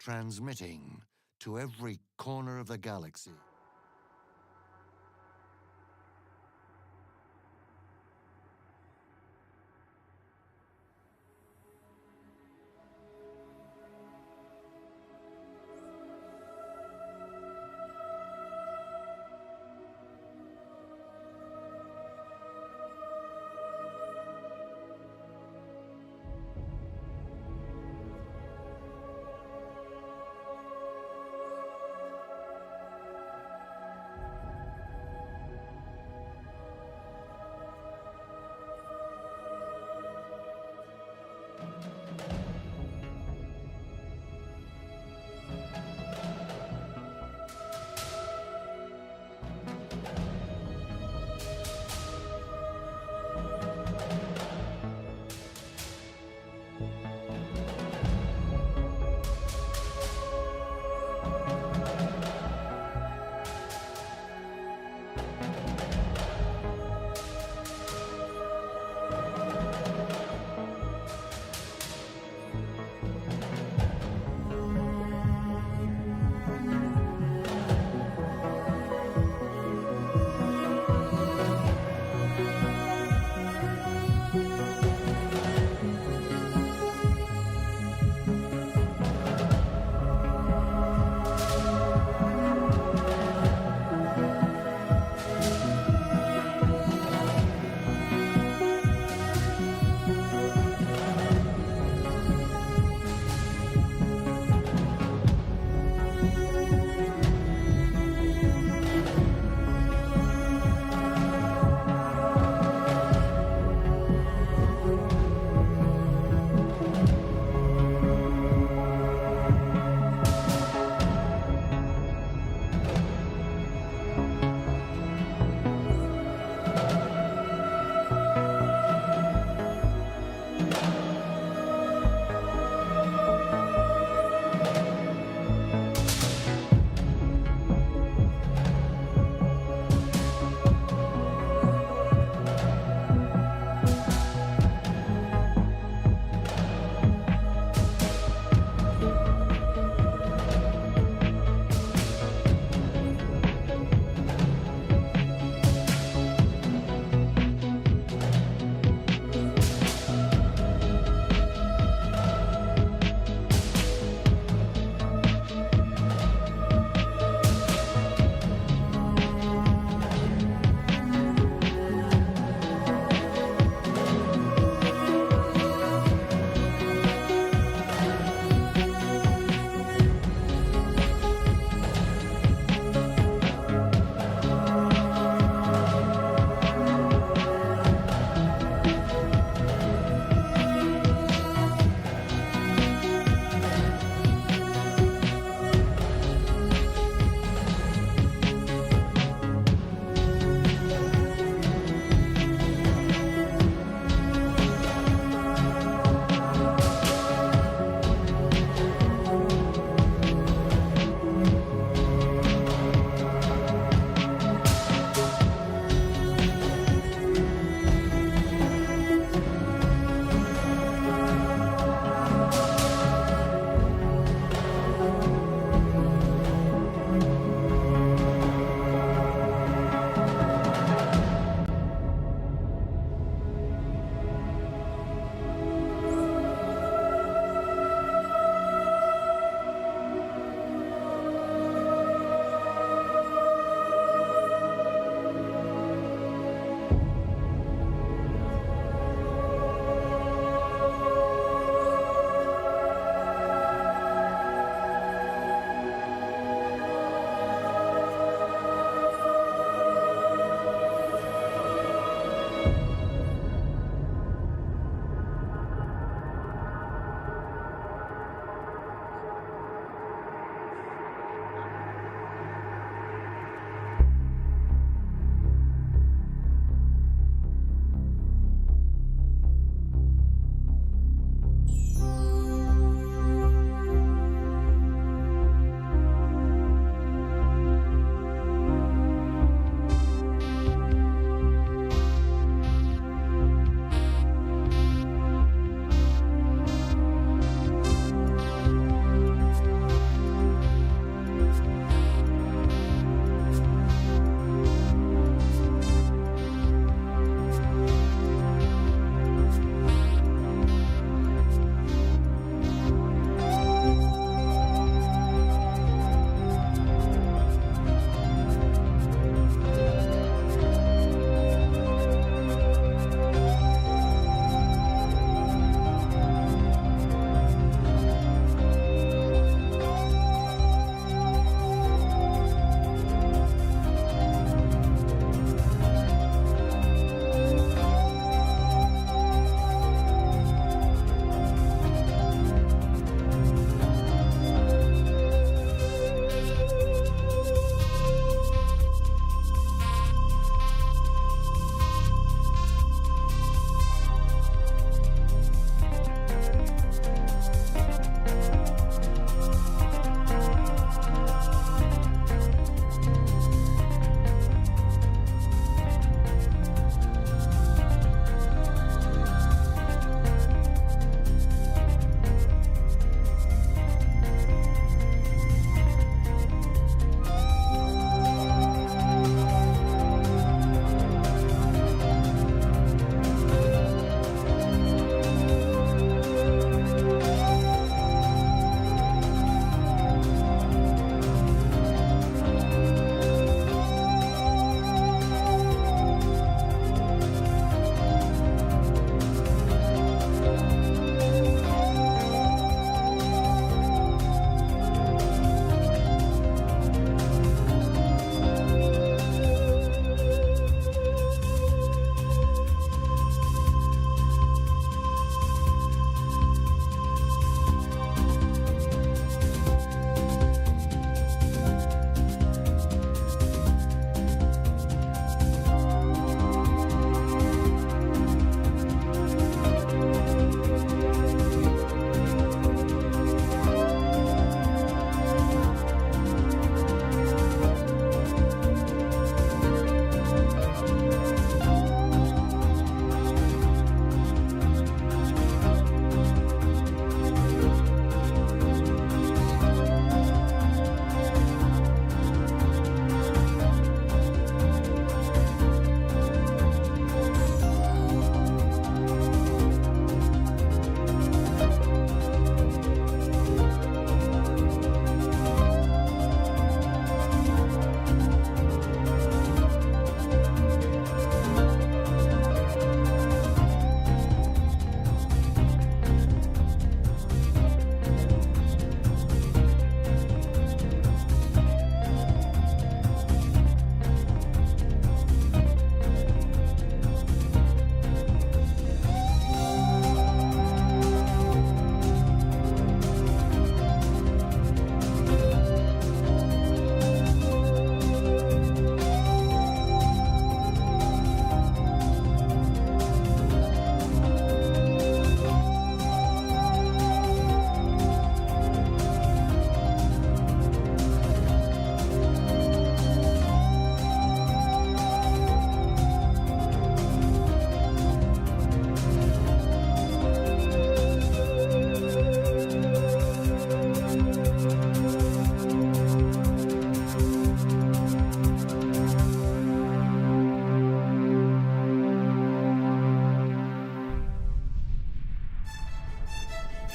transmitting to every corner of the galaxy.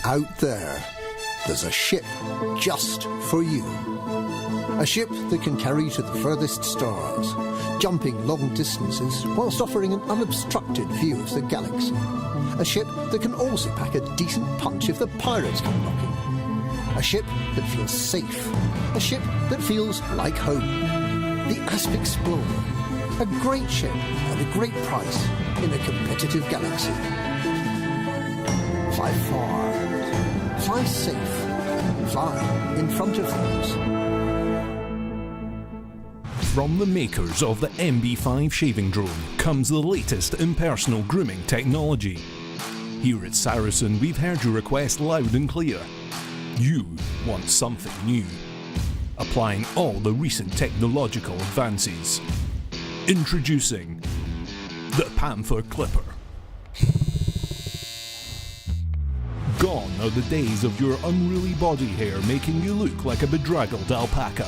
Out there's a ship just for you. A ship that can carry you to the furthest stars, jumping long distances whilst offering an unobstructed view of the galaxy. A ship that can also pack a decent punch if the pirates come knocking. A ship that feels safe. A ship that feels like home. The Asp Explorer. A great ship at a great price in a competitive galaxy. Fly far. Fly safe. Fly in front of things. From the makers of the MB5 shaving drone comes the latest in personal grooming technology. Here at Saracen, we've heard your request loud and clear. You want something new. Applying all the recent technological advances. Introducing the Panther Clipper. Gone are the days of your unruly body hair making you look like a bedraggled alpaca.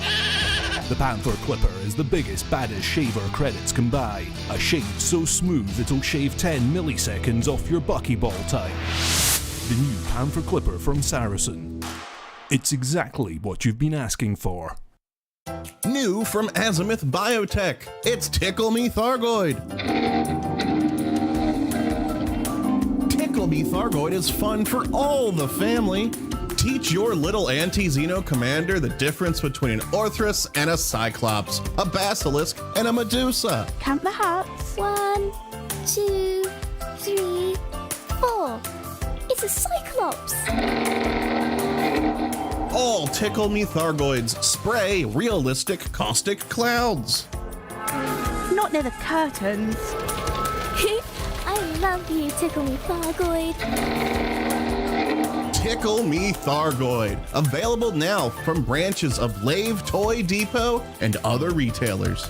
The Panther Clipper is the biggest, baddest shaver credits can buy. A shave so smooth it'll shave 10 milliseconds off your buckyball time. The new Panther Clipper from Saracen. It's exactly what you've been asking for. New from Azimuth Biotech, it's Tickle Me Thargoid. Tickle Me Thargoid is fun for all the family. Teach your little anti-Xeno commander the difference between an Orthrus and a Cyclops, a Basilisk and a Medusa. Count the hearts. 1, 2, 3, 4. It's a Cyclops. All Tickle Me Thargoids spray realistic caustic clouds. Not near the curtains. I love you, Tickle Me Thargoid. Tickle Me Thargoid. Available now from branches of Lave Toy Depot and other retailers.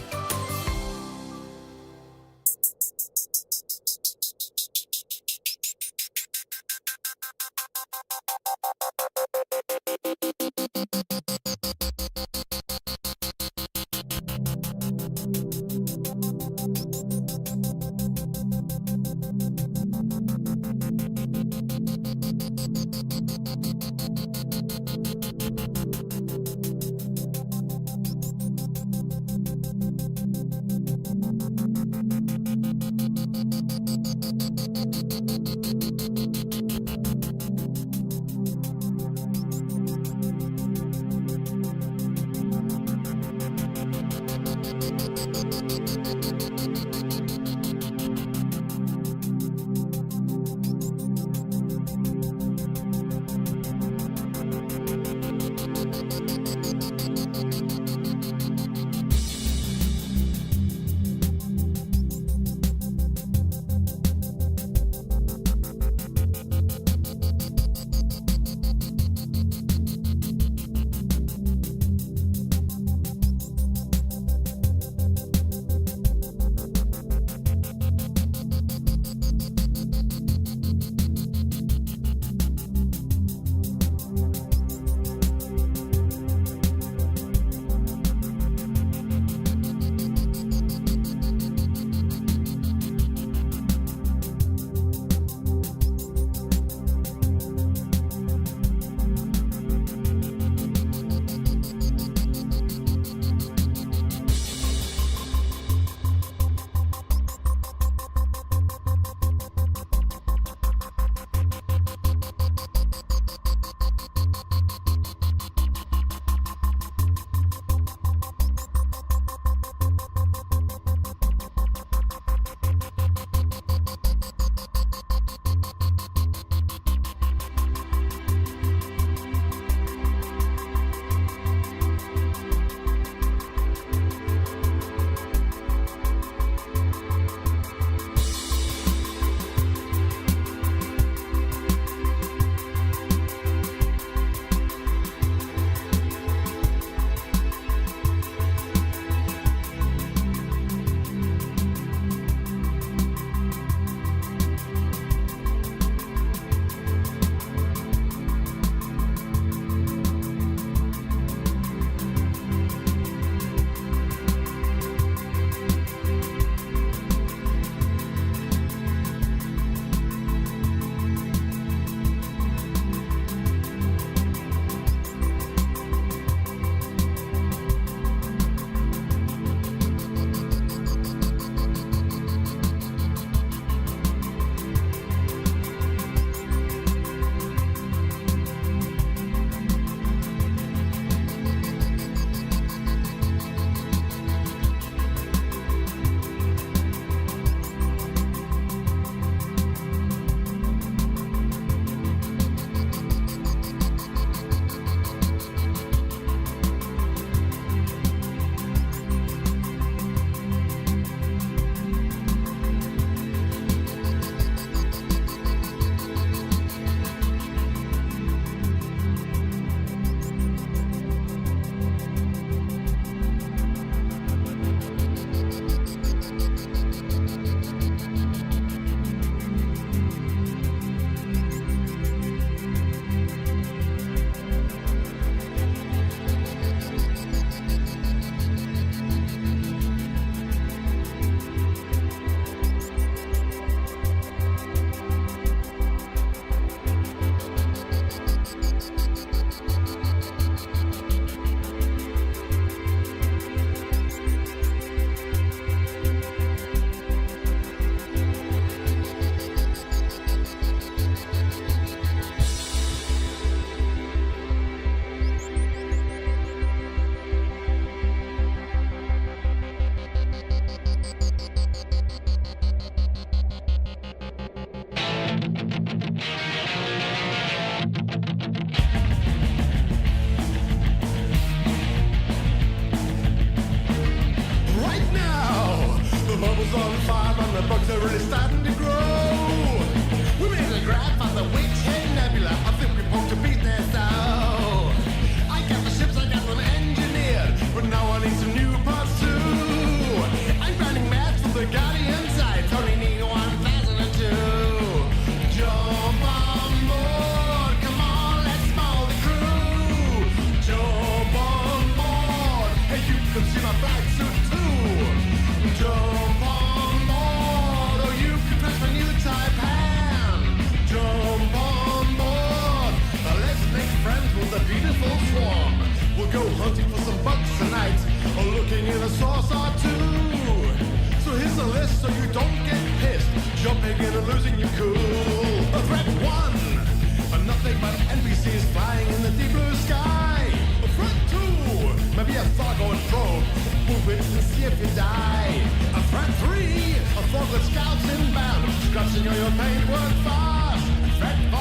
scratching on your paintwork fast. Threat 4,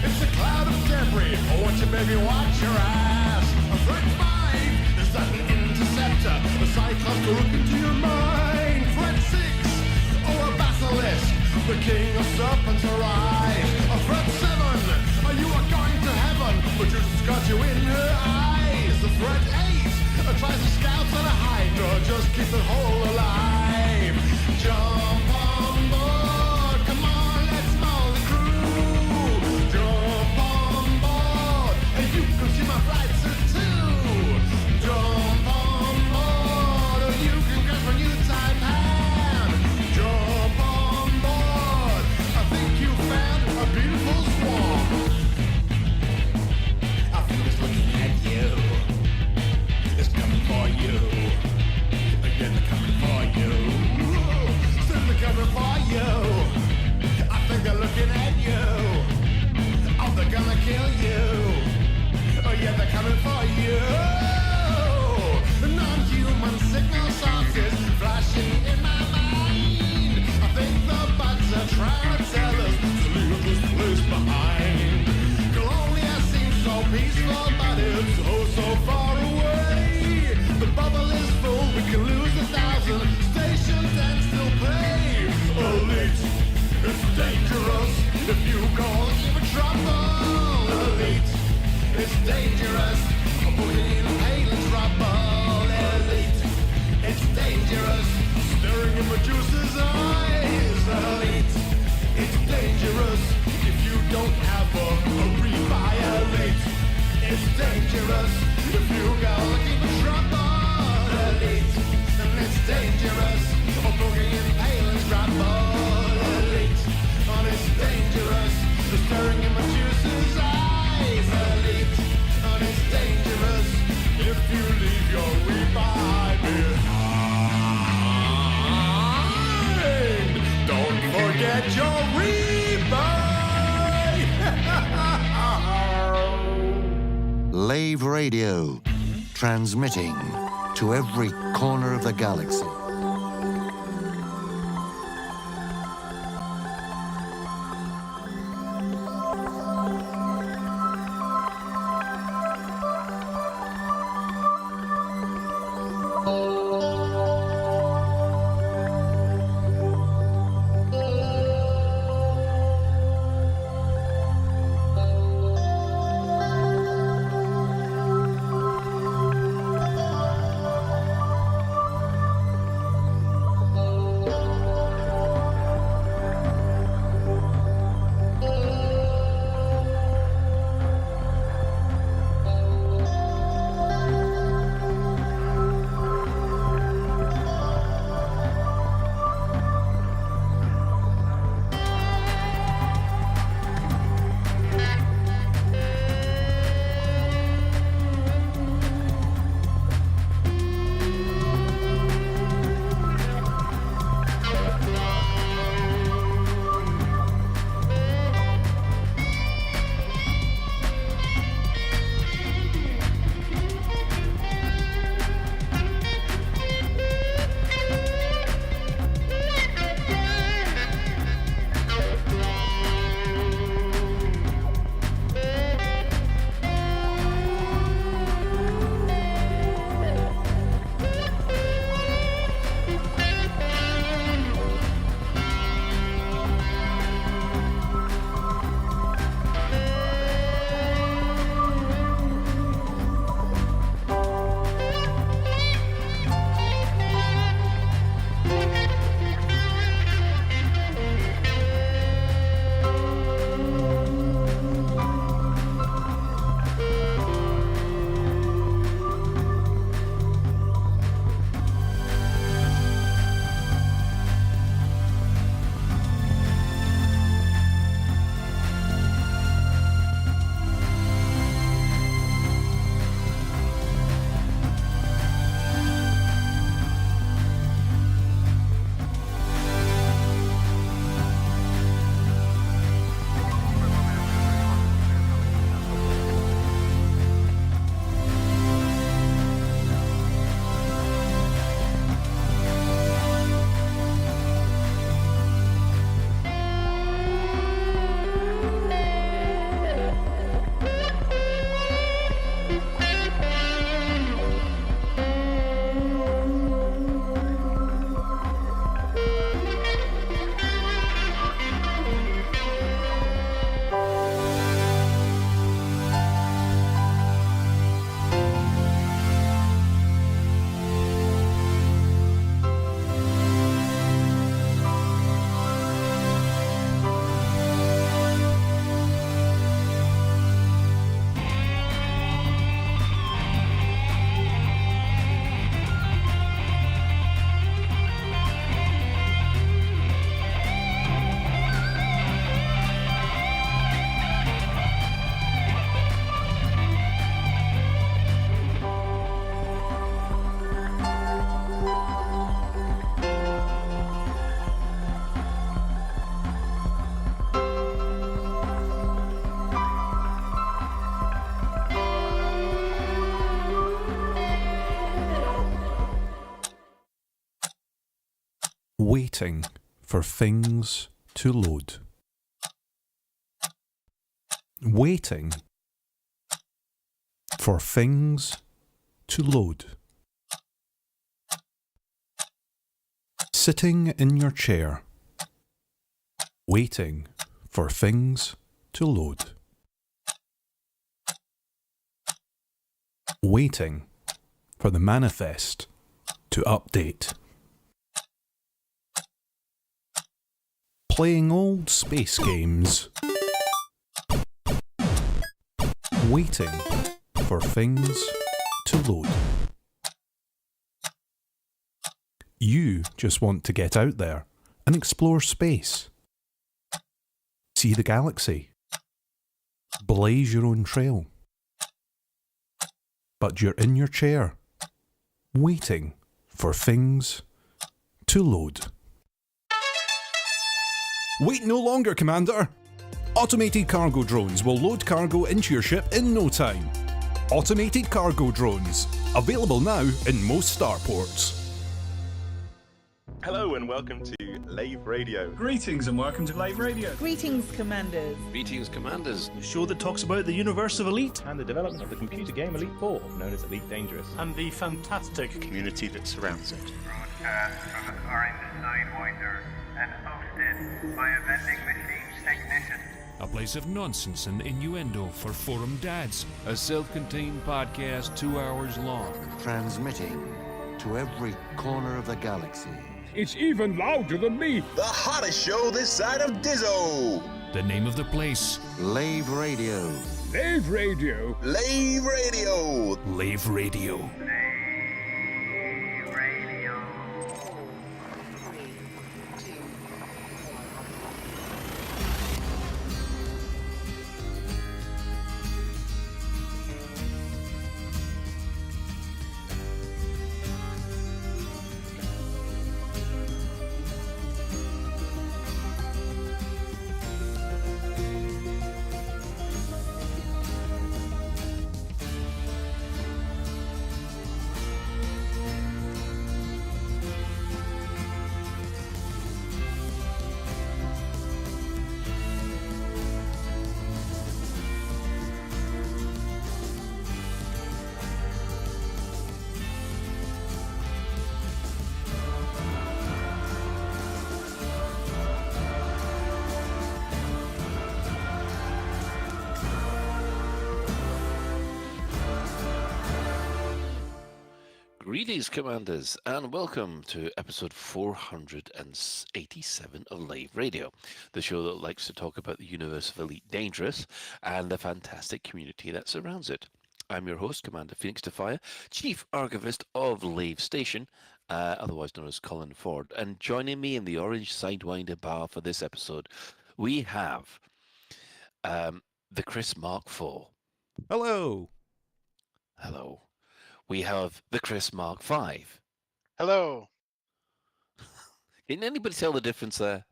it's a cloud of debris. Oh, watch your baby, watch your ass. Threat 5, is that an interceptor? A cyclops to look into your mind. Threat 6, oh, a basilisk, the king of serpents arise. Threat 7, oh, you are going to heaven, but just got you in her eyes. Threat 8, tries to scout on a hydra, just keep the whole alive. Jump on board, come on, let's maul the crew. Jump on board, and you can see my flight suit too. Jump on board, or you can get my new Taipan. Jump on board, I think you found a beautiful swan. I think it's looking at you. It's coming for you. Again, they're coming for you. Still they're coming for you. I think they're looking at you. Oh, they're gonna kill you. Oh, yeah, they're coming for you. Non-human signal sources flashing in my mind. I think the buds are trying to tell us to leave this place behind. Colonia seems so peaceful, but it's oh so far away. The bubble is full, we can lose 1,000 stations and still pay. Elite, it's dangerous if you call even trouble. Elite, it's dangerous, putting in Palin's trouble. Elite, it's dangerous, staring in Medusa's eyes. Elite, it's dangerous if you don't have a rebuy. Elite, it's dangerous if you go looking for trouble. Elite, and it's dangerous, boogie in Palin's trouble. Elite, and it's dangerous, staring in Medusa's eyes. Elite, and it's dangerous if you leave your rebuy behind. Don't forget your rebuy. Lave Radio, transmitting to every corner of the galaxy. Waiting for things to load. Waiting for things to load. Sitting in your chair, waiting for things to load. Waiting for the manifest to update. Playing old space games. Waiting for things to load. You just want to get out there and explore space. See the galaxy. Blaze your own trail. But you're in your chair, waiting for things to load. Wait no longer, Commander! Automated cargo drones will load cargo into your ship in no time. Automated cargo drones, available now in most starports. Hello and welcome to Lave Radio. Greetings and welcome to Lave Radio. Greetings, Commanders. Greetings, Commanders. The show that talks about the universe of Elite And the development of the computer game Elite 4, known as Elite Dangerous. and the fantastic Community that surrounds it. Broadcast from a current Sidewinder and hosted by a vending machine technician. A place of nonsense and innuendo for forum dads. A self-contained podcast 2 hours long. Transmitting to every corner of the galaxy. It's even louder than me. The hottest show this side of Dizzo. The name of the place. Lave Radio. Lave Radio. Lave Radio. Lave Radio. Radio. Greetings, Commanders, and welcome to episode 487 of Lave Radio, the show that likes to talk about the universe of Elite Dangerous and the fantastic community that surrounds it. I'm your host, Commander Phoenix Defire, Chief Archivist of Lave Station, otherwise known as Colin Ford, and joining me in the Orange Sidewinder bar for this episode, we have the Chris Mark IV. Hello! Hello. We have the Chris Mark V. Hello. Can anybody tell the difference there?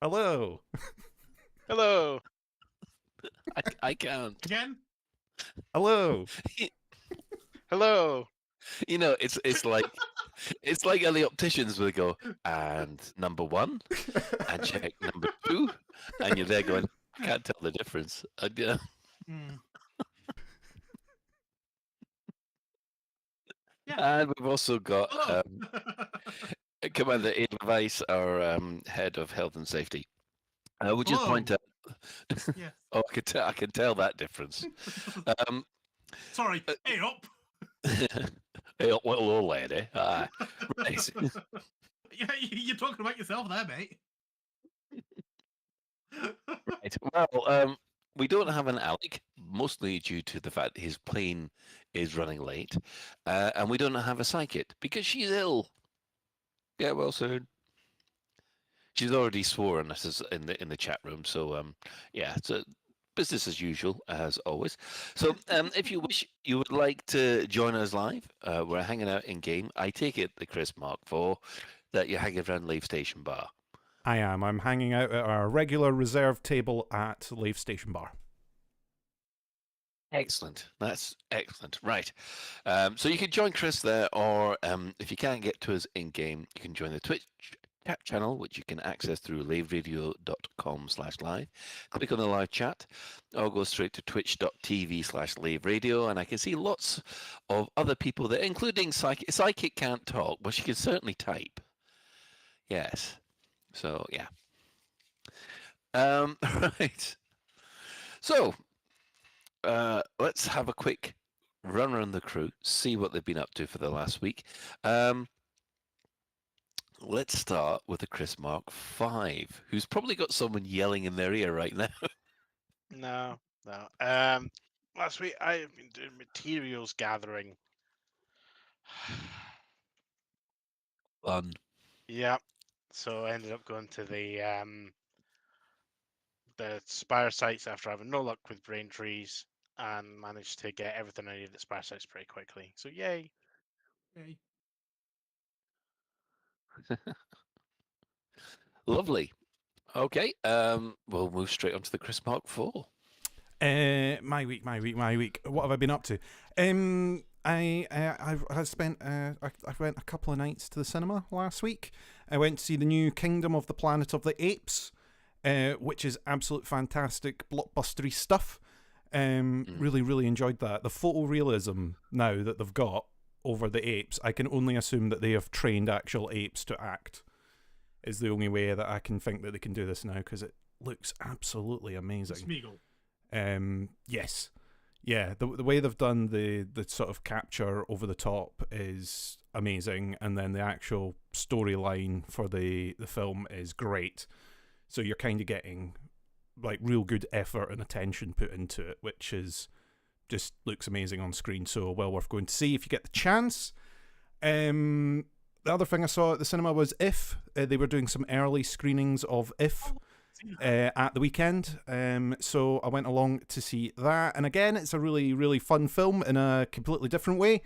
Hello! Hello. I can't. again. Hello! Hello. You know, it's like it's like the opticians will go, and number one, and check number two, and you're there going, I can't tell the difference. Yeah. And we've also got Commander Aidan Weiss, our head of health and safety. I would just point out. Yes. Oh, I can tell that difference. Sorry. Hey up. Hey up, little old lady. Right. Yeah, you're talking about yourself there, mate. Right. Well, we don't have an Alec, mostly due to the fact his plane is running late, and we don't have a Psychic because she's ill. Get well soon. She's already sworn at us in the chat room, so yeah, it's business as usual as always. So if you wish, you would like to join us live. We're hanging out in game. I take it the Chris Mark IV that you're hanging around Lave Station Bar. I am. I'm hanging out at our regular reserved table at Lave Station Bar. Excellent. That's excellent. Right. So you can join Chris there, or if you can't get to us in game, you can join the Twitch chat channel, which you can access through laveradio.com/live. Click on the live chat, or go straight to twitch.tv/laveradio, and I can see lots of other people there, including Psychic. Psychic can't talk, but she can certainly type. Yes. So, yeah. Right. So, let's have a quick run around the crew, see what they've been up to for the last week. Let's start with the Chris Mark 5, who's probably got someone yelling in their ear right now. No. Last week I've been doing materials gathering. Fun. Yeah. So I ended up going to the Spire sites after having no luck with brain trees, and managed to get everything I needed at Spire sites pretty quickly. So yay. Yay. Lovely. Okay. We'll move straight on to the Chris Mark 4. My week. What have I been up to? I spent I went a couple of nights to the cinema last week. I went to see the new Kingdom of the Planet of the Apes, which is absolute fantastic blockbustery stuff. Really enjoyed that. The photorealism now that they've got over the apes, I can only assume that they have trained actual apes to act. Is the only way that I can think that they can do this now, because it looks absolutely amazing. Smeagol. Yes. Yeah, the way they've done the sort of capture over the top is amazing, and then the actual storyline for the film is great. So you're kind of getting like real good effort and attention put into it, which is just looks amazing on screen. So well worth going to see if you get the chance. The other thing I saw at the cinema was If. They were doing some early screenings of If at the weekend. So I went along to see that. And again, it's a really fun film in a completely different way.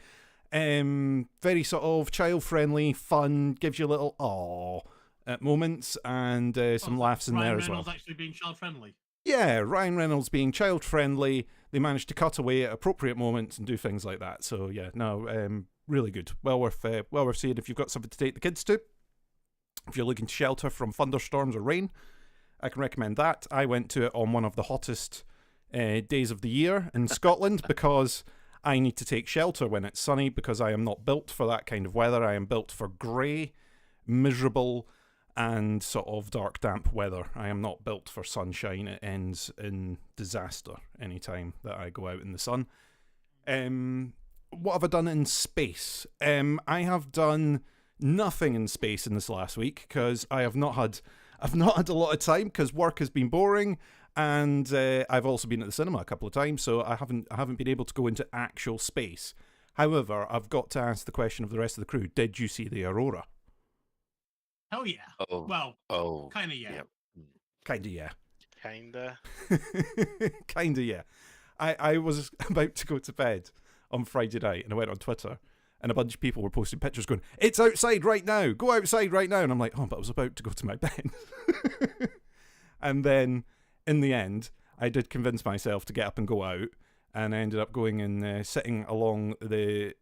Very sort of child-friendly, fun, gives you a little aww at moments, and some laughs in there as well. Ryan Reynolds actually being child-friendly. Yeah, Ryan Reynolds being child-friendly. They managed to cut away at appropriate moments and do things like that. So yeah, no, really good. Well worth seeing if you've got something to take the kids to. If you're looking to shelter from thunderstorms or rain, I can recommend that. I went to it on one of the hottest days of the year in Scotland because I need to take shelter when it's sunny, because I am not built for that kind of weather. I am built for grey, miserable, and sort of dark, damp weather. I am not built for sunshine. It ends in disaster any time that I go out in the sun. What have I done in space? I have done nothing in space in this last week because I've not had a lot of time because work has been boring, and I've also been at the cinema a couple of times, so I haven't been able to go into actual space. However, I've got to ask the question of the rest of the crew: did you see the aurora? Hell yeah. Oh. Well, kind of yeah. Kind of yeah. Kinda. Kinda yeah. I was about to go to bed on Friday night, and I went on Twitter, and a bunch of people were posting pictures going, "It's outside right now, go outside right now," and I'm like, oh, but I was about to go to my bed. And then in the end I did convince myself to get up and go out, and I ended up going and sitting along the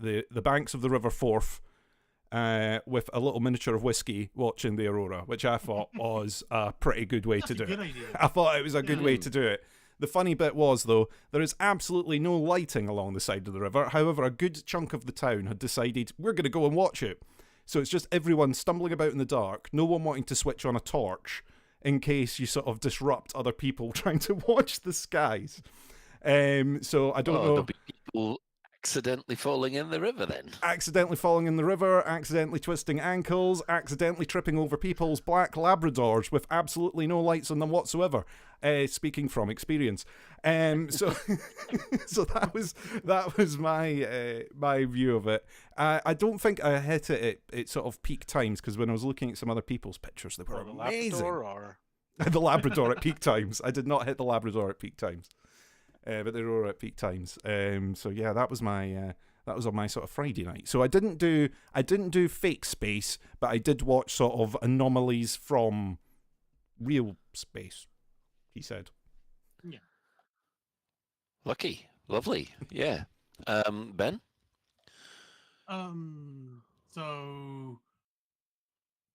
banks of the River Forth with a little miniature of whiskey watching the aurora, which I thought was a pretty good way to do it. Idea. I thought it was a good way to do it. The funny bit was, though, there is absolutely no lighting along the side of the river. However, a good chunk of the town had decided, we're going to go and watch it. So it's just everyone stumbling about in the dark, no one wanting to switch on a torch in case you sort of disrupt other people trying to watch the skies. So I don't know. There'll be people accidentally falling in the river then. Accidentally falling in the river, accidentally twisting ankles, accidentally tripping over people's black Labradors with absolutely no lights on them whatsoever. Speaking from experience. So so that was my view of it. I don't think I hit it at sort of peak times, because when I was looking at some other people's pictures, they were amazing. The Labrador at peak times. I did not hit the Labrador at peak times. But they were at peak times. So yeah, that was on my sort of Friday night. So I didn't do fake space, but I did watch sort of anomalies from real space, he said. Yeah. Lucky. Lovely. Yeah. Ben? So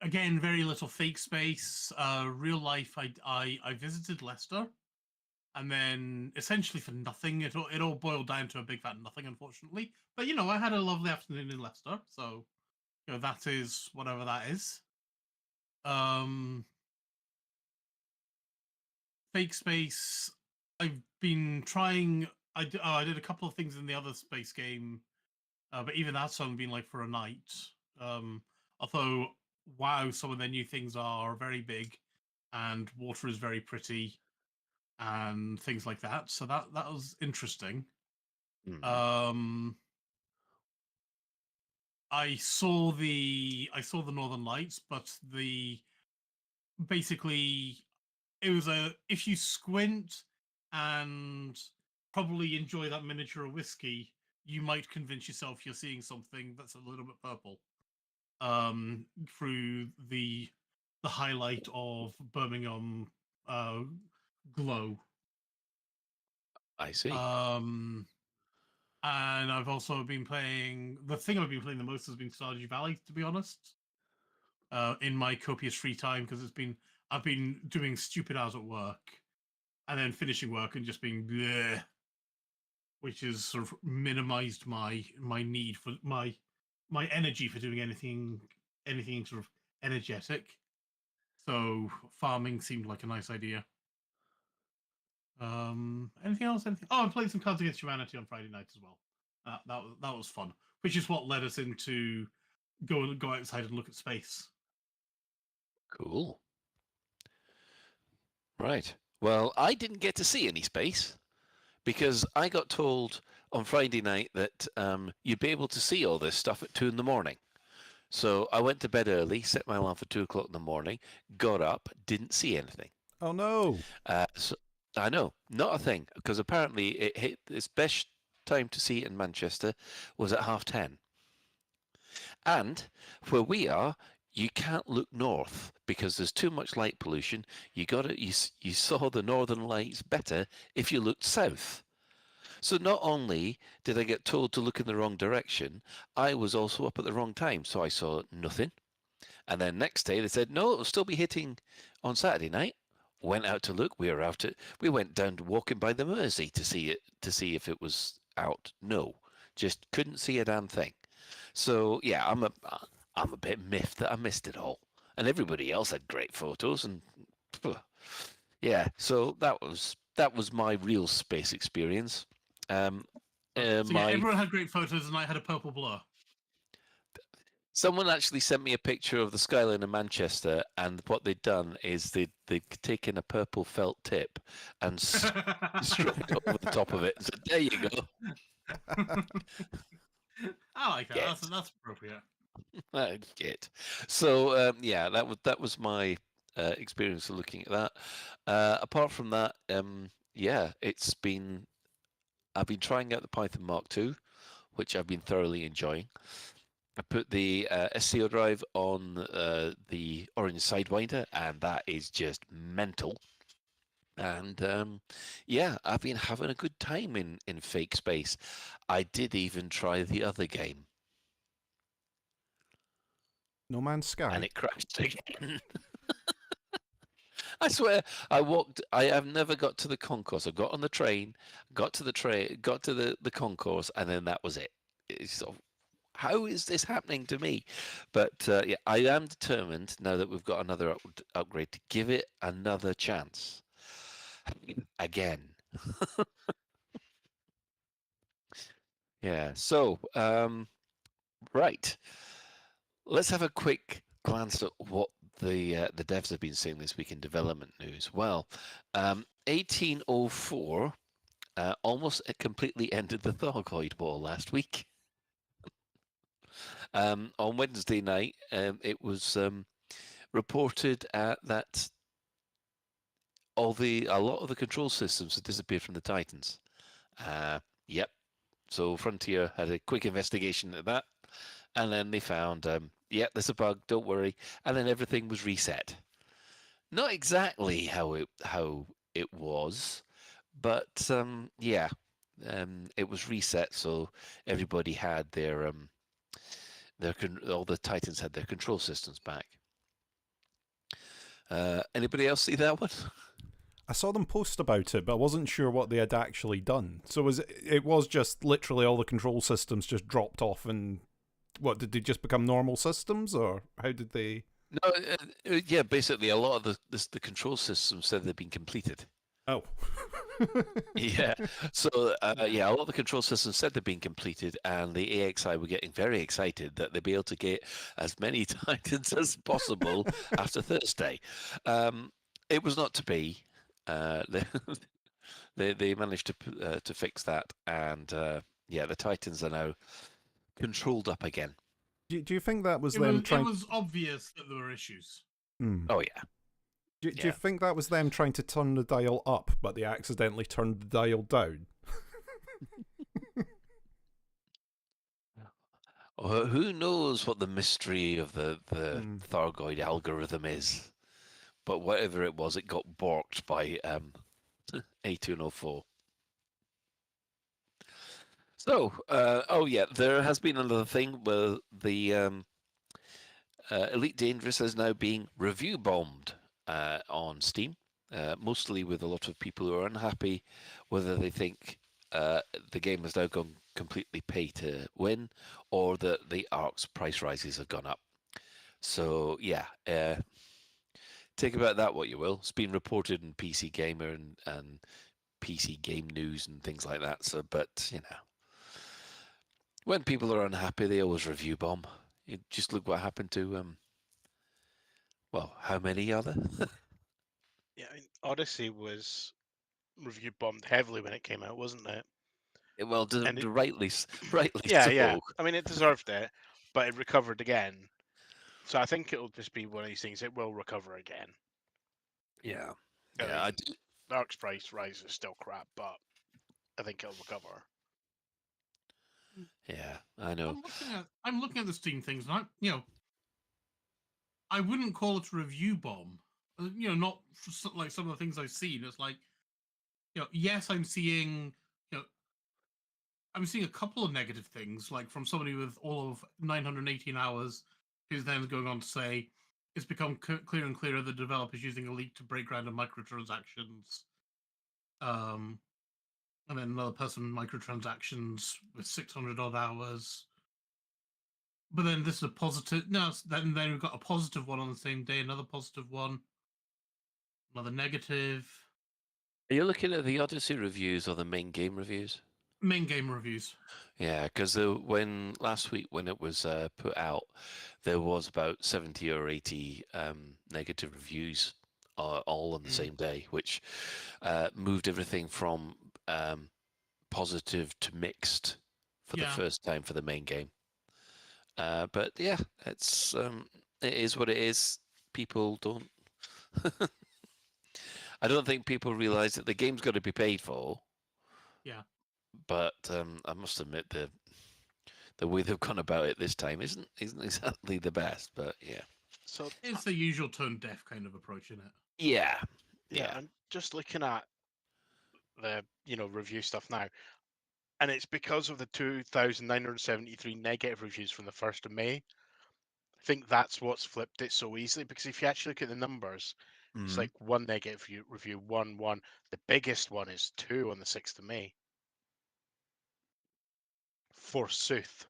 again, very little fake space. Real life, I visited Leicester, and then essentially for nothing. It all boiled down to a big fat nothing, unfortunately. But I had a lovely afternoon in Leicester, so that is whatever that is. Fake space. I've been trying. I did a couple of things in the other space game, but even that's only been like for a night. Although, wow, some of their new things are very big, and water is very pretty, and things like that. So that was interesting. I saw the Northern Lights, but basically it was if you squint and probably enjoy that miniature of whiskey, you might convince yourself you're seeing something that's a little bit purple through the highlight of Birmingham glow. I see. And I've also been playing. The thing I've been playing the most has been Stardew Valley, to be honest. In my copious free time, because I've been doing stupid hours at work, and then finishing work and just being bleh, which has sort of minimized my need for my energy for doing anything sort of energetic. So farming seemed like a nice idea. Anything else? Anything? Oh, I played some Cards Against Humanity on Friday night as well. That was fun, which is what led us into go outside and look at space. Cool. Right. Well, I didn't get to see any space because I got told on Friday night that you'd be able to see all this stuff at 2 a.m. So I went to bed early, set my alarm for 2 o'clock in the morning, got up, didn't see anything. Oh no! So I know, not a thing, because apparently it hit its best time to see it in Manchester was at 10:30. And where we are, you can't look north because there's too much light pollution. You saw the northern lights better if you looked south. So not only did I get told to look in the wrong direction, I was also up at the wrong time, so I saw nothing. And then next day they said, no, it'll still be hitting on Saturday night. Went out to look. We went down to walking by the Mersey to see if it was out. No, just couldn't see a damn thing. So yeah, I'm a bit miffed that I missed it all, and everybody else had great photos, and yeah. So that was my real space experience. Everyone had great photos, and I had a purple blur. Someone actually sent me a picture of the skyline of Manchester, and what they'd done is they'd taken a purple felt tip and stroked over the top of it and said, there you go. I like that. That's appropriate. Get. So yeah, that was my experience of looking at that. Apart from that, yeah, I've been trying out the Python Mark II, which I've been thoroughly enjoying. I put the SCO drive on the Orange Sidewinder, and that is just mental. And yeah, I've been having a good time in Fake Space. I did even try the other game. No Man's Sky? And it crashed again. I swear, I have never got to the concourse. I got on the train, got to the concourse, and then that was it. It's sort of, how is this happening to me? But yeah, I am determined now that we've got another upgrade to give it another chance. Again. Yeah. So, right. Let's have a quick glance at what the devs have been saying this week in development news. Well, 1804 almost completely ended the Thargoid War last week. On Wednesday night, it was reported that a lot of the control systems had disappeared from the Titans. Yep. So Frontier had a quick investigation at that, and then they found, yeah, there's a bug. Don't worry. And then everything was reset. Not exactly how it was, but yeah. it was reset, so everybody had their all the Titans had their control systems back. Anybody else see that one? I saw them post about it, but I wasn't sure what they had actually done. So it was just literally all the control systems just dropped off, and what, did they just become normal systems, or how did they? No, yeah, basically a lot of the control systems said they'd been completed. Oh. Yeah. So yeah, a lot of the control systems said they'd been completed, and the AXI were getting very excited that they'd be able to get as many Titans as possible after Thursday. It was not to be. They managed to fix that, and yeah, the Titans are now controlled up again. Do you think that was them trying? It was obvious that there were issues. Oh yeah. Do you think that was them trying to turn the dial up, but they accidentally turned the dial down? Who knows what the mystery of the Thargoid algorithm is? But whatever it was, it got borked by A204. So, oh yeah, there has been another thing where the Elite Dangerous is now being review bombed on Steam, mostly with a lot of people who are unhappy whether they think the game has now gone completely pay to win, or that the ARC's price rises have gone up. So yeah, take about that what you will. It's been reported in PC Gamer and PC Game News and things like that. So, but you know, when people are unhappy, they always review bomb. You just look what happened to well, how many are there? Yeah, I mean, Odyssey was review bombed heavily when it came out, wasn't it? Well, rightly yeah, so. Yeah. I mean, it deserved it, but it recovered again. So I think it'll just be one of these things. It will recover again. Yeah. I mean, Dark's price rise is still crap, but I think it'll recover. Yeah, I know. I'm looking at the Steam things, and I wouldn't call it a review bomb. Not like some of the things I've seen. It's like, yes, I'm seeing a couple of negative things, like from somebody with all of 918 hours, who's then going on to say it's become clearer and clearer that developers using Elite to break random microtransactions. And then another person microtransactions with 600 odd hours. But then this is a positive. No, then we've got a positive one on the same day, another positive one, another negative. Are you looking at the Odyssey reviews or the main game reviews? Main game reviews. Yeah, because when last week when it was put out, there was about 70 or 80 negative reviews all on the same day, which moved everything from positive to mixed for the first time for the main game. But yeah, it is what it is. People don't. I don't think people realize that the game's got to be paid for. Yeah. But I must admit the way they've gone about it this time isn't exactly the best. But yeah. So it's the usual tone deaf kind of approach, isn't it? Yeah. I'm just looking at the review stuff now, and it's because of the 2,973 negative reviews from the 1st of May. I think that's what's flipped it so easily, because if you actually look at the numbers, it's like one negative review, one. The biggest one is 2 on the 6th of May. Forsooth.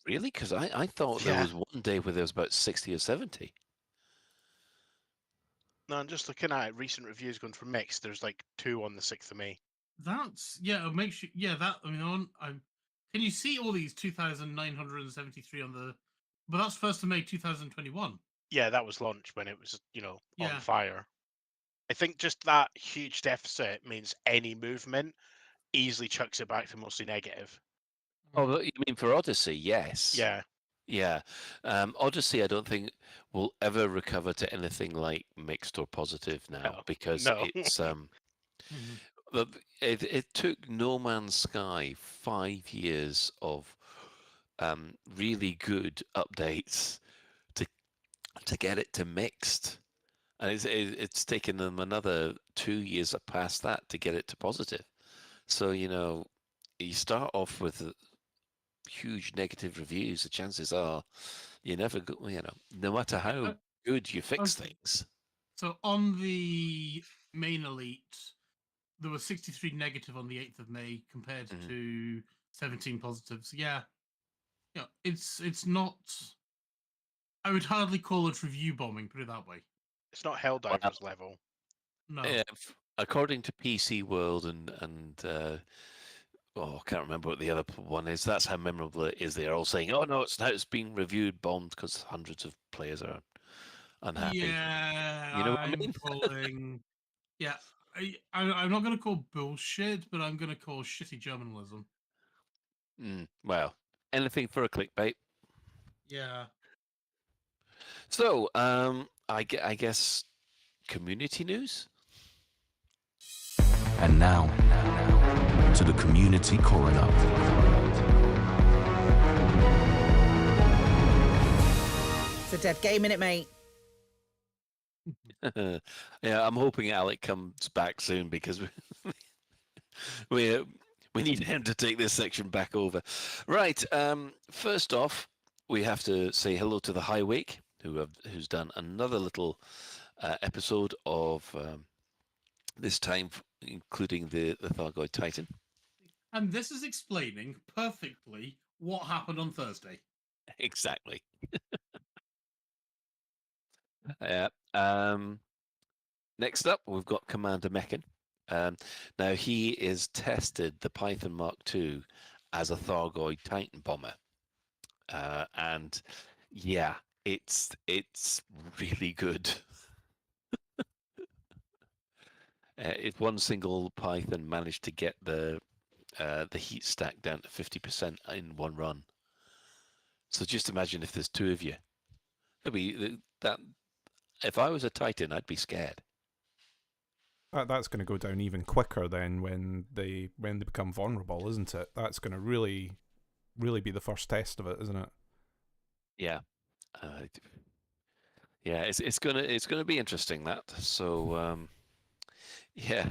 Really? Because I thought there was one day where there was about 60 or 70. No, I'm just looking at recent reviews going from mixed. There's like 2 on the 6th of May. That's it makes you that. I mean, can you see all these 2,973 on the? But that's 1st of May 2021. Yeah, that was launch when it was on fire. I think just that huge deficit means any movement easily chucks it back to mostly negative. Oh, you mean for Odyssey? Yes. Yeah. Yeah. Odyssey, I don't think will ever recover to anything like mixed or positive now, because it's it took No Man's Sky 5 years of really good updates to get it to mixed, and it's taken them another 2 years past that to get it to positive. So, you start off with huge negative reviews. The chances are you never go, no matter how good you fix things. So on the main Elite, there was 63 negative on the 8th of May compared to 17 positives. Yeah. It's not. I would hardly call it review bombing, put it that way. It's not Helldivers level. No. According to PC World and I can't remember what the other one is. That's how memorable it is. They're all saying, "Oh no, it's being reviewed, bombed because hundreds of players are unhappy." Yeah, you know what I mean? calling. Yeah, I'm not going to call bullshit, but I'm going to call shitty journalism. Well, anything for a clickbait. Yeah. So, I guess community news. And now to the community coroner. It's a dead game, innit, mate? Yeah, I'm hoping Alec comes back soon because we need him to take this section back over. Right. First off, we have to say hello to the High Wake, who's done another little episode of this time, including the Thargoid Titan. And this is explaining perfectly what happened on Thursday. Exactly. Yeah. Next up, we've got Commander Mechan. Now, he is tested the Python Mark II as a Thargoid Titan bomber. And yeah, it's really good. If one single Python managed to get the heat stack down to 50% in one run. So just imagine if there's two of you. That. If I was a Titan, I'd be scared. That's going to go down even quicker then when they become vulnerable, isn't it? That's going to really be the first test of it, isn't it? Yeah. Yeah, it's gonna be interesting, that. So yeah.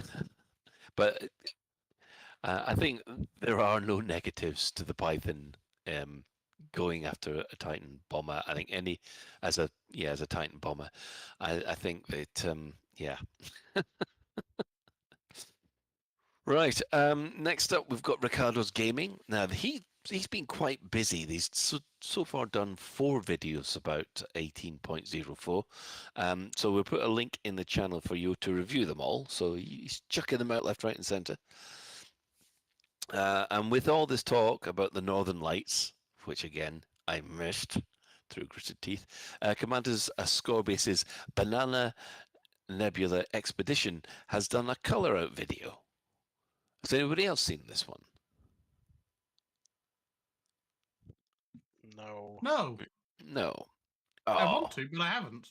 But I think there are no negatives to the Python going after a Titan bomber. I think as a Titan bomber, I think that yeah. Right. Next up, we've got Ricardo's Gaming. Now he's been quite busy. He's so far done 4 videos about 18.04. So we'll put a link in the channel for you to review them all. So he's chucking them out left, right, and centre. And with all this talk about the Northern Lights, which again I missed through gritted teeth, Commander's Scorbace's Banana Nebula Expedition has done a colour out video. Has anybody else seen this one? No. No. I want to, but I haven't.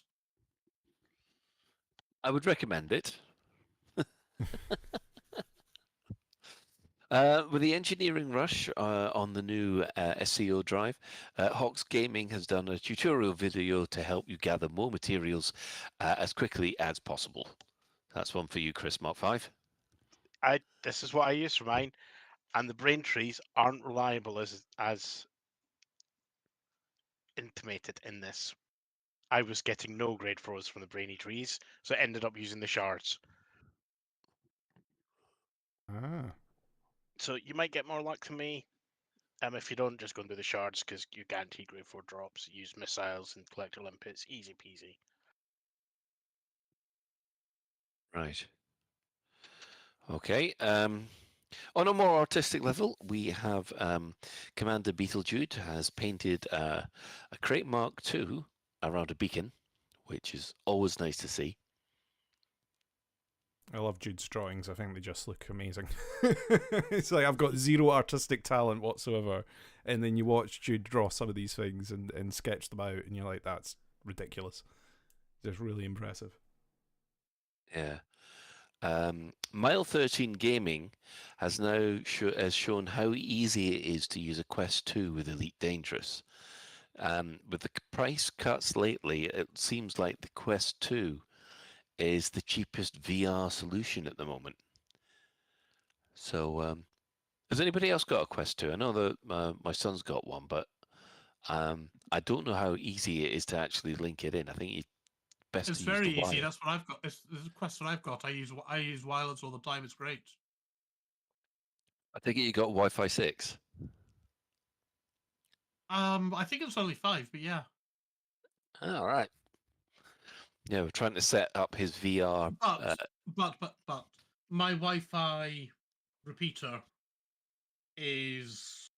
I would recommend it. With the engineering rush on the new SEO drive, Hawks Gaming has done a tutorial video to help you gather more materials as quickly as possible. That's one for you, Chris, Mark 5. This is what I use for mine, and the brain trees aren't reliable as intimated in this. I was getting no grade 4s from the brainy trees, so I ended up using the shards. So you might get more luck than me. If you don't, just go and do the shards because you guarantee grade 4 drops. Use missiles and collector limpets, easy peasy. Right. Okay. On a more artistic level, we have Commander Beetlejude has painted a Crate Mark II around a beacon, which is always nice to see. I love Jude's drawings. I think they just look amazing. It's like I've got zero artistic talent whatsoever, and then you watch Jude draw some of these things and sketch them out, and you're like, that's ridiculous. Just really impressive. Yeah. Mile 13 Gaming has now shown how easy it is to use a Quest 2 with Elite Dangerous. With the price cuts lately, it seems like the Quest 2 is the cheapest VR solution at the moment. So, has anybody else got a Quest 2? I know that my son's got one, but I don't know how easy it is to actually link it in. I think it's best It's to use very the easy. wire. That's what I've got. This is a Quest that I've got. I use wireless all the time. It's great. I think you got Wi-Fi 6. I think it's only 5, but yeah. All right. Yeah, we're trying to set up his VR. But my Wi-Fi repeater is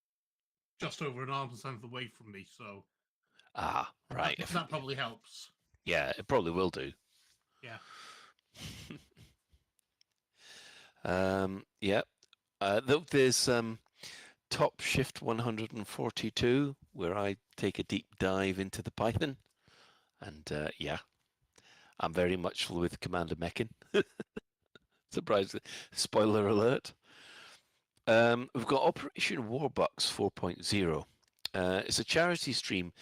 just over an arm's length away from me, so right. that probably helps. Yeah, it probably will do. Yeah. Yeah. There's Top Shift 142, where I take a deep dive into the Python, and yeah, I'm very much with Commander Meccan. Surprisingly, spoiler alert. We've got Operation Warbucks 4.0. It's a charity stream,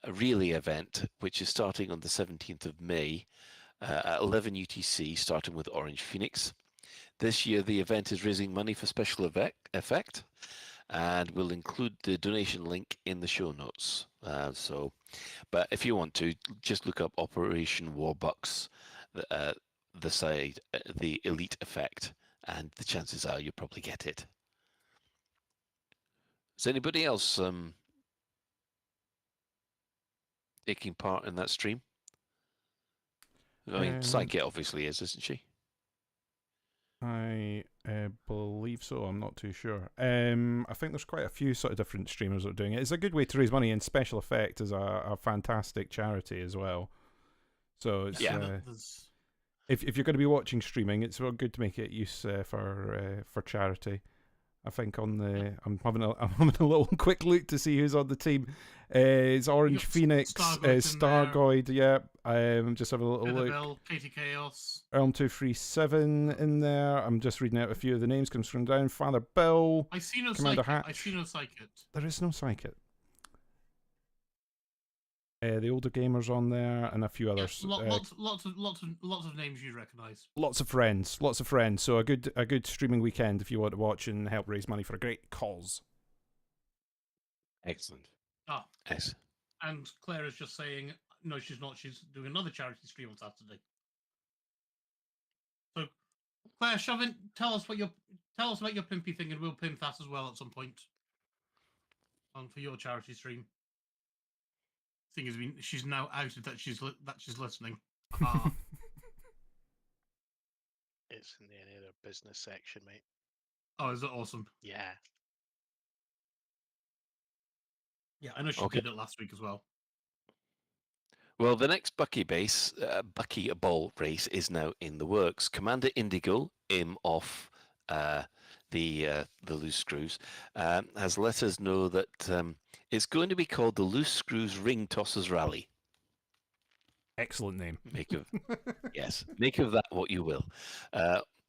a really event, which is starting on the 17th of May at 11 UTC, starting with Orange Phoenix. This year, the event is raising money for special effect, and we'll include the donation link in the show notes. But if you want to, just look up Operation Warbucks, the side, the elite effect, and the chances are you'll probably get it. Is anybody else taking part in that stream? I mean, Psyche obviously is, isn't she? I believe so. I'm not too sure. I think there's quite a few sort of different streamers that are doing it. It's a good way to raise money, and Special Effect is a fantastic charity as well. So it's if you're going to be watching streaming, it's good to make it use for charity. I think on the I'm having a little quick look to see who's on the team. It's Orange Phoenix, Stargoid, yeah. Just have a little look. Katie Chaos, Elm237 in there. I'm just reading out a few of the names. Comes from down. Father Bill. I see no Commander Psychic. Hatch. I see no Psychic. There is no Psychic. The older gamers on there and a few others. Lots of names you recognise. Lots of friends. So a good streaming weekend if you want to watch and help raise money for a great cause. Excellent. Yes. And Claire is just saying no, she's not. She's doing another charity stream on Saturday. So, Claire, Shovin, tell us about your pimpy thing, and we'll pimp that as well at some point. For your charity stream. Thing has been, she's now outed that she's listening. It's in the other business section, mate. Oh, is it awesome? Yeah. Yeah, I know she did it last week as well. Well, the next Buckyball race is now in the works. Commander Indigo, off the Loose Screws, has let us know that it's going to be called the Loose Screws Ring Tossers Rally. Excellent name. Make of that what you will.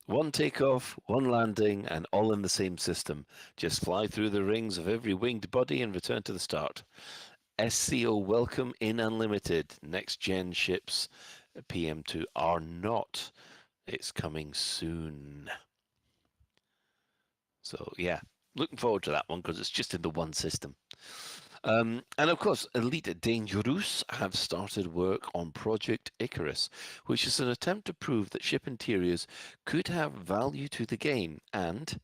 One takeoff, one landing, and all in the same system. Just fly through the rings of every winged body and return to the start. SCO welcome in Unlimited. Next gen ships PM2 are not. It's coming soon. So yeah, looking forward to that one because it's just in the one system. And of course, Elite Dangerous have started work on Project Icarus, which is an attempt to prove that ship interiors could have value to the game and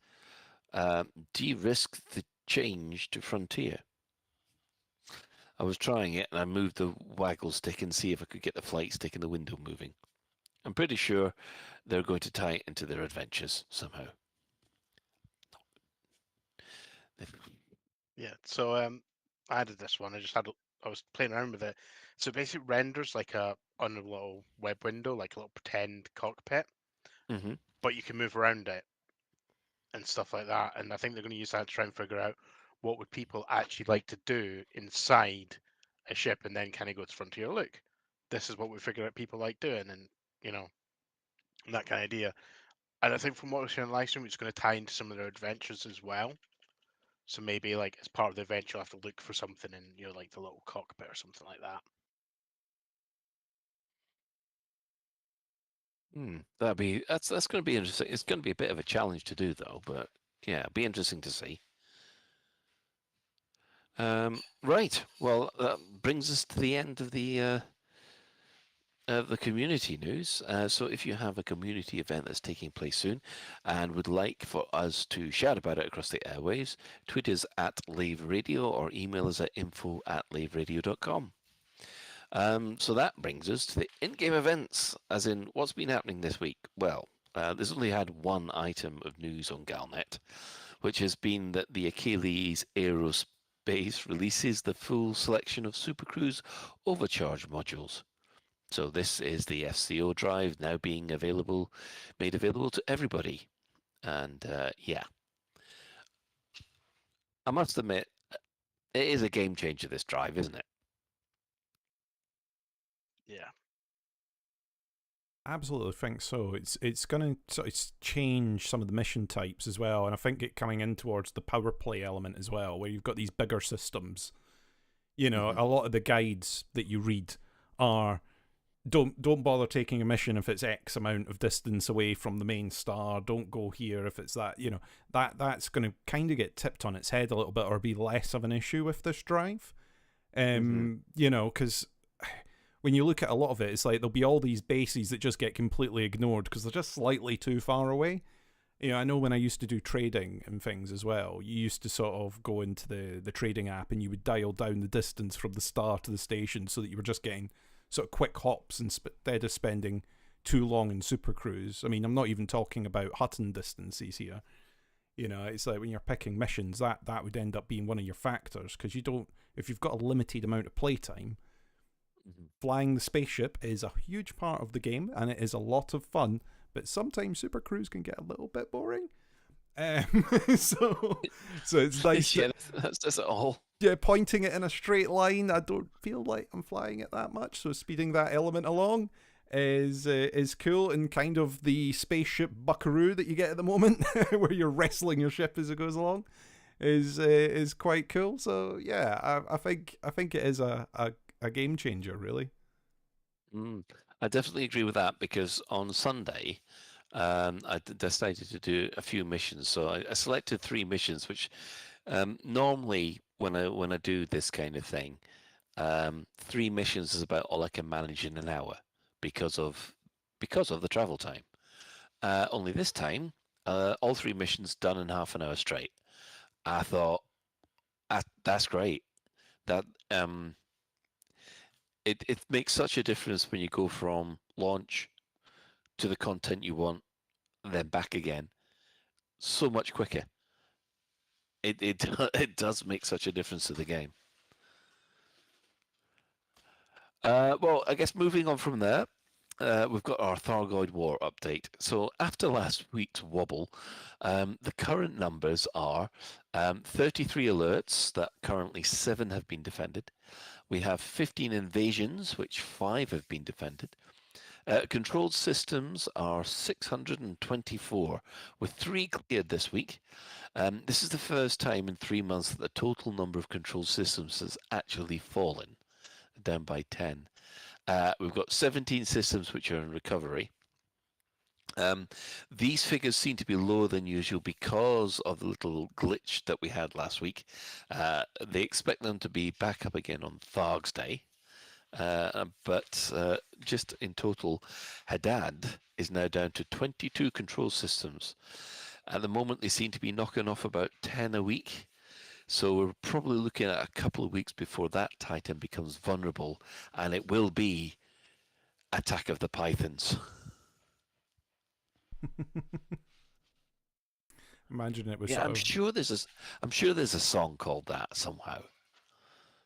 de-risk the change to Frontier. I was trying it and I moved the waggle stick and see if I could get the flight stick and the window moving. I'm pretty sure they're going to tie it into their adventures somehow. Yeah, so I added this one. I was playing around with it. So it basically renders like on a little web window, like a little pretend cockpit, but you can move around it and stuff like that. And I think they're going to use that to try and figure out what would people actually like to do inside a ship, and then kind of go to Frontier. Look, this is what we figured out people like doing, and that kind of idea. And I think from what we're seeing on live stream, it's going to tie into some of their adventures as well. So maybe like as part of the adventure, you'll have to look for something in like the little cockpit or something like that. That's going to be interesting. It's going to be a bit of a challenge to do though, but yeah, it'll be interesting to see. Right. Well, that brings us to the end of the community news. So if you have a community event that's taking place soon and would like for us to shout about it across the airwaves, tweet us at Lave Radio or email us at info@laveradio.com. So that brings us to the in-game events, as in what's been happening this week. Well, there's only had one item of news on Galnet, which has been that the Achilles Aerospace releases the full selection of Super Cruise overcharge modules. So this is the FCO drive now being made available to everybody. And yeah, I must admit, it is a game changer, this drive, isn't it? Yeah. Absolutely think so. It's going to sort of change some of the mission types as well, and I think it coming in towards the power play element as well, where you've got these bigger systems. You know, a lot of the guides that you read are don't bother taking a mission if it's X amount of distance away from the main star. Don't go here if it's that. You know, that's going to kind of get tipped on its head a little bit, or be less of an issue with this drive. You know, because when you look at a lot of it, it's like there'll be all these bases that just get completely ignored because they're just slightly too far away. You know, I know when I used to do trading and things as well, you used to sort of go into the trading app and you would dial down the distance from the star to the station so that you were just getting sort of quick hops instead of spending too long in Super Cruise. I mean, I'm not even talking about Hutton distances here. You know, it's like when you're picking missions, that would end up being one of your factors, because if you've got a limited amount of playtime, flying the spaceship is a huge part of the game, and it is a lot of fun, but sometimes Super Cruise can get a little bit boring. So it's nice. Yeah, that's just all. Yeah, pointing it in a straight line, I don't feel like I'm flying it that much, so speeding that element along is cool, and kind of the spaceship buckaroo that you get at the moment, where you're wrestling your ship as it goes along, is quite cool. So yeah, I think it is a game changer, really. I definitely agree with that, because on Sunday, I decided to do a few missions. So I selected 3 missions, which normally when I do this kind of thing, 3 missions is about all I can manage in an hour because of the travel time. Only this time, all 3 missions done in half an hour straight. I thought, that's great. That it makes such a difference when you go from launch to the content you want, then back again, so much quicker. It does make such a difference to the game. Well, I guess moving on from there, we've got our Thargoid War update. So after last week's wobble, the current numbers are 33 alerts, that currently 7 have been defended. We have 15 invasions, which 5 have been defended. Controlled systems are 624, with 3 cleared this week. This is the first time in 3 months that the total number of controlled systems has actually fallen, down by 10. We've got 17 systems which are in recovery. These figures seem to be lower than usual because of the little glitch that we had last week. They expect them to be back up again on Tharg's Day. But just in total, Haddad is now down to 22 control systems. At the moment, they seem to be knocking off about 10 a week. So we're probably looking at a couple of weeks before that Titan becomes vulnerable, and it will be Attack of the Pythons. Imagine it was. Yeah, I'm sure there's a song called that somehow.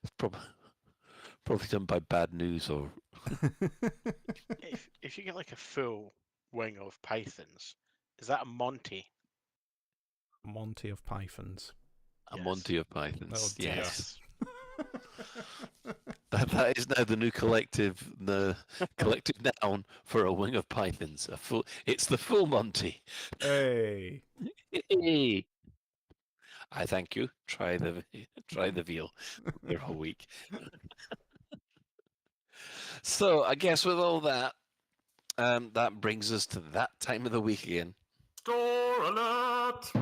It's probably done by Bad News or. If you get like a full wing of pythons, is that a Monty? Monty of Pythons. A Monty of Pythons. Oh, dear. Yes. that is now the new collective noun for a wing of pythons. It's the full Monty. Hey. I thank you. Try the veal. They're all week. So I guess with all that, That brings us to that time of the week again. Store alert!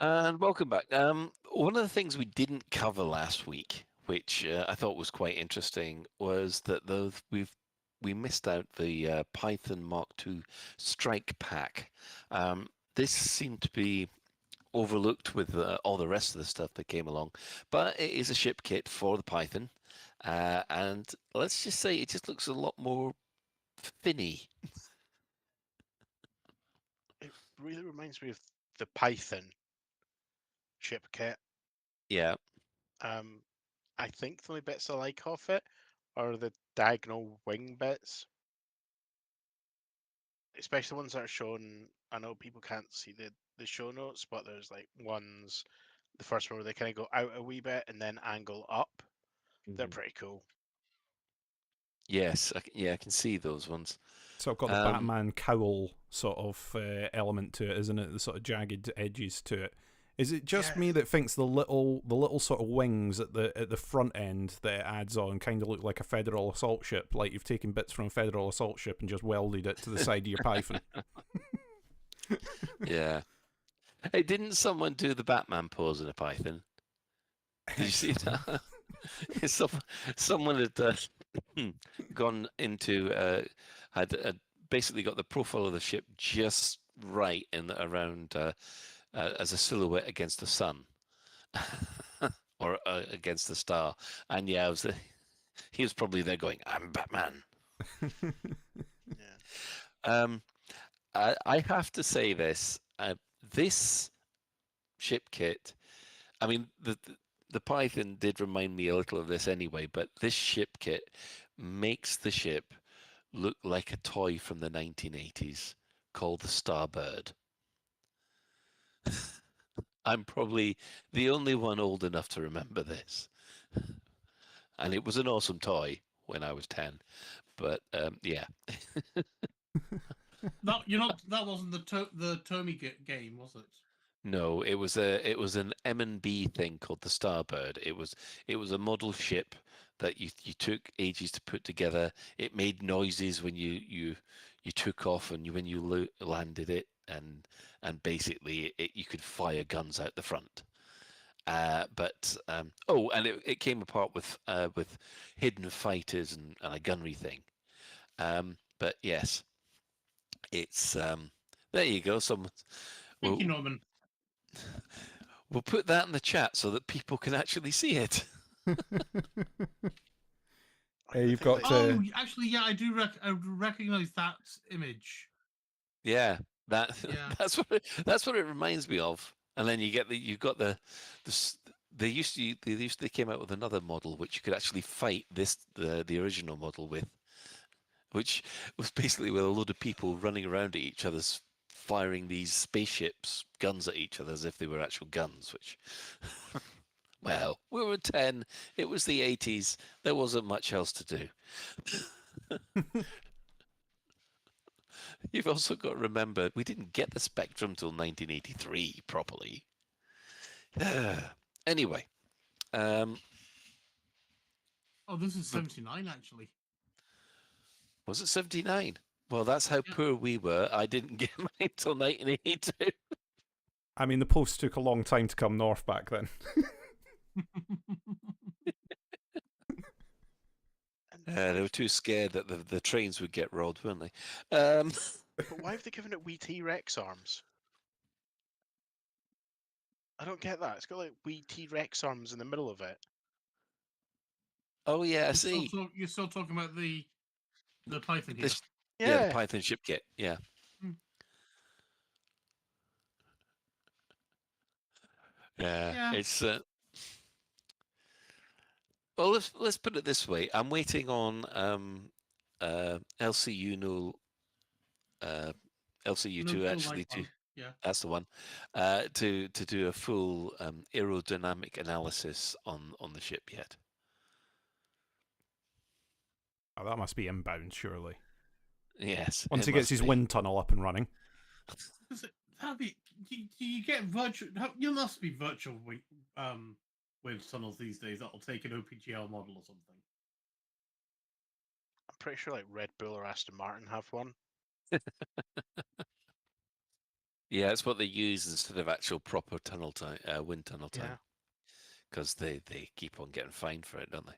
And welcome back. One of the things we didn't cover last week, which I thought was quite interesting, was that we missed out the Python Mark II Strike Pack. This seemed to be overlooked with all the rest of the stuff that came along, but it is a ship kit for the Python, and let's just say it just looks a lot more finny. It really reminds me of the Python ship kit. Yeah. I think the only bits I like off it are the diagonal wing bits. Especially the ones that are shown. I know people can't see the show notes, but there's like ones, the first one where they kind of go out a wee bit and then angle up. They're pretty cool. Yes, I can see those ones. So I've got the Batman cowl sort of element to it, isn't it? The sort of jagged edges to it. Is it just me that thinks the little sort of wings at the front end that it adds on kind of look like a Federal assault ship, like you've taken bits from a Federal assault ship and just welded it to the side of your Python? Yeah. Hey, didn't someone do the Batman pose in a Python? Did you see that? Someone had gone into had basically got the profile of the ship just right in around as a silhouette against the sun or against the star, and yeah, he was probably there going, "I'm Batman." Yeah. I have to say this. This ship kit, I mean, the Python did remind me a little of this anyway, but this ship kit makes the ship look like a toy from the 1980s called the Starbird. I'm probably the only one old enough to remember this. And it was an awesome toy when I was 10. But yeah. That wasn't the Tomy game, was it? No, it was an M&B thing called the Starbird. It was a model ship that you took ages to put together. It made noises when you took off and when you landed it, and basically you could fire guns out the front. And it came apart with hidden fighters and a gunnery thing. But yes, it's there you go. Thank you, Norman. We'll put that in the chat so that people can actually see it. You've got. Actually, yeah, I do recognize that image. Yeah, that's what it reminds me of. And then they came out with another model which you could actually fight the original model with, which was basically with a load of people running around at each other's, firing these spaceships guns at each other as if they were actual guns, which well, we were 10, it was the 80s, there wasn't much else to do. You've also got to remember we didn't get the Spectrum till 1983 properly. Anyway, oh, this is 79 actually. Was it 79? Well, that's how poor we were. I didn't get mine until 1982. I mean, the post took a long time to come north back then. They were too scared that the trains would get robbed, weren't they? But why have they given it wee T-Rex arms? I don't get that. It's got like wee T-Rex arms in the middle of it. Oh yeah, I see. You're still talking about the The Python here. Yeah, the Python ship kit. Yeah. Yeah, it's well. Let's put it this way. I'm waiting on LCU LCU2 actually to that's the one to do a full aerodynamic analysis on the ship yet. Oh, that must be inbound, surely. Yes. Once he gets his wind tunnel up and running. That'd be. Do you get virtual? You must be virtual wind tunnels these days that'll take an OPGL model or something. I'm pretty sure like Red Bull or Aston Martin have one. Yeah, it's what they use instead of actual proper tunnel time, wind tunnel time, because they keep on getting fined for it, don't they?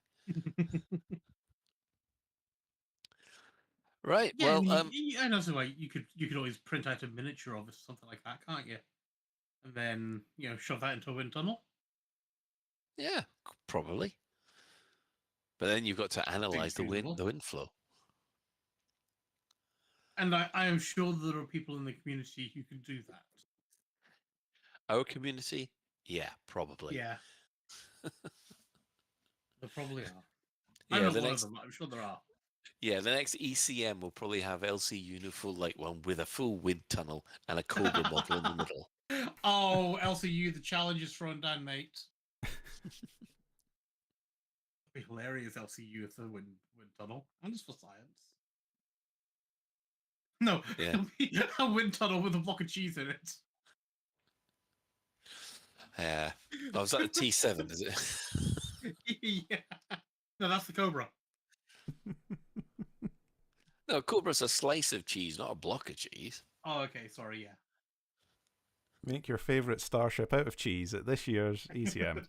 Right. Yeah, well, I know. So like you could always print out a miniature of it, or something like that, can't you? And then shove that into a wind tunnel. Yeah, probably. But then you've got to analyze the wind flow. And I am sure there are people in the community who can do that. Our community? Yeah, probably. Yeah. There probably are. Yeah, I'm not one of them, but I'm sure there are. Yeah, the next ECM will probably have LC Unifull like one with a full wind tunnel and a Cobra model in the middle. Oh, LCU, the challenge is thrown down, mate. It'd be hilarious, LCU, if the wind tunnel. And just for science. No, it'll be a wind tunnel with a block of cheese in it. Yeah. Oh, is that a T7, is it? Yeah. No, that's the Cobra. No, Cobra's a slice of cheese, not a block of cheese. Oh, okay, sorry, yeah. Make your favourite starship out of cheese at this year's ECM.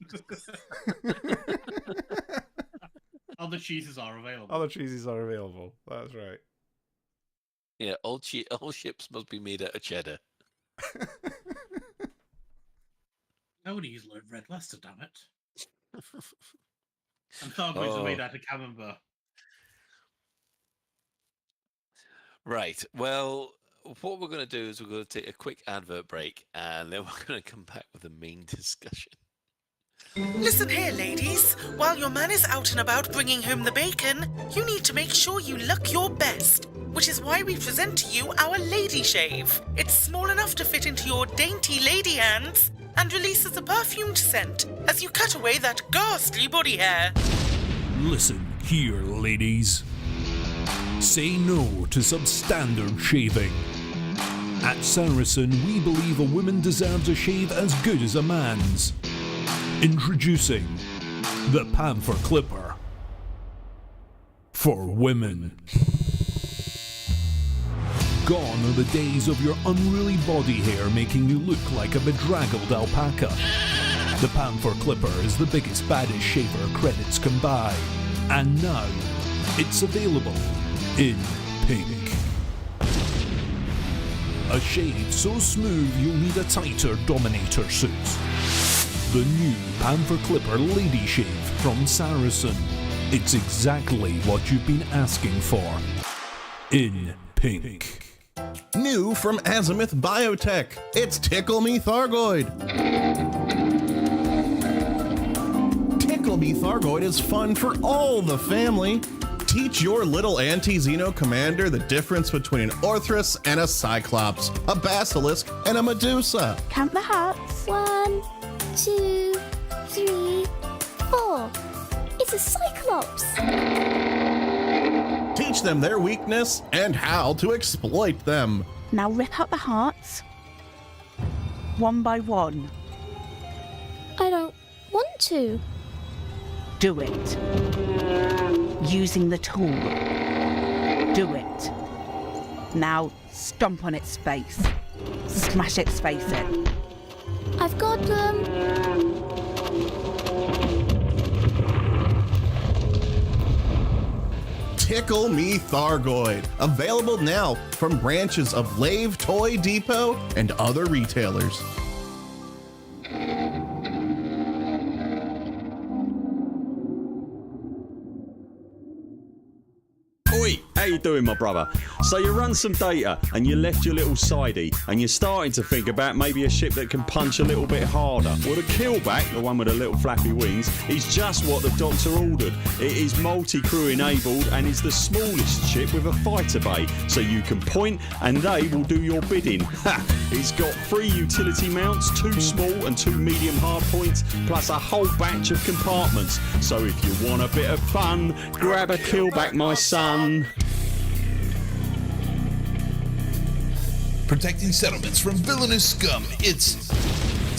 Other cheeses are available. Other cheeses are available. That's right. Yeah, all ships must be made out of cheddar. Nobody used Red Leicester, damn it. And Thargoids are made out of camembert. Right. Well, what we're going to do is we're going to take a quick advert break, and then we're going to come back with the main discussion. Listen here, ladies. While your man is out and about bringing home the bacon, you need to make sure you look your best, which is why we present to you our Lady Shave. It's small enough to fit into your dainty lady hands and releases a perfumed scent as you cut away that ghastly body hair. Listen here, ladies. Say no to substandard shaving. At Saracen, we believe a woman deserves a shave as good as a man's. Introducing the Panther Clipper for women. Gone are the days of your unruly body hair making you look like a bedraggled alpaca. The Panther Clipper is the biggest, baddest shaver credits can buy. And now, it's available in pink. A shade so smooth you'll need a tighter Dominator suit. The new Panther Clipper Lady Shave from Saracen. It's exactly what you've been asking for. In pink. New from Azimuth Biotech, it's Tickle Me Thargoid. Tickle Me Thargoid is fun for all the family. Teach your little anti-Xeno commander the difference between an Orthrus and a Cyclops, a Basilisk and a Medusa. Count the hearts. 1, 2, 3, 4. It's a Cyclops. Teach them their weakness and how to exploit them. Now rip out the hearts. One by one. I don't want to. Do it. Using the tool. Do it. Now stomp on its face. Smash its face in. I've got them. Tickle Me Thargoid. Available now from branches of Lave Toy Depot and other retailers. Oi, How you doing, my brother? So you run some data and you left your little sidey and you're starting to think about maybe a ship that can punch a little bit harder. Well, the Killback, the one with the little flappy wings, is just what the doctor ordered. It is multi-crew enabled and is the smallest ship with a fighter bay, so you can point and they will do your bidding. Ha! It's got 3 utility mounts, 2 small and 2 medium hard points, plus a whole batch of compartments. So if you want a bit of fun, grab a Killback, my son. Protecting settlements from villainous scum, it's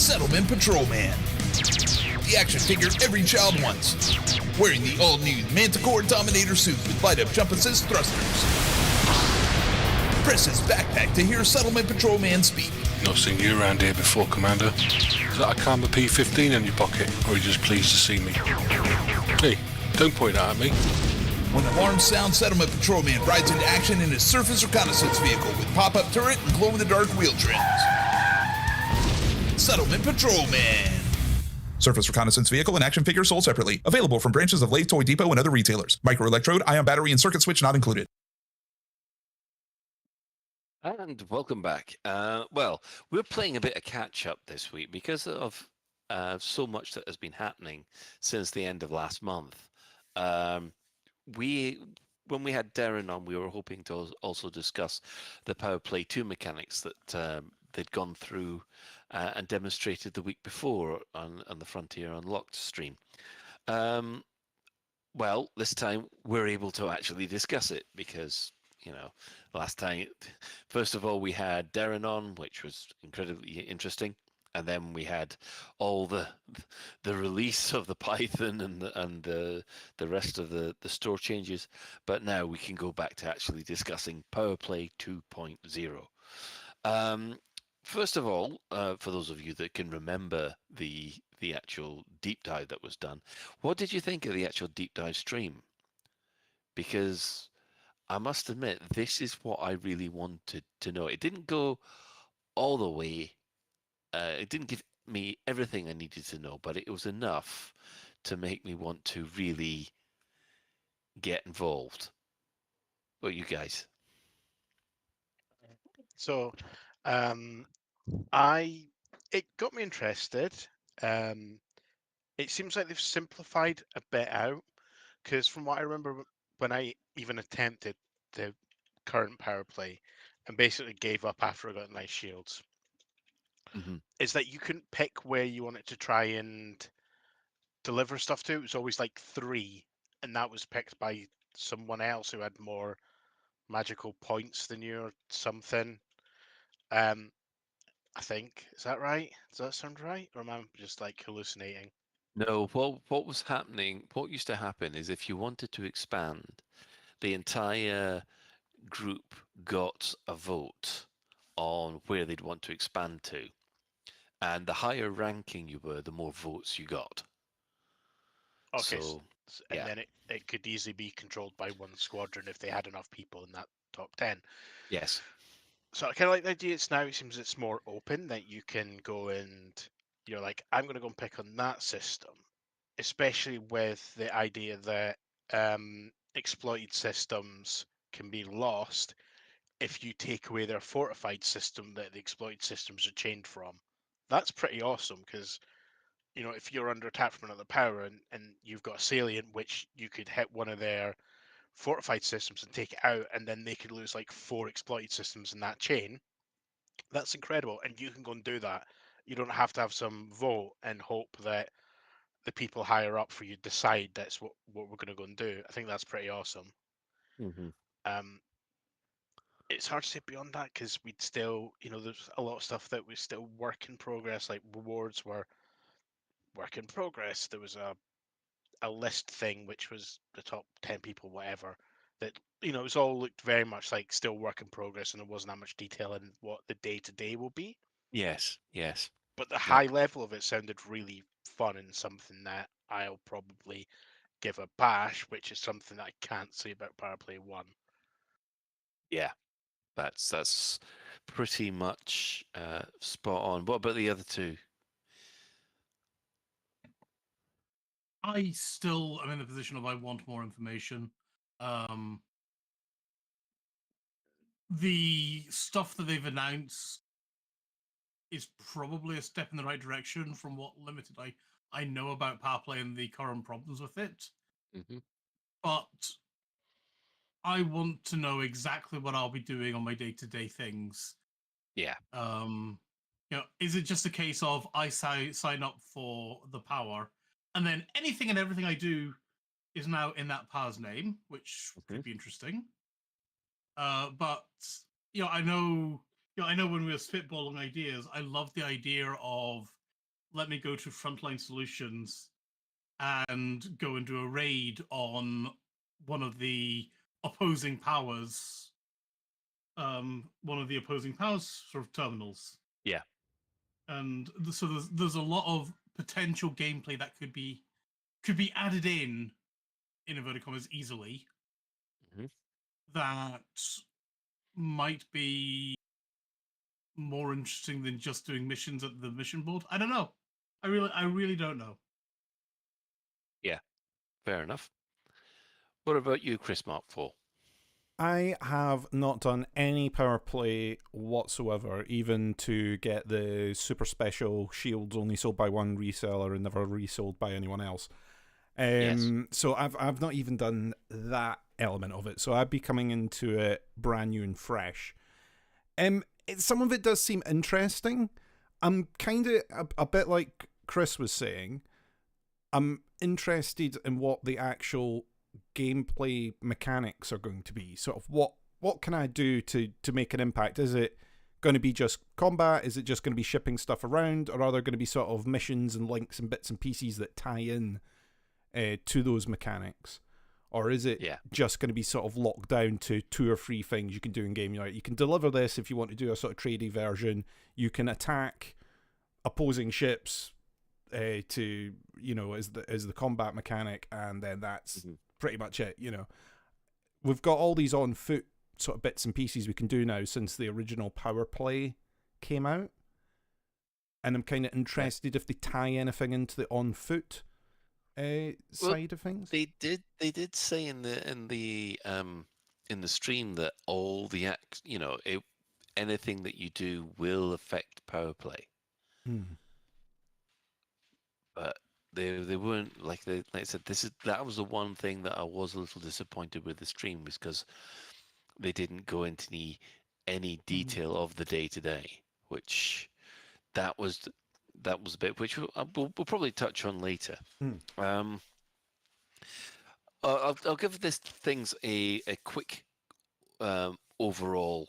Settlement Patrolman. The action figure every child wants. Wearing the all-new Manticore Dominator suit with light-up jump assist thrusters. Press his backpack to hear Settlement Patrolman speak. Not seen you around here before, Commander. Is that a Karma P15 in your pocket, or are you just pleased to see me? Hey, don't point that at me. When alarms sound, Settlement Patrolman rides into action in his surface reconnaissance vehicle with pop-up turret and glow-in-the-dark wheel trims. Settlement Patrolman. Surface reconnaissance vehicle and action figure sold separately. Available from branches of Lathe Toy Depot and other retailers. Microelectrode, ion battery, and circuit switch not included. And welcome back. Well, we're playing a bit of catch-up this week because of so much that has been happening since the end of last month. When we had Darren on, we were hoping to also discuss the Powerplay 2 mechanics that they'd gone through and demonstrated the week before on the Frontier Unlocked stream. Well, this time we're able to actually discuss it because, last time, first of all, we had Darren on, which was incredibly interesting. And then we had all the release of the Python and the rest of the store changes. But now we can go back to actually discussing Powerplay 2.0. First of all, for those of you that can remember the actual deep dive that was done, what did you think of the actual deep dive stream? Because I must admit, this is what I really wanted to know. It didn't go all the way. It didn't give me everything I needed to know, but it was enough to make me want to really get involved. What you guys? So, it got me interested. It seems like they've simplified a bit out, because from what I remember when I even attempted the current Powerplay and basically gave up after I got nice shields, is that you couldn't pick where you wanted to try and deliver stuff to. It was always like 3, and that was picked by someone else who had more magical points than you or something. I think, is that right? Does that sound right? Or am I just like hallucinating? No, what was happening, what used to happen is if you wanted to expand, the entire group got a vote on where they'd want to expand to. And the higher ranking you were, the more votes you got. Okay, So, and yeah. then it could easily be controlled by one squadron if they had enough people in that top 10. Yes. So I kind of like the idea. It seems it's more open, that you can go and you're like, I'm going to go and pick on that system, especially with the idea that exploited systems can be lost if you take away their fortified system that the exploited systems are chained from. That's pretty awesome, because if you're under attack from another power and you've got a salient, which you could hit one of their fortified systems and take it out, and then they could lose like 4 exploited systems in that chain. That's incredible, and you can go and do that. You don't have to have some vote and hope that the people higher up for you decide that's what we're going to go and do. I think that's pretty awesome. It's hard to say beyond that, because we'd still, there's a lot of stuff that was still work in progress, like rewards were work in progress. There was a list thing, which was the top 10 people, whatever, that, it was all looked very much like still work in progress, and there wasn't that much detail in what the day-to-day will be. Yes, yes. But the high level of it sounded really fun, and something that I'll probably give a bash, which is something that I can't say about Powerplay 1. Yeah, that's pretty much spot on. What about the other two? I still am in the position of I want more information. the stuff that they've announced is probably a step in the right direction from what limited I know about Powerplay and the current problems with it. Mm-hmm. But I want to know exactly what I'll be doing on my day-to-day things. Yeah. Is it just a case of I sign up for the power, and then anything and everything I do is now in that power's name, which could be interesting. But I know when we were spitballing ideas, I love the idea of let me go to Frontline Solutions and go and do a raid on one of the opposing powers, sort of terminals. Yeah. And so there's a lot of potential gameplay that could be added in inverted commas easily. Mm-hmm. That might be more interesting than just doing missions at the mission board. I don't know. I really don't know. Yeah, fair enough. What about you, Chris Mark 4? I have not done any power play whatsoever, even to get the super special shields only sold by one reseller and never resold by anyone else. So I've not even done that element of it. So I'd be coming into it brand new and fresh. Some of it does seem interesting. I'm kind of a bit like Chris was saying. I'm interested in what the actual gameplay mechanics are going to be. Sort of what can I do to make an impact? Is it going to be just combat? Is it just going to be shipping stuff around? Or are there going to be sort of missions and links and bits and pieces that tie in to those mechanics? Or is it just going to be sort of locked down to 2 or 3 things you can do in game? You can deliver this if you want to do a sort of tradey version. You can attack opposing ships as the combat mechanic, and then that's pretty much it. We've got all these on foot sort of bits and pieces we can do now since the original Powerplay came out, and I'm kind of interested if they tie anything into the on foot side of things. They did say in the stream that all the anything that you do will affect Powerplay. But they weren't like I said. That was the one thing that I was a little disappointed with the stream, was because they didn't go into any detail of the day to day, which that was a bit which we'll probably touch on later. I'll give this things a quick overall,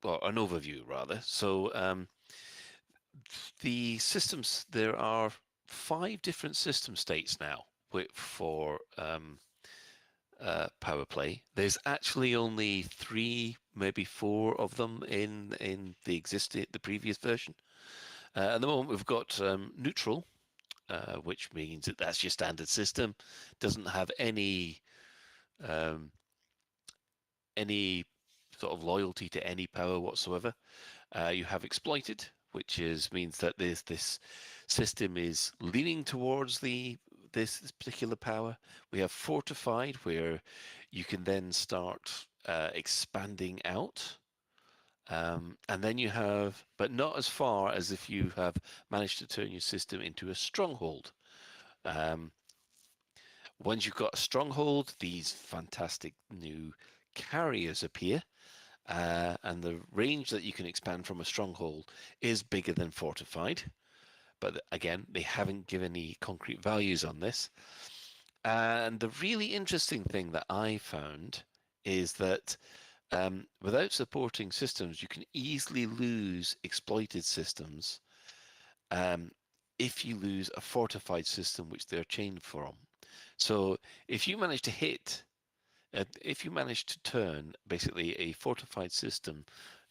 or an overview rather. So the systems, there are 5 different system states now for Powerplay. There's actually only 3, maybe 4 of them in the previous version. At the moment, we've got neutral, which means that that's your standard system. Doesn't have any sort of loyalty to any power whatsoever. You have exploited, which means that this system is leaning towards this particular power. We have fortified, where you can then start expanding out. And then you have, but not as far as if you have managed to turn your system into a stronghold. Once you've got a stronghold, these fantastic new carriers appear, and the range that you can expand from a stronghold is bigger than fortified. But again, they haven't given any concrete values on this. And the really interesting thing that I found is that without supporting systems, you can easily lose exploited systems if you lose a fortified system which they're chained from. So if you manage to turn basically a fortified system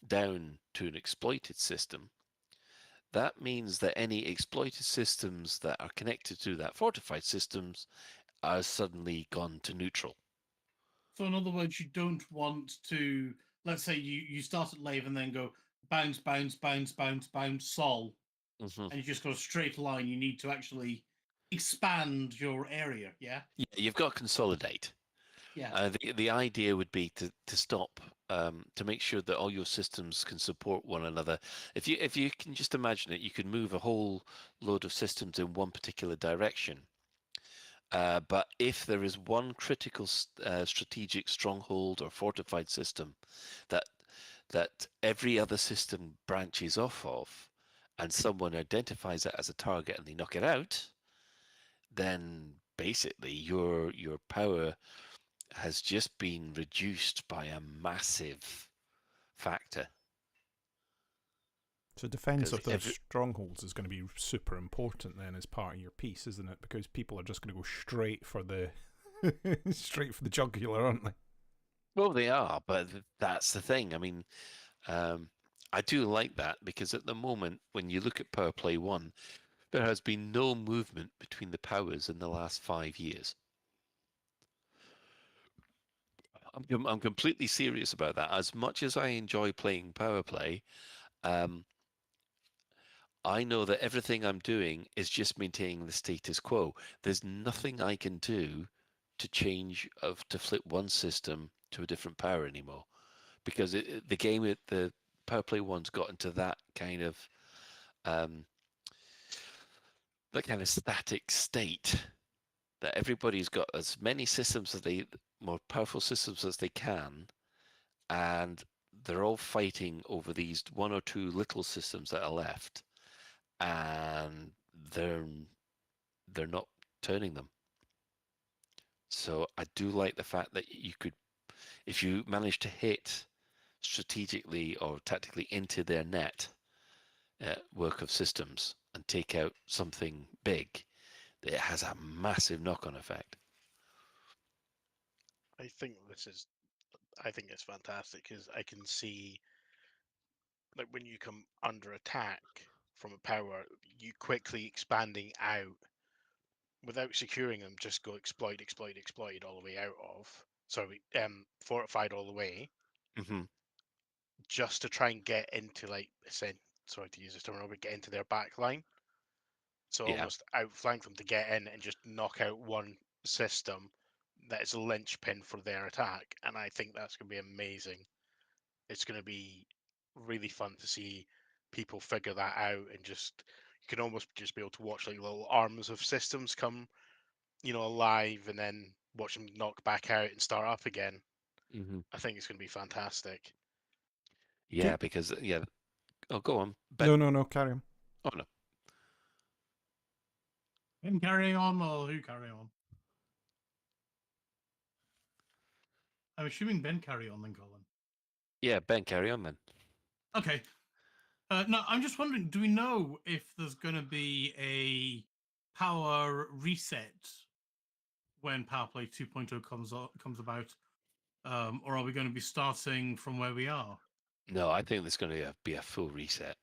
down to an exploited system, that means that any exploited systems that are connected to that fortified systems are suddenly gone to neutral. So in other words, you don't want to, let's say you start at Lave and then go bounce, bounce, bounce, bounce, bounce, sol, and you just go a straight line. You need to actually expand your area, yeah? Yeah, you've got to consolidate. Yeah. The idea would be to stop, to make sure that all your systems can support one another. If you can just imagine it, you can move a whole load of systems in one particular direction. But if there is one critical strategic stronghold or fortified system that every other system branches off of, and someone identifies it as a target and they knock it out, then basically your power has just been reduced by a massive factor. So defense of those every- strongholds is going to be super important then as part of your piece, isn't it? Because people are just going to go straight for the straight for the jugular, aren't they? Well, they are, but that's the thing. I mean, I do like that because at the moment, when you look at Powerplay 1, there has been no movement between the powers in the last 5 years. I'm completely serious about that. As much as I enjoy playing Powerplay, I know that everything I'm doing is just maintaining the status quo. There's nothing I can do to to flip one system to a different power anymore, because the game, the Powerplay 1's got into that kind of static state that everybody's got as many systems more powerful systems as they can, and they're all fighting over these one or two little systems that are left, and they're not turning them. So I do like the fact that you could, if you manage to hit strategically or tactically into their net work of systems and take out something big, it has a massive knock-on effect. I think it's fantastic because I can see, like, when you come under attack from a power, you quickly expanding out without securing them, just go exploit all the way out of. Sorry, fortified all the way, just to try and get into, like, sorry to use this term, but get into their back line. So almost outflank them to get in and just knock out one system that is a linchpin for their attack. And I think that's going to be amazing. It's going to be really fun to see people figure that out, and just you can almost just be able to watch like little arms of systems come, alive, and then watch them knock back out and start up again. I think it's going to be fantastic. Yeah, because Oh, go on. Ben. No, carry on. Oh no. Ben carry on, or who carry on? I'm assuming Ben carry on then, Colin. Yeah, Ben, carry on then. Okay. No, I'm just wondering, do we know if there's going to be a power reset when Powerplay 2.0 comes about? Or are we going to be starting from where we are? No, I think there's going to be a full reset.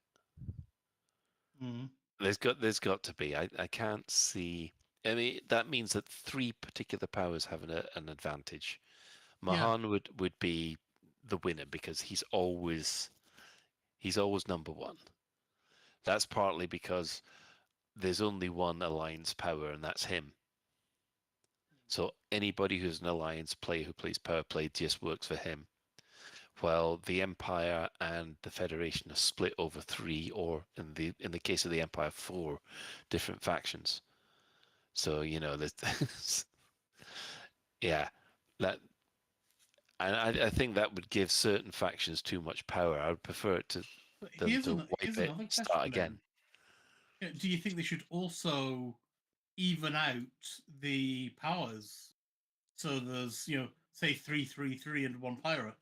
Mm. There's got to be. I can't see. I mean, that means that 3 particular powers have an advantage. Mahan would be the winner because he's always number one. That's partly because there's only one alliance power, and that's him. So anybody who's an alliance player who plays Powerplay just works for him. While the Empire and the Federation are split over 3, or in the case of the Empire, 4 different factions. So there's that. And I think that would give certain factions too much power. I would prefer it to wipe it and start again. Do you think they should also even out the powers? So there's, say 3 and 1 pirate.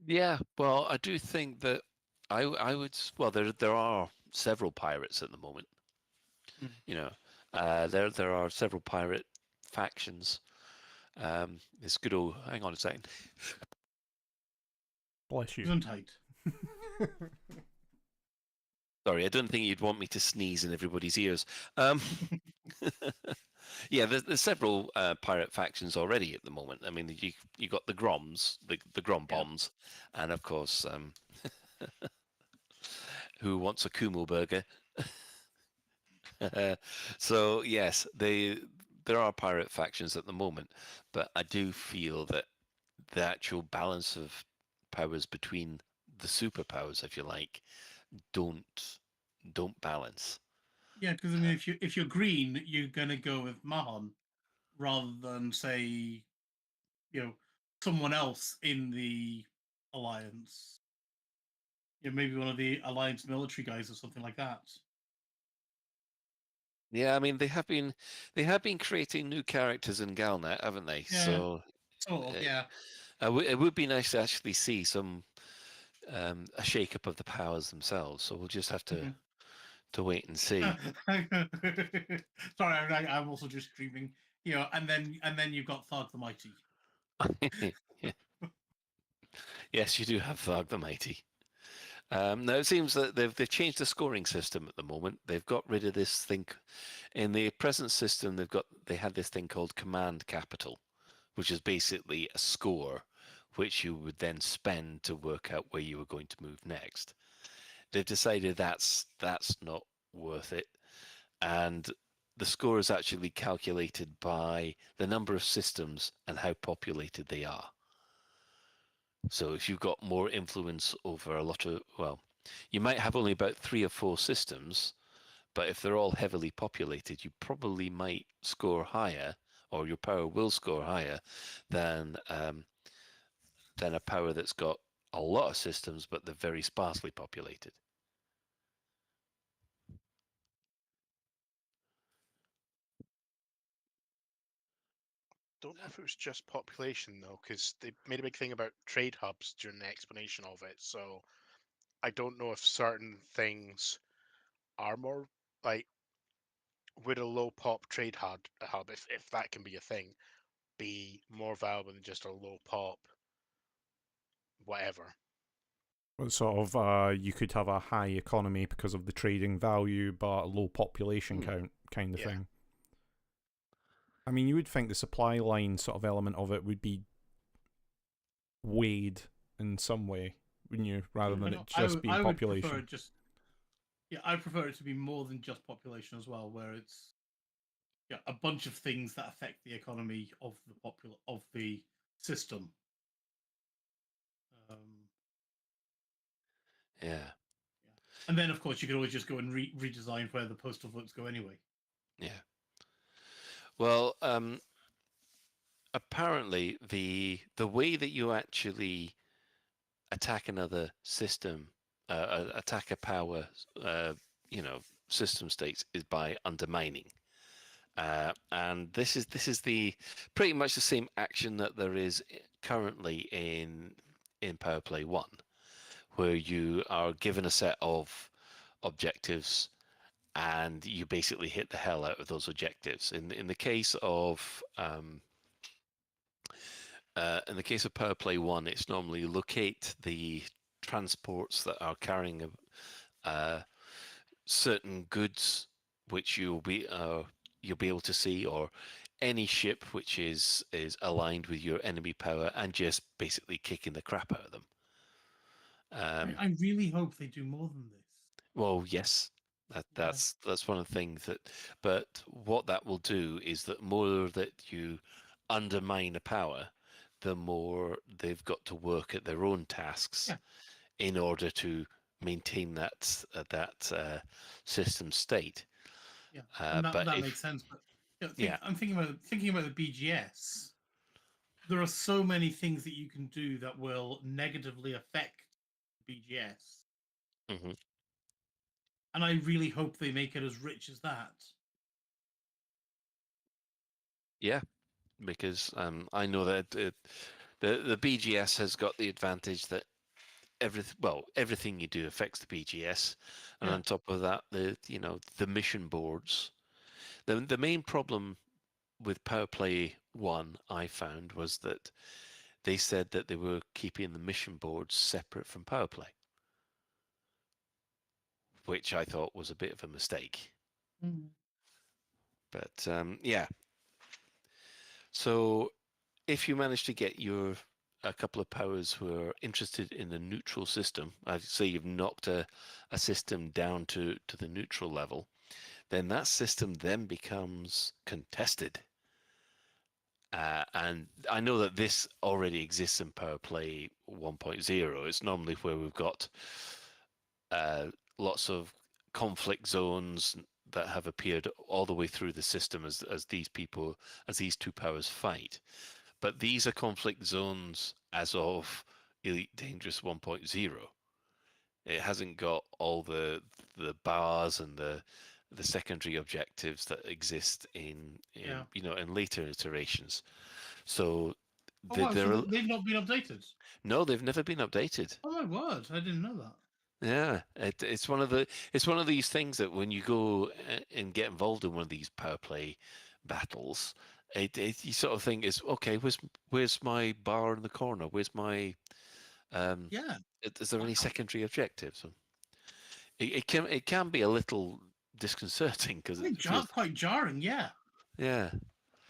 Yeah, well, I do think that I would. Well, there are several pirates at the moment. There are several pirate factions. It's good old. Hang on a second. Bless you. Gesundheit. Sorry, I don't think you'd want me to sneeze in everybody's ears. Yeah, there's several pirate factions already at the moment. I mean, you got the Groms, the Grom bombs, and of course, who wants a Kumo burger? So yes, there are pirate factions at the moment, but I do feel that the actual balance of powers between the superpowers, if you like, don't balance. Yeah, because I mean, if you're green, you're gonna go with Mahon rather than say, someone else in the alliance. Maybe one of the alliance military guys or something like that. Yeah, I mean they have been creating new characters in Galnet, haven't they? Yeah. So Yeah. it would be nice to actually see some a shake-up of the powers themselves. So we'll just have to wait and see. Sorry, I'm also just dreaming. And then you've got Tharg the Mighty. Yeah. Yes, you do have Tharg the Mighty. Now it seems that they've changed the scoring system at the moment. They've got rid of this thing in the present system. They had this thing called command capital, which is basically a score which you would then spend to work out where you were going to move next. They've decided that's not worth it, and the score is actually calculated by the number of systems and how populated they are. So if you've got more influence over a lot of, you might have only about 3 or 4 systems, but if they're all heavily populated, you probably might score higher, or your power will score higher than a power that's got a lot of systems, but they're very sparsely populated. Don't know if it was just population though, because they made a big thing about trade hubs during the explanation of it. So I don't know if certain things are more like, would a low pop trade hub, if that can be a thing, be more valuable than just a low pop whatever? Well, sort of, you could have a high economy because of the trading value, but a low population count kind of thing. I mean, you would think the supply line sort of element of it would be weighed in some way, wouldn't you? Rather than it just being population. I prefer it to be more than just population as well, where it's a bunch of things that affect the economy of the system. Yeah. And then, of course, you could always just go and redesign where the postal votes go anyway. Yeah. Well, apparently the way that you actually attack another system, attack a power, system states, is by undermining. And this is the pretty much the same action that there is currently in Powerplay 1, where you are given a set of objectives and you basically hit the hell out of those objectives. In the case of Powerplay 1, it's normally locate the transports that are carrying certain goods, which you'll be able to see, or any ship which is aligned with your enemy power, and just basically kicking the crap out of them. I really hope they do more than this. Well, yes, that's one of the things but what that will do is that more that you undermine a power, the more they've got to work at their own tasks in order to maintain that system state. Yeah, that makes sense. But I'm thinking about the BGS. There are so many things that you can do that will negatively affect BGS. Mm-hmm. And I really hope they make it as rich as that. Yeah, because I know that the BGS has got the advantage that everything you do affects the BGS, and on top of that, the mission boards. The main problem with Powerplay 1 I found was that they said that they were keeping the mission boards separate from Powerplay, which I thought was a bit of a mistake. Mm. But yeah. So if you manage to get a couple of powers who are interested in the neutral system, I'd say you've knocked a system down to the neutral level, then that system then becomes contested And I know that this already exists in Powerplay 1.0. It's normally where we've got lots of conflict zones that have appeared all the way through the system as these two powers fight. But these are conflict zones as of Elite Dangerous 1.0. It hasn't got all the bars and the secondary objectives that exist in in later iterations. So they've not been updated. No, they've never been updated. Oh my word! I didn't know that. Yeah, it's one of these things that when you go and get involved in one of these power play battles, you sort of think is okay. Where's my bar in the corner? Where's my Is there any secondary objectives? It can be a little disconcerting because it's quite jarring. Yeah. Yeah.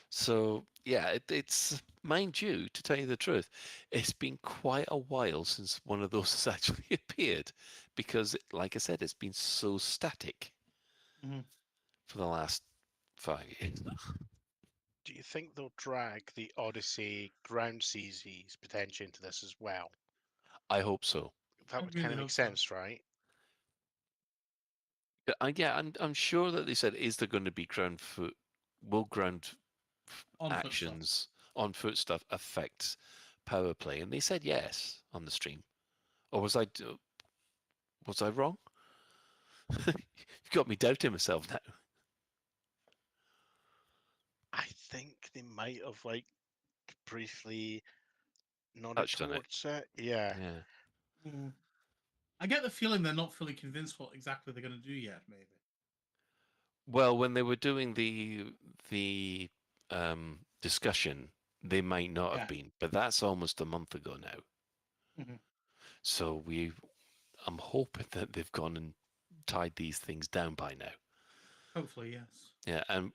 So yeah, it's mind you, to tell you the truth, it's been quite a while since one of those has actually appeared, because, like I said, it's been so static for the last 5 years. Do you think they'll drag the Odyssey ground CZ's potential into this as well? I hope so. That would kind of make sense, right? Yeah, I'm sure that they said, is there going to be ground actions on foot stuff affect power play? And they said yes on the stream. Or was I wrong? You've got me doubting myself now. I think they might have briefly nodded towards it. Yeah. I get the feeling they're not fully convinced what exactly they're going to do yet. Maybe. Well, when they were doing the discussion, they might not have been, but that's almost a month ago now. So I'm hoping that they've gone and tied these things down by now. Hopefully, yes. Yeah, and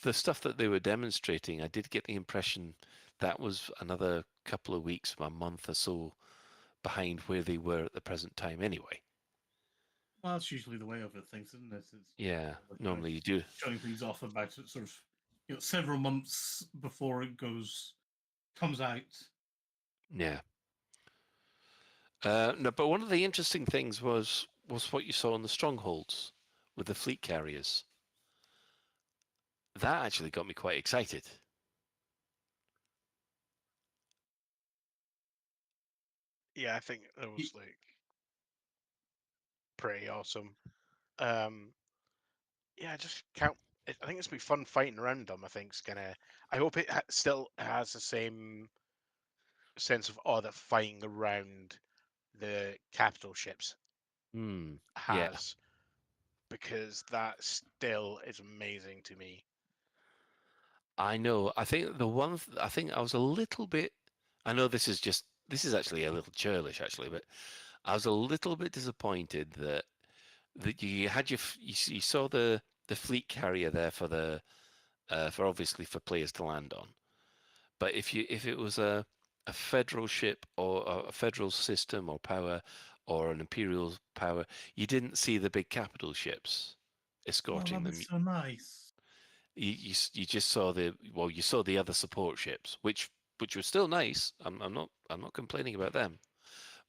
the stuff that they were demonstrating, I did get the impression that was another couple of weeks, a month or so behind where they were at the present time anyway. Well, that's usually the way over things, isn't it? Yeah, normally you do. Showing things off about it sort of several months before it comes out. Yeah. No, but one of the interesting things was what you saw in the strongholds with the fleet carriers. That actually got me quite excited. Yeah, I think it was pretty awesome. Yeah, just count. I think it's gonna be fun fighting around them. I hope it still has the same sense of awe that fighting around the capital ships has, because that still is amazing to me. I know. I think I think I was a little bit. I know this is actually a little churlish, actually, but I was a little bit disappointed that you had you saw the fleet carrier there for obviously for players to land on, but if it was a federal ship or a federal system or power or an imperial power, you didn't see the big capital ships escorting them. So nice. You just saw the other support ships, which were still nice. I'm not complaining about them,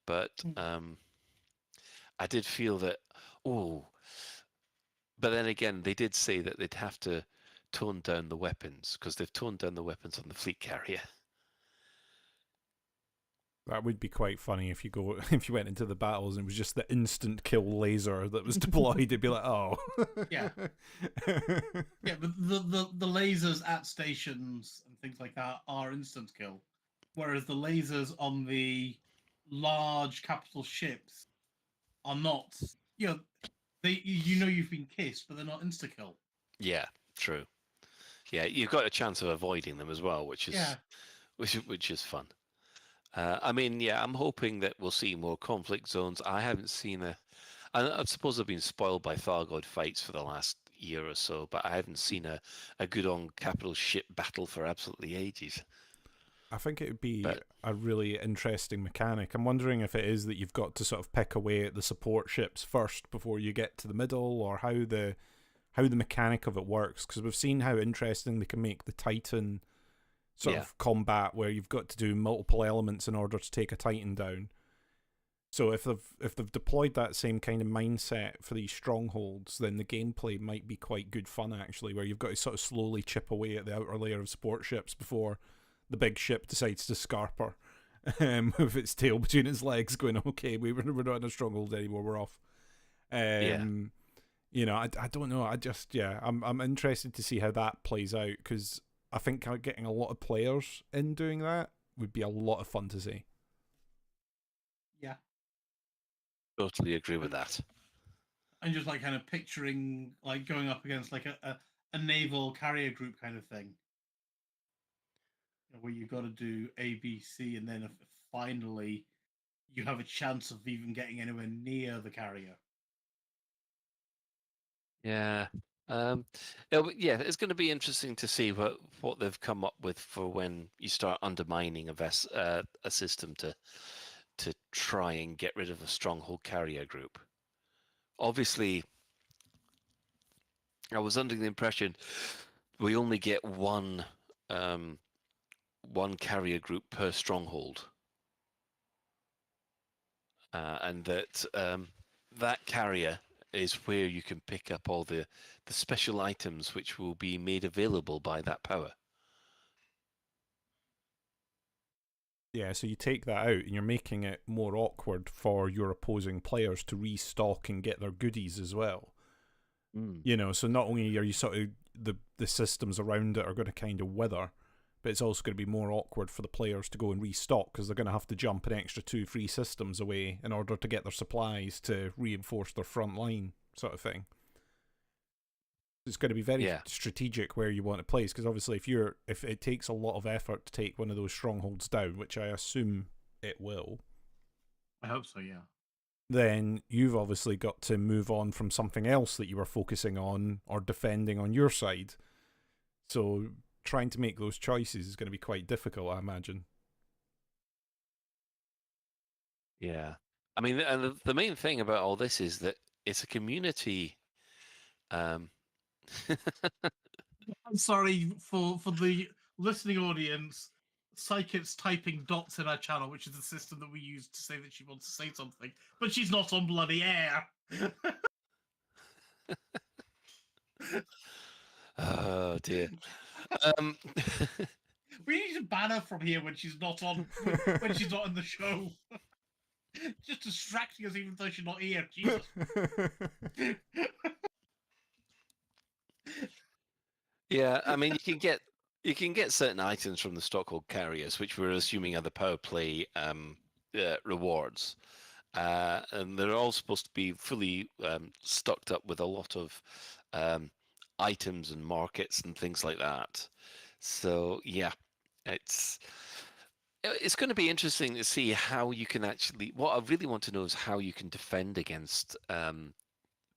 but I did feel that but then again they did say that they'd have to tone down the weapons, because they've toned down the weapons on the fleet carrier. That would be quite funny if you went into the battles and it was just the instant kill laser that was deployed. It'd be like, oh. Yeah. Yeah, but the lasers at stations and things like that are instant kill. Whereas the lasers on the large capital ships are not, you've been kissed, but they're not insta kill. Yeah, true. Yeah, you've got a chance of avoiding them as well, which is fun. I'm hoping that we'll see more conflict zones. I haven't seen I suppose I've been spoiled by Thargoid fights for the last year or so, but I haven't seen a good on capital ship battle for absolutely ages. I think it would be a really interesting mechanic. I'm wondering if it is that you've got to sort of pick away at the support ships first before you get to the middle, or how the mechanic of it works, because we've seen how interesting they can make the Titan sort of combat where you've got to do multiple elements in order to take a Titan down. So if they've deployed that same kind of mindset for these strongholds, then the gameplay might be quite good fun actually, where you've got to sort of slowly chip away at the outer layer of support ships before the big ship decides to scarp her with its tail between its legs, going, okay, we're not in a stronghold anymore, we're off. You know, I don't know. I'm interested to see how that plays out, because I think getting a lot of players in doing that would be a lot of fun to see. Yeah. Totally agree with that. And just like kind of picturing like going up against like a naval carrier group kind of thing, where you've got to do A, B, C, and then finally you have a chance of even getting anywhere near the carrier. Yeah. It's going to be interesting to see what they've come up with for when you start undermining a system to try and get rid of a stronghold carrier group. Obviously, I was under the impression we only get one carrier group per stronghold, and that carrier is where you can pick up all the special items which will be made available by that power. Yeah, so you take that out and you're making it more awkward for your opposing players to restock and get their goodies as well. You know, so not only are you sort of the systems around it are going to kind of wither, but it's also going to be more awkward for the players to go and restock, because they're going to have to jump an extra 2-3 systems away in order to get their supplies to reinforce their front line, sort of thing. It's going to be very strategic where you want to place, because obviously if it takes a lot of effort to take one of those strongholds down, which I assume it will. I hope so, yeah. Then you've obviously got to move on from something else that you were focusing on or defending on your side. So trying to make those choices is going to be quite difficult, I imagine. Yeah. I mean, and the main thing about all this is that it's a community. I'm sorry for the listening audience. Psychic's typing dots in our channel, which is the system that we use to say that she wants to say something, but she's not on bloody air. Oh dear. We need to ban her from here when she's not on, when she's not in the show. Just distracting us, even though she's not here. Jesus. Yeah, I mean, you can get certain items from the stockhold carriers, which we're assuming are the Powerplay rewards, and they're all supposed to be fully stocked up with a lot of items and markets and things like that. So yeah, it's going to be interesting to see how you can actually. What I really want to know is how you can defend against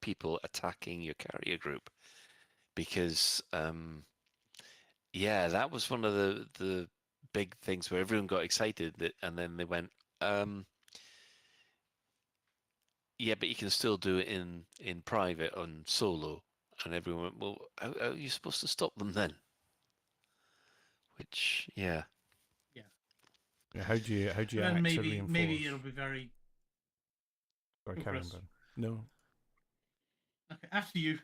people attacking your carrier group, because that was one of the big things where everyone got excited, and then they went, but you can still do it in private on solo, and everyone went, well, how are you supposed to stop them then? Which Yeah, how do you act to reinforce? Maybe it'll be very. Sorry, carry on, Ben. No. Okay, after you.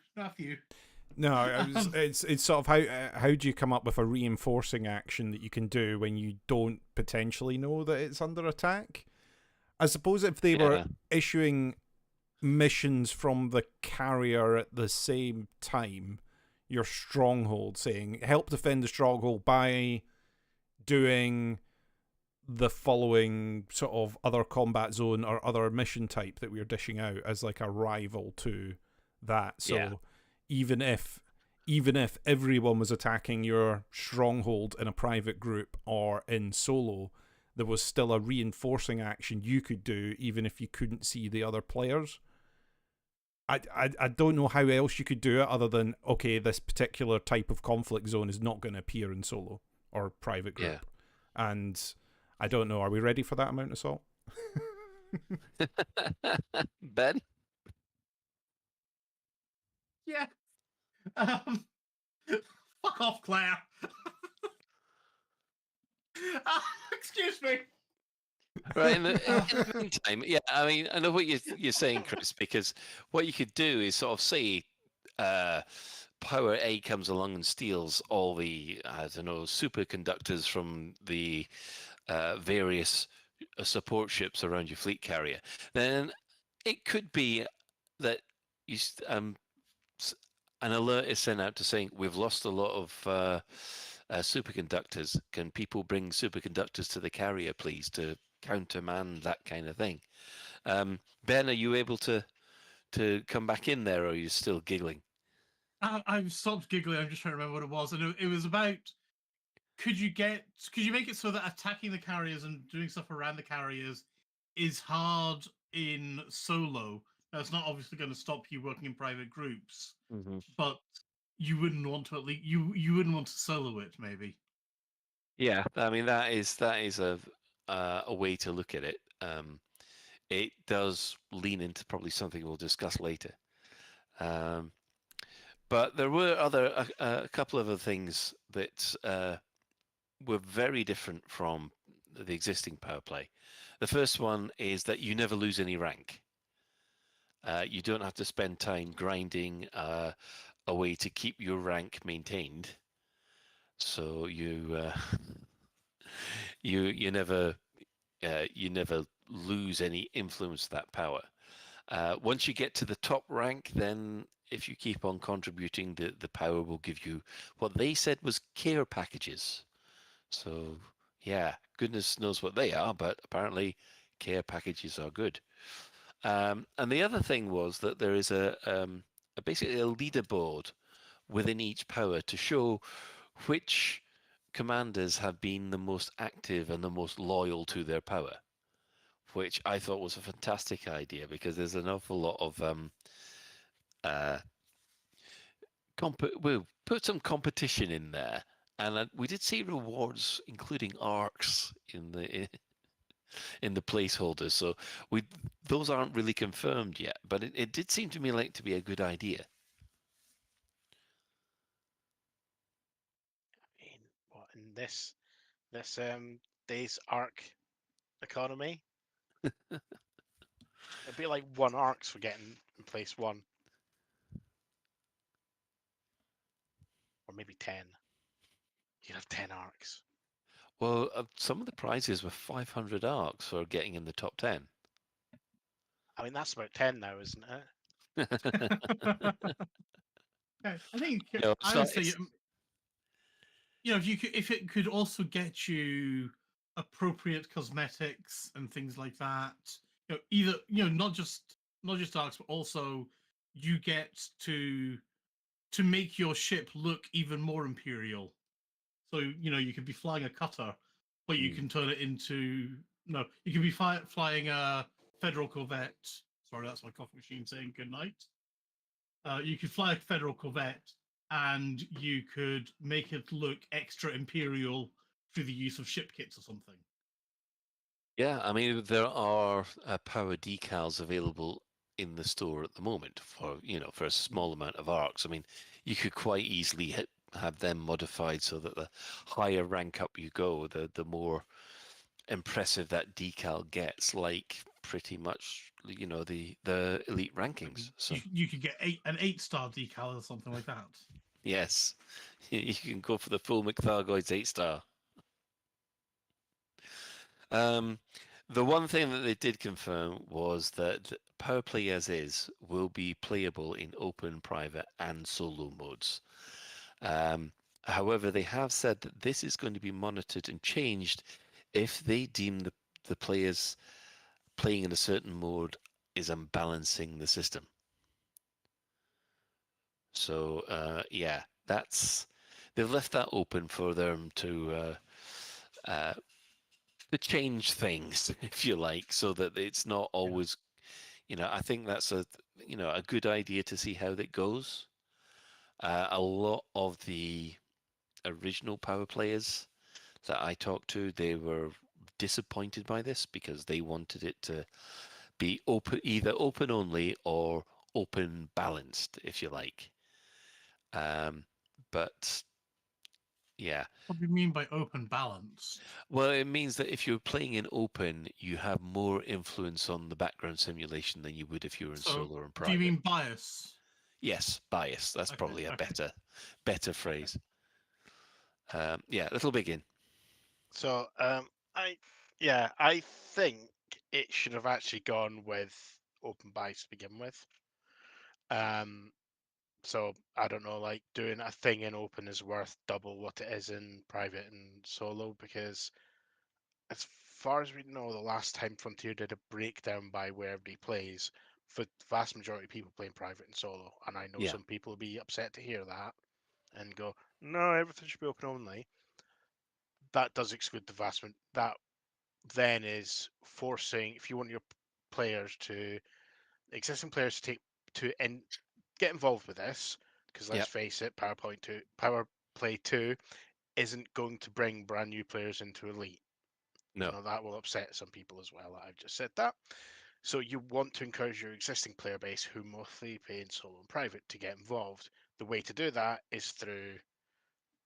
No, it's sort of how do you come up with a reinforcing action that you can do when you don't potentially know that it's under attack? I suppose if they were issuing missions from the carrier at the same time, your stronghold saying help defend the stronghold by doing the following sort of other combat zone or other mission type that we're dishing out as like a rival to that. So even if everyone was attacking your stronghold in a private group or in solo, there was still a reinforcing action you could do even if you couldn't see the other players. I don't know how else you could do it other than, okay, this particular type of conflict zone is not going to appear in solo or private group. And I don't know, are we ready for that amount of salt? Ben? Yeah. Fuck off, Claire. Excuse me. Right, in the meantime, yeah, I mean, I know what you're saying, Chris, because what you could do is sort of say, Power A comes along and steals all the, I don't know, superconductors from the various support ships around your fleet carrier. Then it could be that an alert is sent out to saying we've lost a lot of superconductors. Can people bring superconductors to the carrier, please, to countermand that kind of thing? Ben, are you able to come back in there, or are you still giggling? I've stopped giggling. I'm just trying to remember what it was, and it was about. Could you make it so that attacking the carriers and doing stuff around the carriers is hard in solo? That's not obviously going to stop you working in private groups, but you wouldn't want to you wouldn't want to solo it, maybe. Yeah, I mean that is a way to look at it. It does lean into probably something we'll discuss later. But there were a couple of other things that were very different from the existing power play. The first one is that you never lose any rank. You don't have to spend time grinding a way to keep your rank maintained. So you never lose any influence of that power. Once you get to the top rank, then if you keep on contributing, the power will give you what they said was care packages. So yeah, goodness knows what they are, but apparently care packages are good. And the other thing was that there is basically a leaderboard within each power to show which commanders have been the most active and the most loyal to their power, which I thought was a fantastic idea because there's an awful lot of we'll put some competition in there, and we did see rewards including arcs in the placeholders. So those aren't really confirmed yet, but it did seem to me like to be a good idea. I mean, what in this day's arc economy? It'd be like 1 arcs for getting in place 1. Or maybe 10. You'd have 10 arcs. Well, some of the prizes were 500 arcs for getting in the top 10. I mean, that's about 10 now, isn't it? I think No, I would say, if it could also get you appropriate cosmetics and things like that. Either not just arcs, but also you get to make your ship look even more imperial. So you could be flying a cutter, but you can turn it into you could be flying a Federal Corvette. Sorry, that's my coffee machine saying good night. You could fly a Federal Corvette, and you could make it look extra imperial through the use of ship kits or something. Yeah, I mean there are power decals available in the store at the moment for for a small amount of arcs. I mean, you could quite easily have them modified so that the higher rank up you go, the more impressive that decal gets, like pretty much the elite rankings. So you could get an 8-star decal or something like that. yes, you can go for the full McThargoids 8-star. The one thing that they did confirm was that Powerplay as is will be playable in open, private, and solo modes. However, they have said that this is going to be monitored and changed if they deem the players playing in a certain mode is unbalancing the system. So yeah, they've left that open for them to change things, if you like, so that it's not always, I think that's a good idea to see how that goes. A lot of the original power players that I talked to, they were disappointed by this because they wanted it to be either open only or open balanced, if you like. But Yeah. What do you mean by open balance? Well, it means that if you're playing in open, you have more influence on the background simulation than you would if you were in So, solo and do private. you mean bias? Yes, bias. That's Okay, probably a okay. better phrase. Yeah, little begin. So, I think it should have actually gone with open bias to begin with. So I don't know, like doing a thing in open is worth double what it is in private and solo, because as far as we know, the last time Frontier did a breakdown by where everybody plays, for the vast majority of people playing private and solo, and I know Yeah. some people will be upset to hear that and go, no, everything should be open only. That does exclude the that then is forcing, if you want your players to, existing players to get involved with this, because let's face it, Powerplay 2 isn't going to bring brand new players into Elite. No. You know, that will upset some people as well. I've just said that. So you want to encourage your existing player base who mostly play in solo and private to get involved. The way to do that is through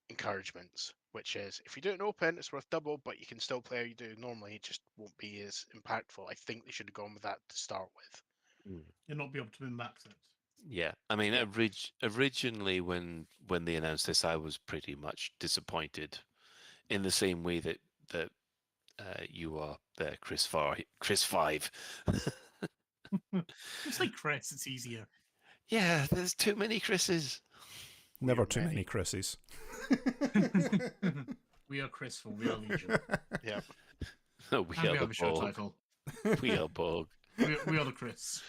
encouragements, which is if you do it in open, it's worth double, but you can still play how you do normally. It just won't be as impactful. I think they should have gone with that to start with. You'll not be able to min-max it. Yeah, I mean, originally when they announced this, I was pretty much disappointed, in the same way that you are there, Chris 5. Just like Chris, it's easier. Yeah, there's too many Chris's. Never too many Chris's. We are Chrisful, we are Legion. Yeah. No, we And are we have the a show Borg. title. We are Borg. We are the Chris.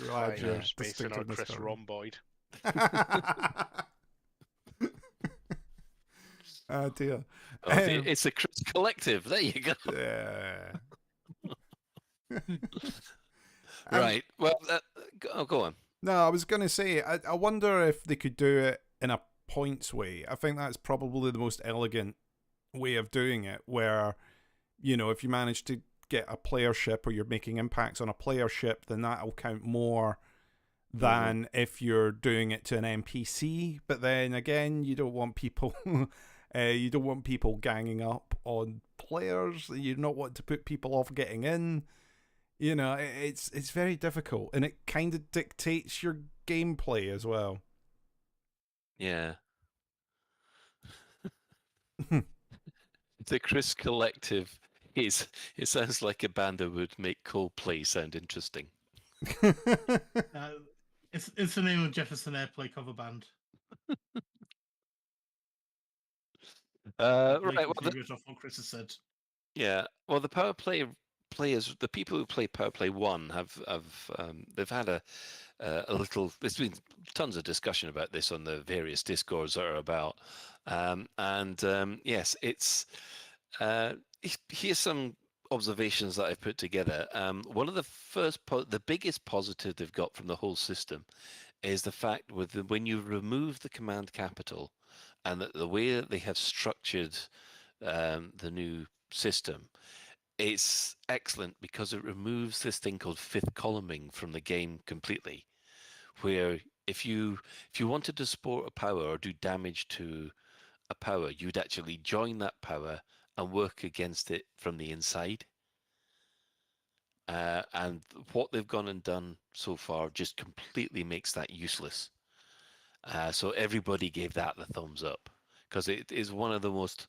Right, You're based on Chris Rhomboid. Oh dear. Oh, it's a Chris collective. There you go. Yeah. Right. Well, go on. No, I was going to say, I wonder if they could do it in a points way. I think that's probably the most elegant way of doing it, where, you know, if you manage to get a player ship or you're making impacts on a player ship, then that'll count more than if you're doing it to an NPC. But then again, you don't want people ganging up on players. You don't want to put people off getting in. You know, it's very difficult, and it kind of dictates your gameplay as well. Yeah. The Chris collective it sounds like a band that would make Coldplay sound interesting. It's the name of Jefferson Airplay cover band. Right. Well, Off what Chris has said. yeah. Well, the Powerplay players, the people who play Powerplay 1 they've had a little. There's been tons of discussion about this on the various discords that are about, yes, it's. Here's some observations that I've put together. One of the biggest positive they've got from the whole system is the fact when you remove the command capital, and the way that they have structured the new system, it's excellent because it removes this thing called fifth columning from the game completely, where if you wanted to support a power or do damage to a power, you'd actually join that power and work against it from the inside. And what they've gone and done so far just completely makes that useless. So everybody gave that the thumbs up, because it is one of the most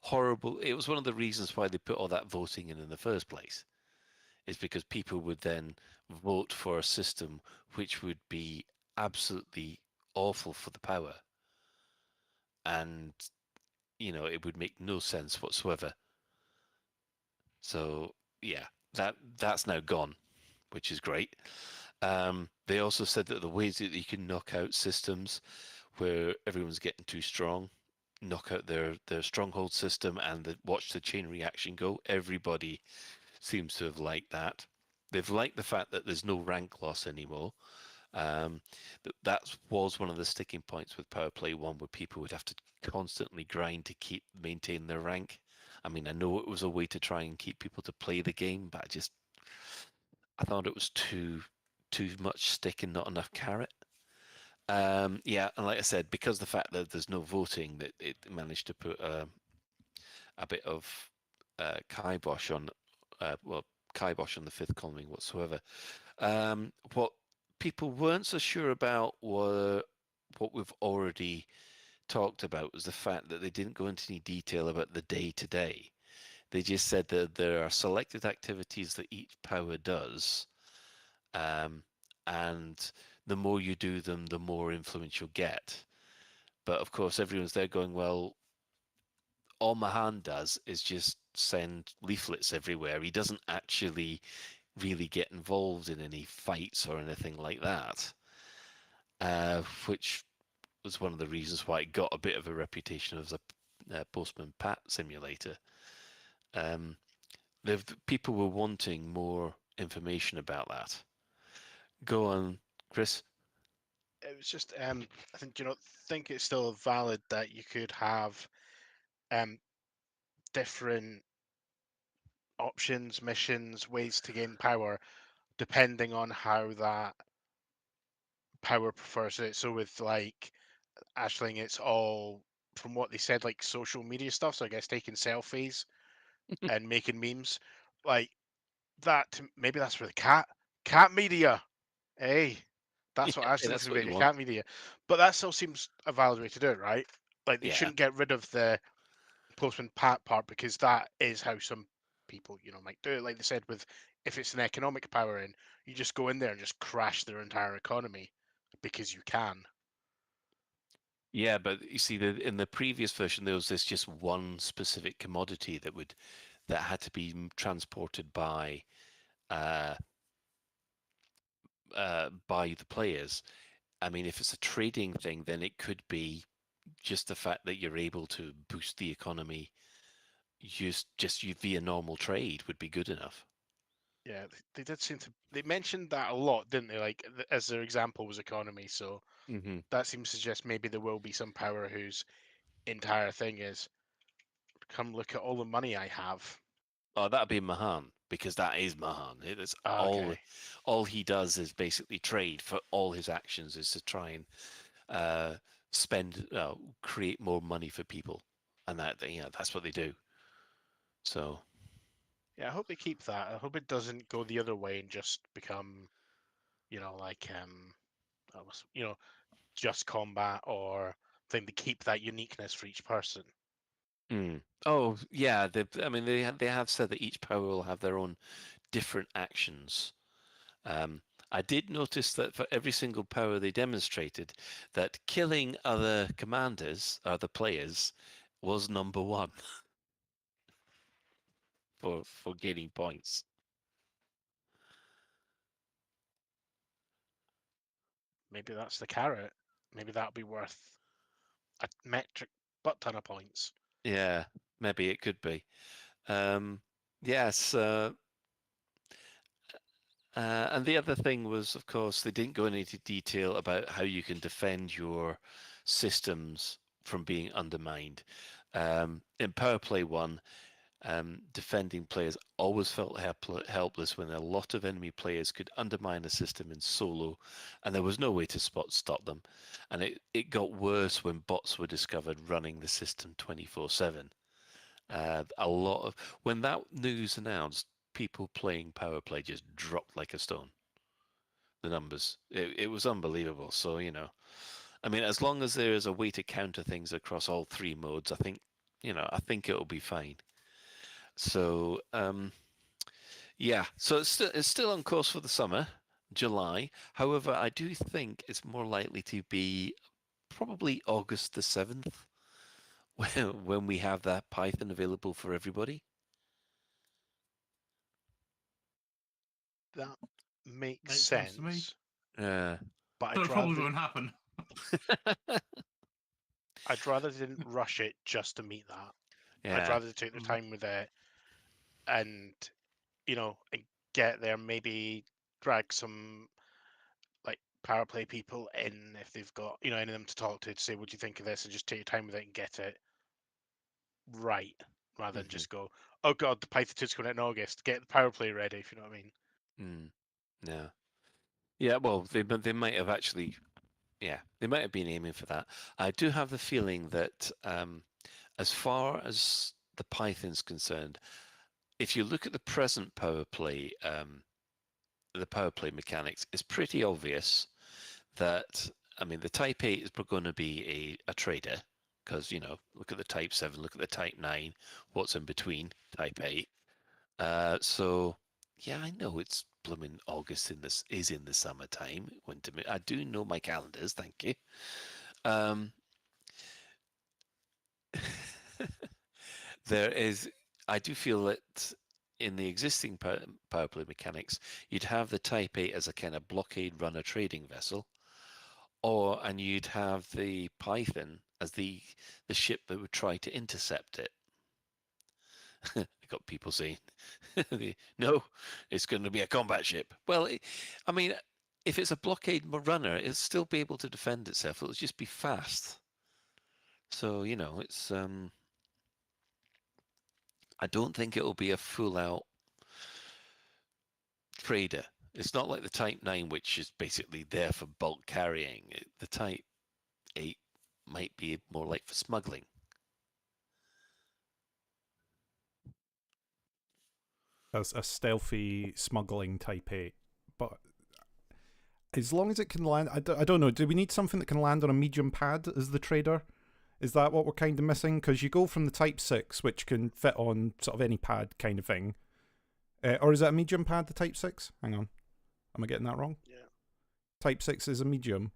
horrible. It was one of the reasons why they put all that voting in the first place, is because people would then vote for a system which would be absolutely awful for the power. And you know, it would make no sense whatsoever. So yeah, that's now gone, which is great. They also said that the ways that you can knock out systems where everyone's getting too strong, knock out their stronghold system and watch the chain reaction go. Everybody seems to have liked that. They've liked the fact that there's no rank loss anymore. That was one of the sticking points with Powerplay 1, where people would have to constantly grind to maintain their rank. I mean, I know it was a way to try and keep people to play the game, but I thought it was too much stick and not enough carrot. Yeah, and like I said, because the fact that there's no voting, that it managed to put a bit of kibosh on, kibosh on the fifth colony whatsoever. What people weren't so sure about were what we've already talked about, was the fact that they didn't go into any detail about the day-to-day. They just said that there are selected activities that each power does, and the more you do them, the more influence you'll get. But of course, everyone's there going, well, all Mahan does is just send leaflets everywhere. He doesn't actually really get involved in any fights or anything like that, which was one of the reasons why it got a bit of a reputation as a Postman Pat simulator. People were wanting more information about that. Go on, Chris. It was just, I think it's still valid that you could have different options, missions, ways to gain power, depending on how that power prefers it. So with like Ashling, it's all, from what they said, like social media stuff. So I guess taking selfies and making memes, like that. Maybe that's for the cat media. Hey, that's what Ashling's that's going what to be, you the want. cat media. But that still seems a valid way to do it, right? Like they Yeah. shouldn't get rid of the Postman Pat part, because that is how some people, might do it. Like they said, with if it's an economic power in, you just go in there and just crash their entire economy because you can. Yeah, but you see, in the previous version, there was this just one specific commodity that had to be transported by the players. I mean, if it's a trading thing, then it could be just the fact that you're able to boost the economy just via normal trade would be good enough. Yeah, they did seem to. They mentioned that a lot, didn't they? Like as their example was economy. So that seems to suggest maybe there will be some power whose entire thing is, come look at all the money I have. Oh, that'd be Mahan, because that is Mahan. It's Okay. all he does is basically trade. For all his actions is to try and create more money for people, and that's what they do. So Yeah, I hope they keep that. I hope it doesn't go the other way and just become, just combat, or thing to keep that uniqueness for each person. Oh yeah, they have said that each power will have their own different actions. I did notice that for every single power they demonstrated, that killing other commanders, other players, was number one for gaining points. Maybe that's the carrot. Maybe that'll be worth a metric butt ton of points. Yeah, maybe it could be. Yes. And the other thing was, of course, they didn't go into detail about how you can defend your systems from being undermined. In Powerplay 1, defending players always felt helpless when a lot of enemy players could undermine a system in solo, and there was no way to stop them. And it got worse when bots were discovered running the system 24/7. When that news announced, people playing Powerplay just dropped like a stone. The numbers, it was unbelievable. So I mean, as long as there is a way to counter things across all three modes, I think it'll be fine. So yeah, so it's still on course for the summer, July. However, I do think it's more likely to be probably August the 7th when we have that Python available for everybody. That makes sense to me. sense. Yeah. But it probably won't happen. I'd rather they didn't rush it just to meet that. Yeah. I'd rather they take their time with it and, and get there, maybe drag some like Powerplay people in if they've got, any of them to talk to say, what do you think of this? And just take your time with it and get it right, rather than just go, oh God, the Python 2's coming out in August. Get the Powerplay ready, if you know what I mean. Yeah. Yeah, well, they might have actually Yeah, they might have been aiming for that. I do have the feeling that as far as the Python's concerned, if you look at the present Powerplay, the Powerplay mechanics, it's pretty obvious that, I mean, the Type 8 is going to be a trader, because, look at the Type 7, look at the Type 9, what's in between Type 8. So, yeah, I know it's blooming August is in the summertime. I do know my calendars, thank you. I do feel that in the existing Powerplay mechanics, you'd have the Type 8 as a kind of blockade runner trading vessel, and you'd have the Python as the ship that would try to intercept it. I got people saying, no, it's going to be a combat ship. Well, I mean, if it's a blockade runner, it'll still be able to defend itself. It'll just be fast. So, it's... I don't think it'll be a full-out trader. It's not like the Type 9, which is basically there for bulk carrying. The Type 8 might be more like for smuggling. As a stealthy smuggling Type 8. But as long as it can land... I don't know, do we need something that can land on a medium pad as the trader? Is that what we're kind of missing? Because you go from the Type 6, which can fit on sort of any pad kind of thing. Or is that a medium pad, the Type 6? Hang on. Am I getting that wrong? Yeah. Type 6 is a medium.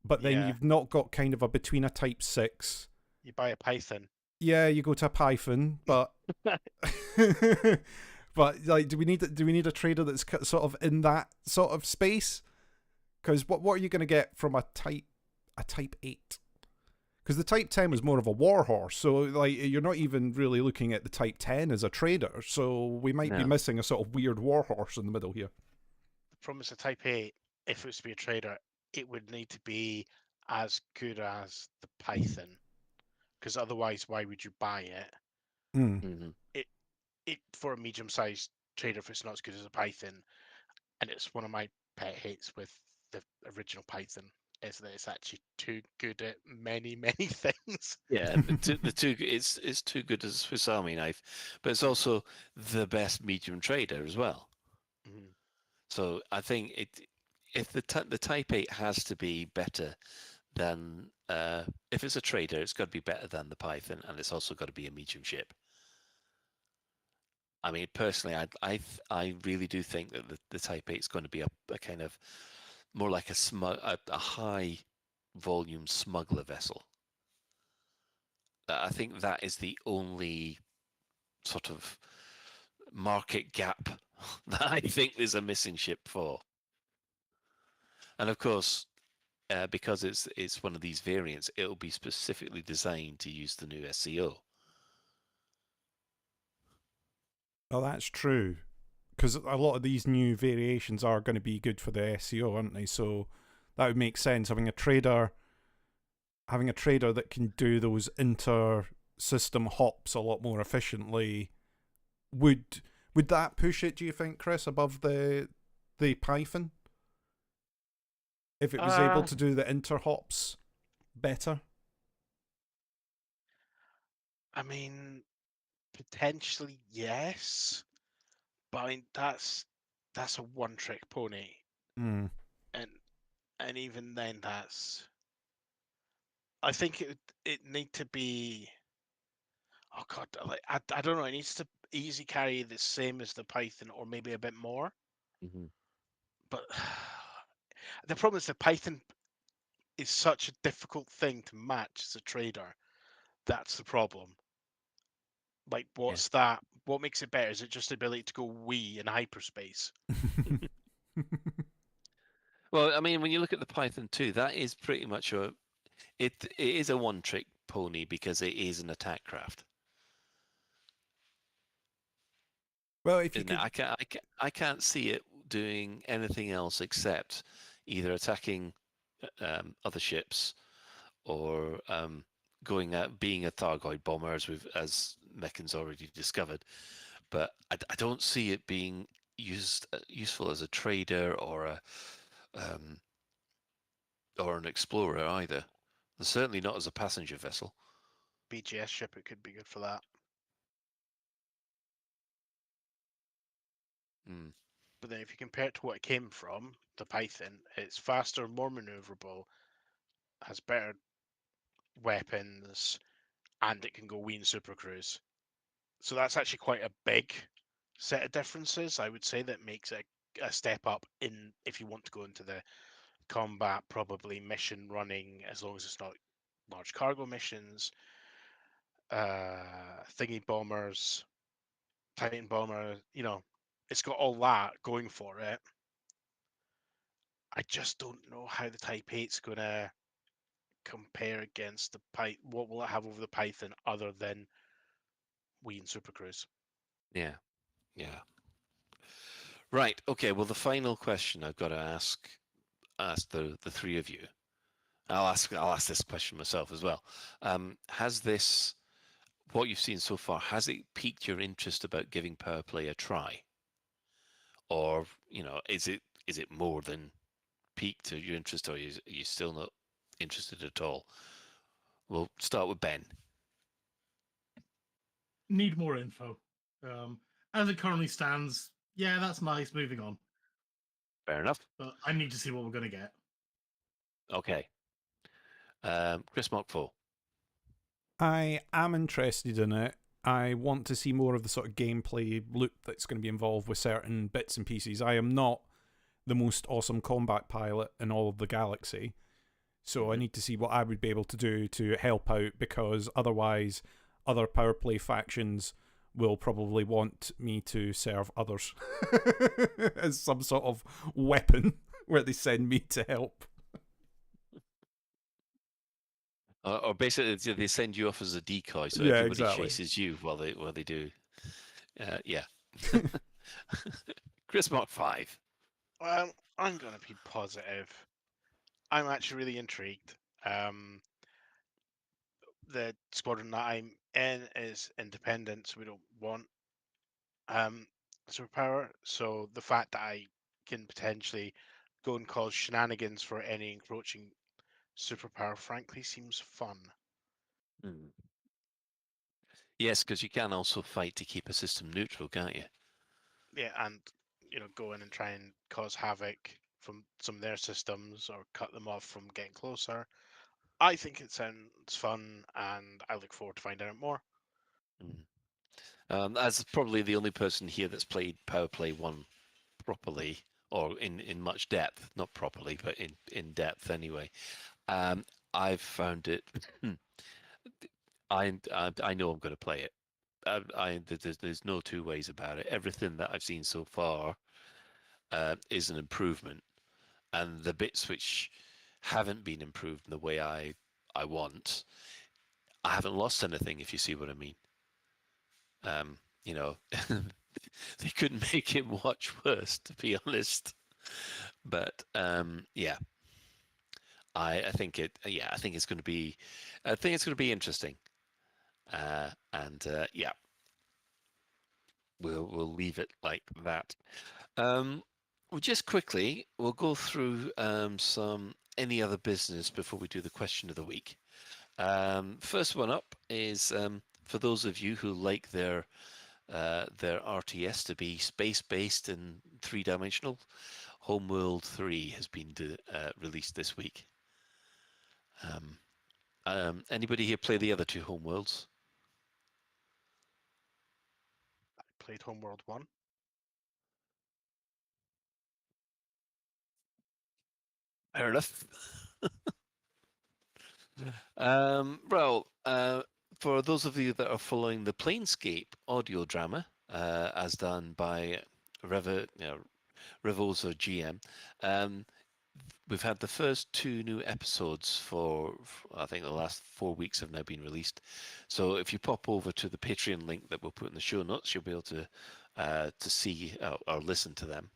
But then you've not got kind of a between a Type 6. You buy a Python. Yeah, you go to a Python, but... But like, do we need a trader that's sort of in that sort of space? Because what are you going to get from a Type 8? Because the Type 10 was more of a warhorse, so like you're not even really looking at the Type 10 as a trader. So we might be missing a sort of weird warhorse in the middle here. The problem is the Type 8, if it was to be a trader, it would need to be as good as the Python. Because otherwise, why would you buy it? Mm. It for a medium-sized trader, if it's not as good as a Python, and it's one of my pet hates with the original Python, is that it's actually too good at many things. Yeah, it's too good as a Swiss Army knife, but it's also the best medium trader as well. Mm-hmm. So I think if the Type 8 has to be better than if it's a trader, it's got to be better than the Python, and it's also got to be a medium ship. I mean, personally, I really do think that the Type 8 is going to be a kind of more like a high volume smuggler vessel. I think that is the only sort of market gap that I think there's a missing ship for. And of course, because it's one of these variants, it'll be specifically designed to use the new SCO. Oh, that's true. Because a lot of these new variations are going to be good for the SEO, aren't they? So that would make sense. Having a trader that can do those inter-system hops a lot more efficiently would that push it, do you think, Chris, above the Python? If it was able to do the inter-hops better? I mean, potentially yes, but I mean that's a one-trick pony, and even then, I think it need to be. Oh God, like I don't know. It needs to easy carry the same as the Python, or maybe a bit more. Mm-hmm. But the problem is the Python is such a difficult thing to match as a trader. That's the problem. Like, what's that? What makes it better? Is it just the ability to go wee in hyperspace? Well, I mean, when you look at the Python 2, that is pretty much it is a one-trick pony because it is an attack craft. Well, if you could... I can't see it doing anything else except either attacking other ships or going out being a Thargoid bomber, as Mechan's already discovered. But I don't see it being useful as a trader or or an explorer either. Certainly not as a passenger vessel. BGS ship, it could be good for that. Hmm. But then if you compare it to what it came from, the Python, it's faster, more maneuverable, has better weapons, and it can go wee and super cruise. So that's actually quite a big set of differences, I would say, that makes it a step up in if you want to go into the combat, probably mission running, as long as it's not large cargo missions, thingy bombers, Titan bomber, it's got all that going for it. I just don't know how the Type 8's going to compare against the Python. What will it have over the Python other than Wii and Super Cruise? Yeah. Right. Okay. Well, the final question I've got to ask the three of you. I'll ask this question myself as well. Has this, what you've seen so far, has it piqued your interest about giving Powerplay a try, or is it more than piqued your interest, or are you still not interested at all? We'll start with Ben. Need more info. As it currently stands, yeah, that's nice. Moving on. Fair enough. But I need to see what we're going to get. Okay. Chris Mark 4. I am interested in it. I want to see more of the sort of gameplay loop that's going to be involved with certain bits and pieces. I am not the most awesome combat pilot in all of the galaxy, so I need to see what I would be able to do to help out, because otherwise other Powerplay factions will probably want me to serve others as some sort of weapon where they send me to help. Or basically, they send you off as a decoy, so Yeah, everybody exactly. chases you while they do. Yeah. Chris Mark 5. Well, I'm going to be positive. I'm actually really intrigued. The squadron that I'm in is independent, so we don't want superpower. So the fact that I can potentially go and cause shenanigans for any encroaching superpower, frankly, seems fun. Yes, because you can also fight to keep a system neutral, can't you? Yeah, and go in and try and cause havoc from some of their systems or cut them off from getting closer. I think it sounds fun, and I look forward to finding out more. As probably the only person here that's played Powerplay 1 properly, or in much depth, not properly, but in depth anyway, I've found it. I know I'm going to play it. There's no two ways about it. Everything that I've seen so far is an improvement, and the bits which haven't been improved in the way I want, I haven't lost anything, if you see what I mean. They couldn't make it much worse, to be honest. But yeah, I think it's going to be interesting. And yeah, we'll leave it like that. Well, just quickly, we'll go through any other business before we do the question of the week. First one up is for those of you who like their RTS to be space-based and three-dimensional, Homeworld 3 has been released this week. Anybody here play the other two Homeworlds? I played Homeworld 1. Fair enough. Well, for those of you that are following the Planescape audio drama, as done by Revo's GM, we've had the first two new episodes for I think the last 4 weeks have now been released. So if you pop over to the Patreon link that we'll put in the show notes, you'll be able to see or listen to them.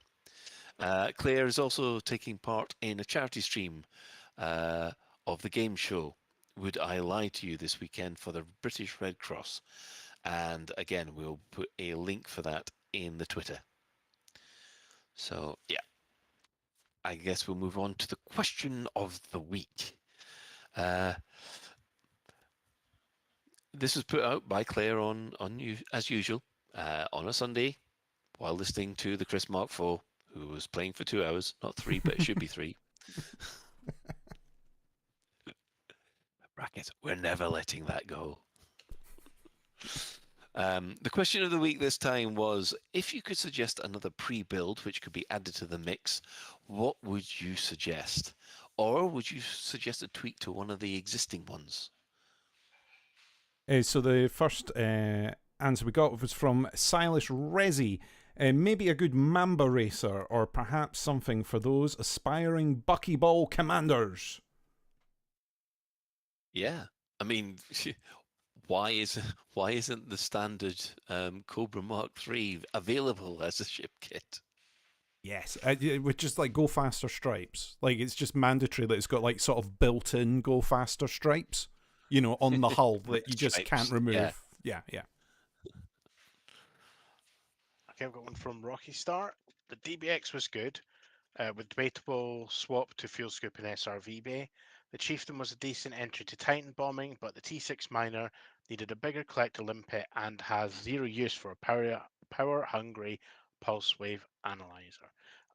Claire is also taking part in a charity stream of the game show Would I Lie to You this weekend for the British Red Cross. And again, we'll put a link for that in the Twitter. So, yeah. I guess we'll move on to the question of the week. This was put out by Claire on you as usual on a Sunday while listening to the Chris Mark IV, who was playing for 2 hours, not 3, but it should be 3. Brackets, we're never letting that go. The question of the week this time was, if you could suggest another pre-build which could be added to the mix, what would you suggest? Or would you suggest a tweak to one of the existing ones? So the first answer we got was from Silas Resi. Maybe a good Mamba Racer, or perhaps something for those aspiring buckyball commanders. Yeah, I mean, why isn't the standard Cobra Mark III available as a ship kit? Yes, with just like go faster stripes. Like it's just mandatory that it's got like sort of built-in go faster stripes, you know, on the hull that you just can't remove. Yeah. Okay, I've got one from Rocky Star. The DBX was good, with debatable swap to fuel scoop and SRV bay. The Chieftain was a decent entry to Titan bombing, but the T6 Miner needed a bigger collector limpet and has zero use for a power-hungry pulse wave analyzer.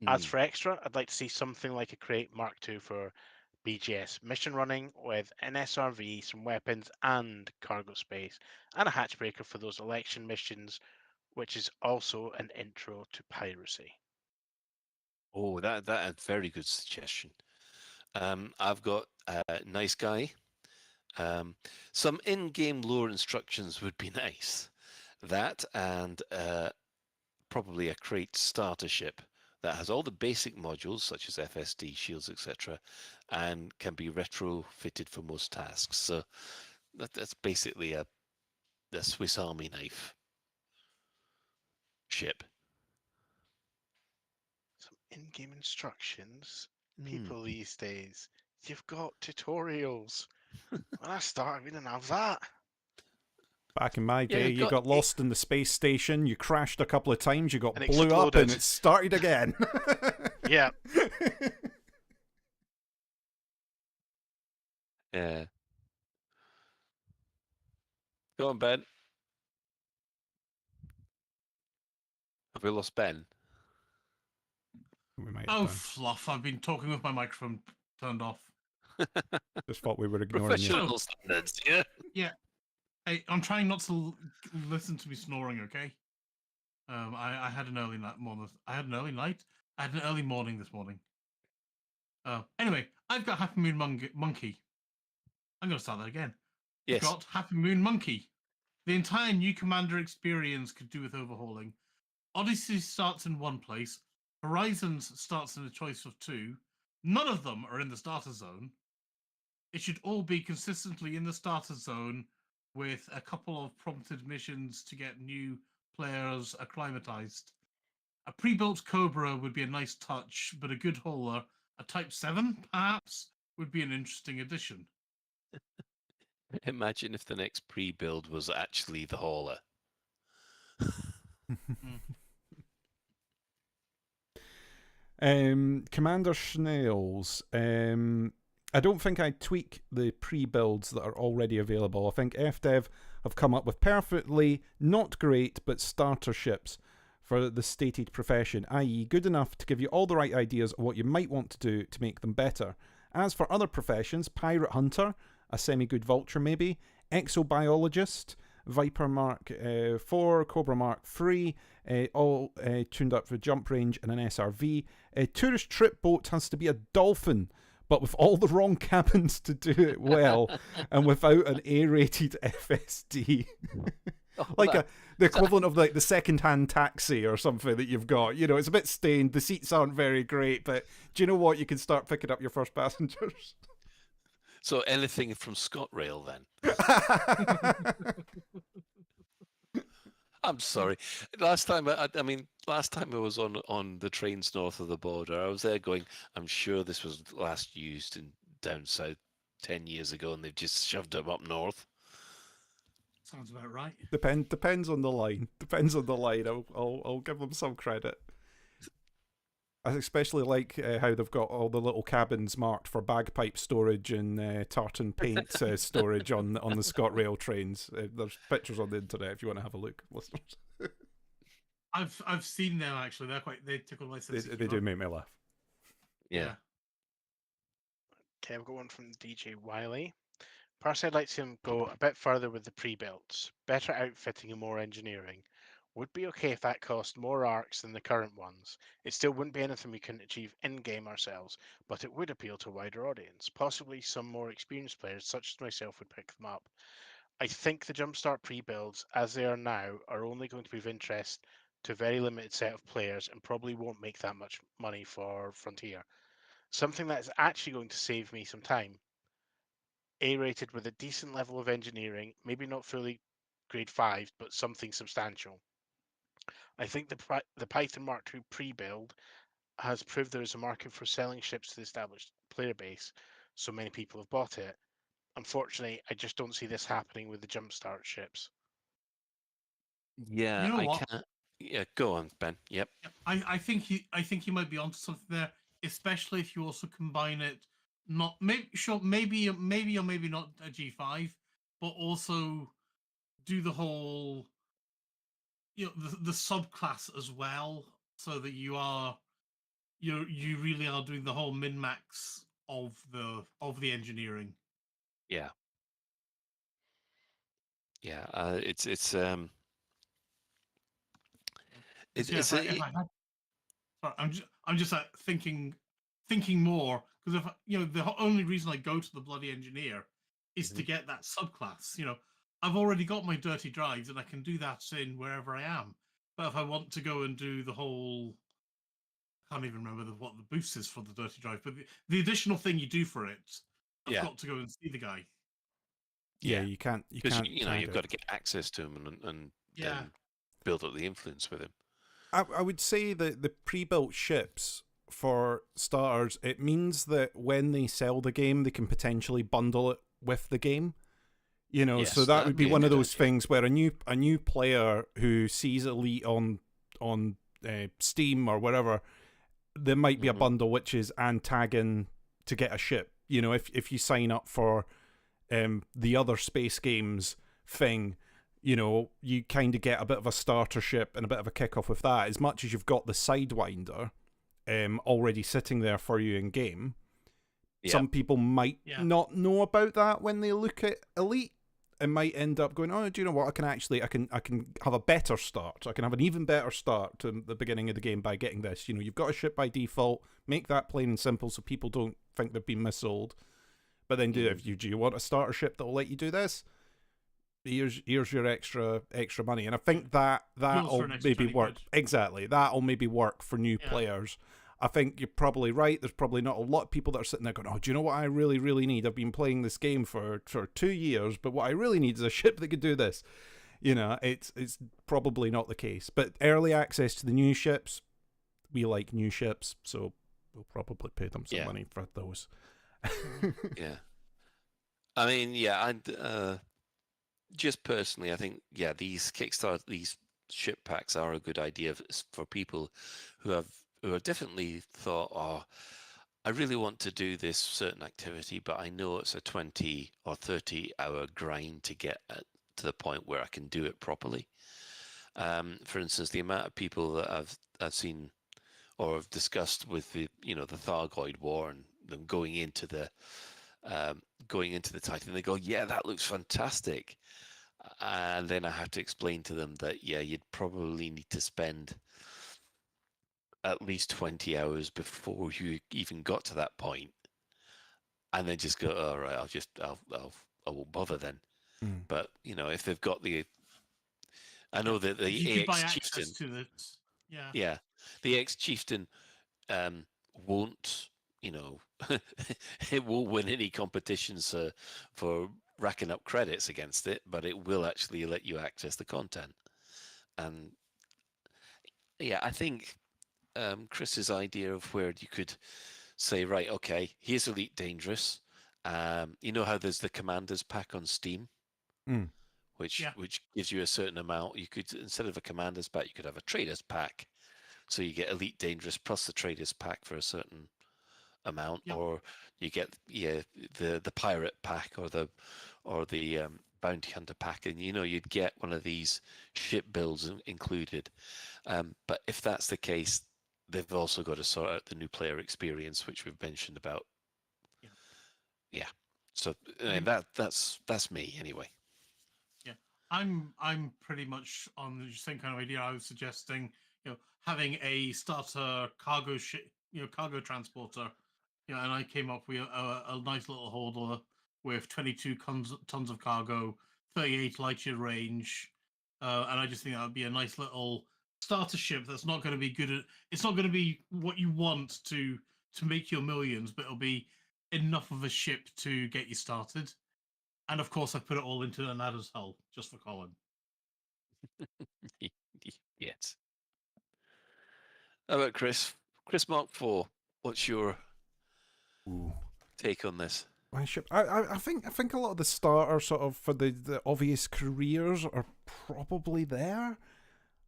As for extra, I'd like to see something like a crate Mark II for BGS mission running with an SRV, some weapons and cargo space, and a hatch breaker for those election missions, which is also an intro to piracy. Oh, that a very good suggestion. I've got Nice Guy. Some in-game lore instructions would be nice. That and probably a crate starter ship that has all the basic modules such as FSD, shields, etc., and can be retrofitted for most tasks. So that's basically a Swiss Army knife ship. Some in-game instructions. People these days, you've got tutorials. When I started, we didn't have that. Back in my day, you got lost in the space station, you crashed a couple of times, you got blew up, exploded. and it started again. Yeah. Yeah. Go on, Ben. Have we lost Ben? We might Oh, fluff. I've been talking with my microphone turned off. Just thought we were ignoring you. Professional standards, yeah. Yeah. Hey, I'm trying not to listen to me snoring, okay? I had an early night morning. I had an early morning this morning. Anyway, I've got Happy Moon Monkey. I'm going to start that again. Yes. I've got Happy Moon Monkey. The entire new Commander experience could do with overhauling. Odyssey starts in one place. Horizons starts in a choice of 2. None of them are in the starter zone. It should all be consistently in the starter zone with a couple of prompted missions to get new players acclimatized. A pre-built Cobra would be a nice touch, but a good hauler, a Type 7 perhaps, would be an interesting addition. Imagine if the next pre-build was actually the hauler. Commander Snails. I don't think I'd tweak the pre-builds that are already available. I think FDev have come up with perfectly not great but starter ships for the stated profession, i.e. good enough to give you all the right ideas of what you might want to do to make them better. As for other professions, Pirate Hunter, a semi-good Vulture maybe, Exobiologist, Viper Mark 4, Cobra Mark 3, all tuned up for jump range and an SRV. Tourist trip boat has to be a Dolphin, but with all the wrong cabins to do it well, and without an A-rated FSD. The equivalent of like the second-hand taxi or something that you've got. You know, it's a bit stained, the seats aren't very great, but do you know what? You can start picking up your first passengers. So anything from ScotRail then? I'm sorry. Last time I was on the trains north of the border, I was there going, I'm sure this was last used down south 10 years ago, and they've just shoved them up north. Sounds about right. Depends on the line. Depends on the line. I'll give them some credit. I especially like how they've got all the little cabins marked for bagpipe storage and tartan paint storage on the ScotRail trains. There's pictures on the internet if you want to have a look, listeners. I've seen them actually. They tickle my sense. They do make me laugh. Yeah. Okay, I've got one from DJ Wiley. Personally, I'd like to see him go a bit further with the pre-builds, better outfitting and more engineering. Would be okay if that cost more arcs than the current ones. It still wouldn't be anything we couldn't achieve in-game ourselves, but it would appeal to a wider audience. Possibly some more experienced players, such as myself, would pick them up. I think the Jumpstart pre-builds, as they are now, are only going to be of interest to a very limited set of players and probably won't make that much money for Frontier. Something that is actually going to save me some time. A-rated with a decent level of engineering, maybe not fully grade 5, but something substantial. I think the Python Mark II pre-build has proved there is a market for selling ships to the established player base, so many people have bought it. Unfortunately, I just don't see this happening with the Jumpstart ships. Yeah, You know I what? can't. Yeah, go on, Ben. Yep. I think you might be onto something there, especially if you also combine it. Not maybe maybe or maybe not a G5, but also do the whole the subclass as well, so that you really are doing the whole min max of the engineering. Yeah. Yeah. It's I'm just thinking more, because if the only reason I go to the bloody engineer is to get that subclass. I've already got my dirty drives and I can do that in wherever I am. But if I want to go and do the whole, I can't even remember what the boost is for the dirty drive, but the additional thing you do for it, I've got to go and see the guy. Yeah, you can't. Because you've got to get access to him and then build up the influence with him. I would say that the pre-built ships, for starters, it means that when they sell the game, they can potentially bundle it with the game. Yes, so that would be one of those idea. things where a new player who sees Elite on Steam or whatever, there might be a bundle which is Antagon to get a ship. If you sign up for the other space games thing, you kind of get a bit of a starter ship and a bit of a kickoff with that. As much as you've got the Sidewinder already sitting there for you in game, some people might not know about that when they look at Elite, and might end up going, oh, do you know what? I can have a better start. I can have an even better start to the beginning of the game by getting this. You've got a ship by default. Make that plain and simple so people don't think they've been missold. But then do you want a starter ship that will let you do this? Here's your extra money. And I think that'll maybe work. Exactly. That'll maybe work for new players. I think you're probably right. There's probably not a lot of people that are sitting there going, oh, do you know what I really, really need? I've been playing this game for 2 years, but what I really need is a ship that could do this. It's probably not the case. But early access to the new ships, we like new ships, so we'll probably pay them some money for those. Yeah. I mean, I'd just personally, I think, these these ship packs are a good idea for people who have definitely thought, oh, I really want to do this certain activity, but I know it's a 20 or 30 hour grind to get to the point where I can do it properly. For instance, the amount of people that I've seen or have discussed with the Thargoid War and them going into the Titan, they go, yeah, that looks fantastic. And then I have to explain to them that, you'd probably need to spend at least 20 hours before you even got to that point. And then just go, all right, I won't bother then. But, if they've got the ex-chieftain, the ex-chieftain won't, it won't win any competitions for racking up credits against it, but it will actually let you access the content. And I think Chris's idea of where you could say, right, okay, here's Elite Dangerous. You know how there's the Commanders pack on Steam, which gives you a certain amount. You could, instead of a Commanders pack, you could have a Traders pack, So you get Elite Dangerous plus the Traders pack for a certain amount, or you get the Pirate pack or the Bounty Hunter pack, and you'd get one of these ship builds included. But if that's the case, they've also got to sort out the new player experience, which we've mentioned about. Yeah. So that's me anyway. Yeah, I'm pretty much on the same kind of idea. I was suggesting, having a starter cargo cargo transporter, and I came up with a nice little holder with 22 tons of cargo, 38 light year range, and I just think that would be a nice little starter ship. That's not going to be good. It's not going to be what you want to make your millions, but it'll be enough of a ship to get you started. And of course, I put it all into an adder's hull just for Colin. Yes. How about Chris? Chris Mark IV, what's your take on this? I think a lot of the starters sort of for the obvious careers are probably there.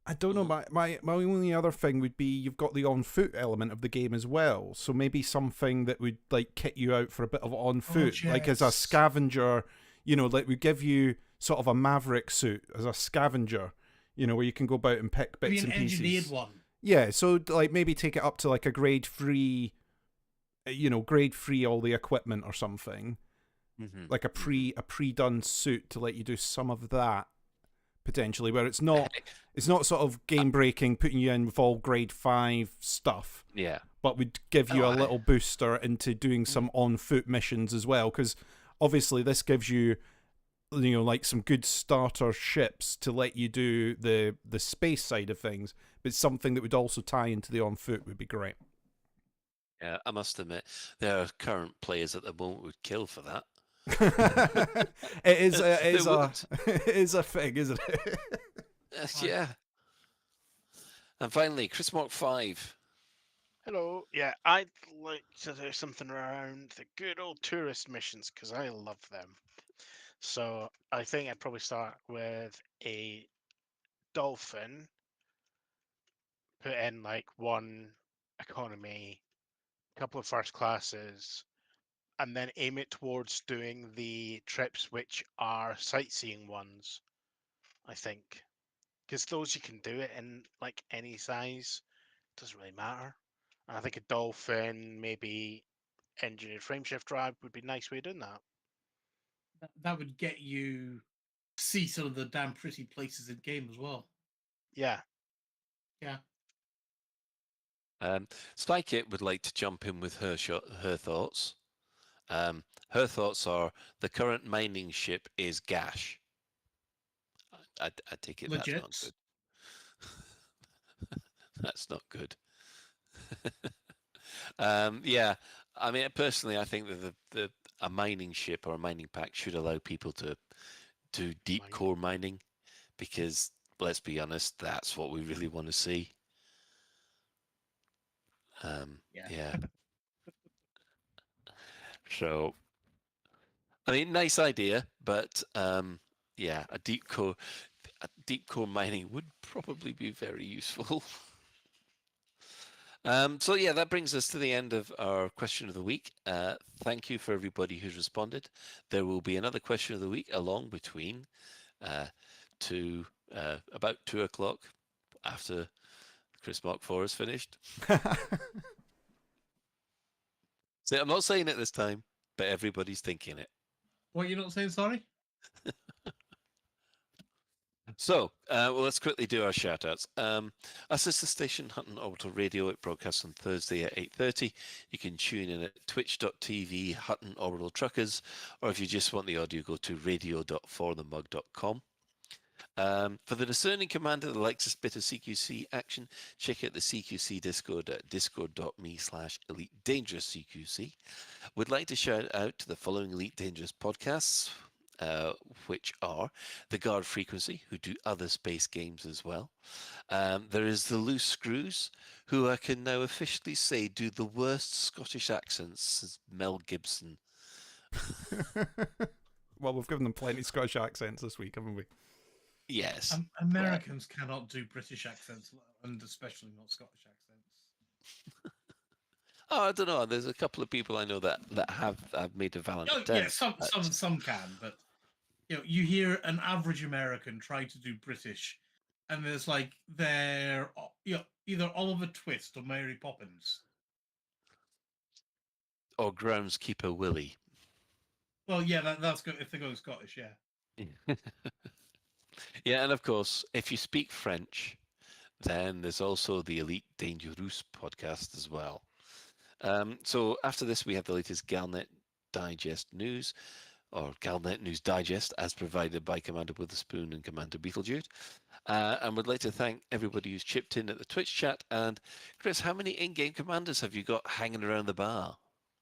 I don't know. My only other thing would be you've got the on foot element of the game as well. So maybe something that would like kit you out for a bit of on foot, like as a scavenger. Like we give you sort of a Maverick suit as a scavenger. Where you can go about and pick bits and pieces. Maybe an engineered one. Yeah, so like maybe take it up to like a grade 3. Grade 3 all the equipment or something. Mm-hmm. Like a pre-done suit to let you do some of that. Potentially, where it's not sort of game breaking, putting you in with all grade 5 stuff. Yeah, but would give you a little booster into doing some on foot missions as well, because obviously this gives you, like some good starter ships to let you do the space side of things, but something that would also tie into the on foot would be great. Yeah, I must admit, there are current players at the moment would kill for that. it is a thing, isn't it? Yeah. And finally, Chris Mark 5. Hello. Yeah, I'd like to do something around the good old tourist missions because I love them. So I think I'd probably start with a dolphin, put in like one economy, a couple of first classes, and then aim it towards doing the trips which are sightseeing ones, I think. Because those you can do it in like any size. It doesn't really matter. And I think a dolphin, maybe engineered frameshift drive would be a nice way of doing that. That would get you see some of the damn pretty places in game as well. Yeah. Yeah. Spykit would like to jump in with her thoughts. Her thoughts are the current mining ship is Gash. I take it Legit. That's not good. That's not good. Yeah, I mean, personally, I think that a mining ship or a mining pack should allow people to do deep core mining, because let's be honest, that's what we really want to see. Yeah. So, I mean, nice idea, but yeah, a deep core mining would probably be very useful. So yeah, that brings us to the end of our question of the week. Thank you for everybody who's responded. There will be another question of the week along between about 2 o'clock after Chris Mark IV is finished. So I'm not saying it this time, but everybody's thinking it. What, you're not saying sorry? So, well, let's quickly do our shout-outs. Our sister station, Hutton Orbital Radio, it broadcasts on Thursday at 8:30. You can tune in at twitch.tv, Hutton Orbital Truckers, or if you just want the audio, go to radio.forthemug.com. For the discerning commander that likes a bit of CQC action, check out the CQC Discord at discord.me/Elite Dangerous CQC. We'd like to shout out to the following Elite Dangerous podcasts, which are the Guard Frequency, who do other space games as well. There is the Loose Screws, who I can now officially say do the worst Scottish accents since Mel Gibson. Well, we've given them plenty of Scottish accents this week, haven't we? Yes. Americans cannot do British accents, and especially not Scottish accents. Oh, I don't know. There's a couple of people I know that have made a valiant attempt. Yeah, some can, but you hear an average American try to do British, and there's like they're either Oliver Twist or Mary Poppins. Or groundskeeper Willie. Well, yeah, that's good if they're going Scottish, yeah. Yeah, and of course, if you speak French, then there's also the Elite Dangerous podcast as well. So after this, we have the latest Galnet Digest news, or Galnet News Digest, as provided by Commander Witherspoon and Commander Beetlejuice. And would like to thank everybody who's chipped in at the Twitch chat. And Chris, how many in-game commanders have you got hanging around the bar?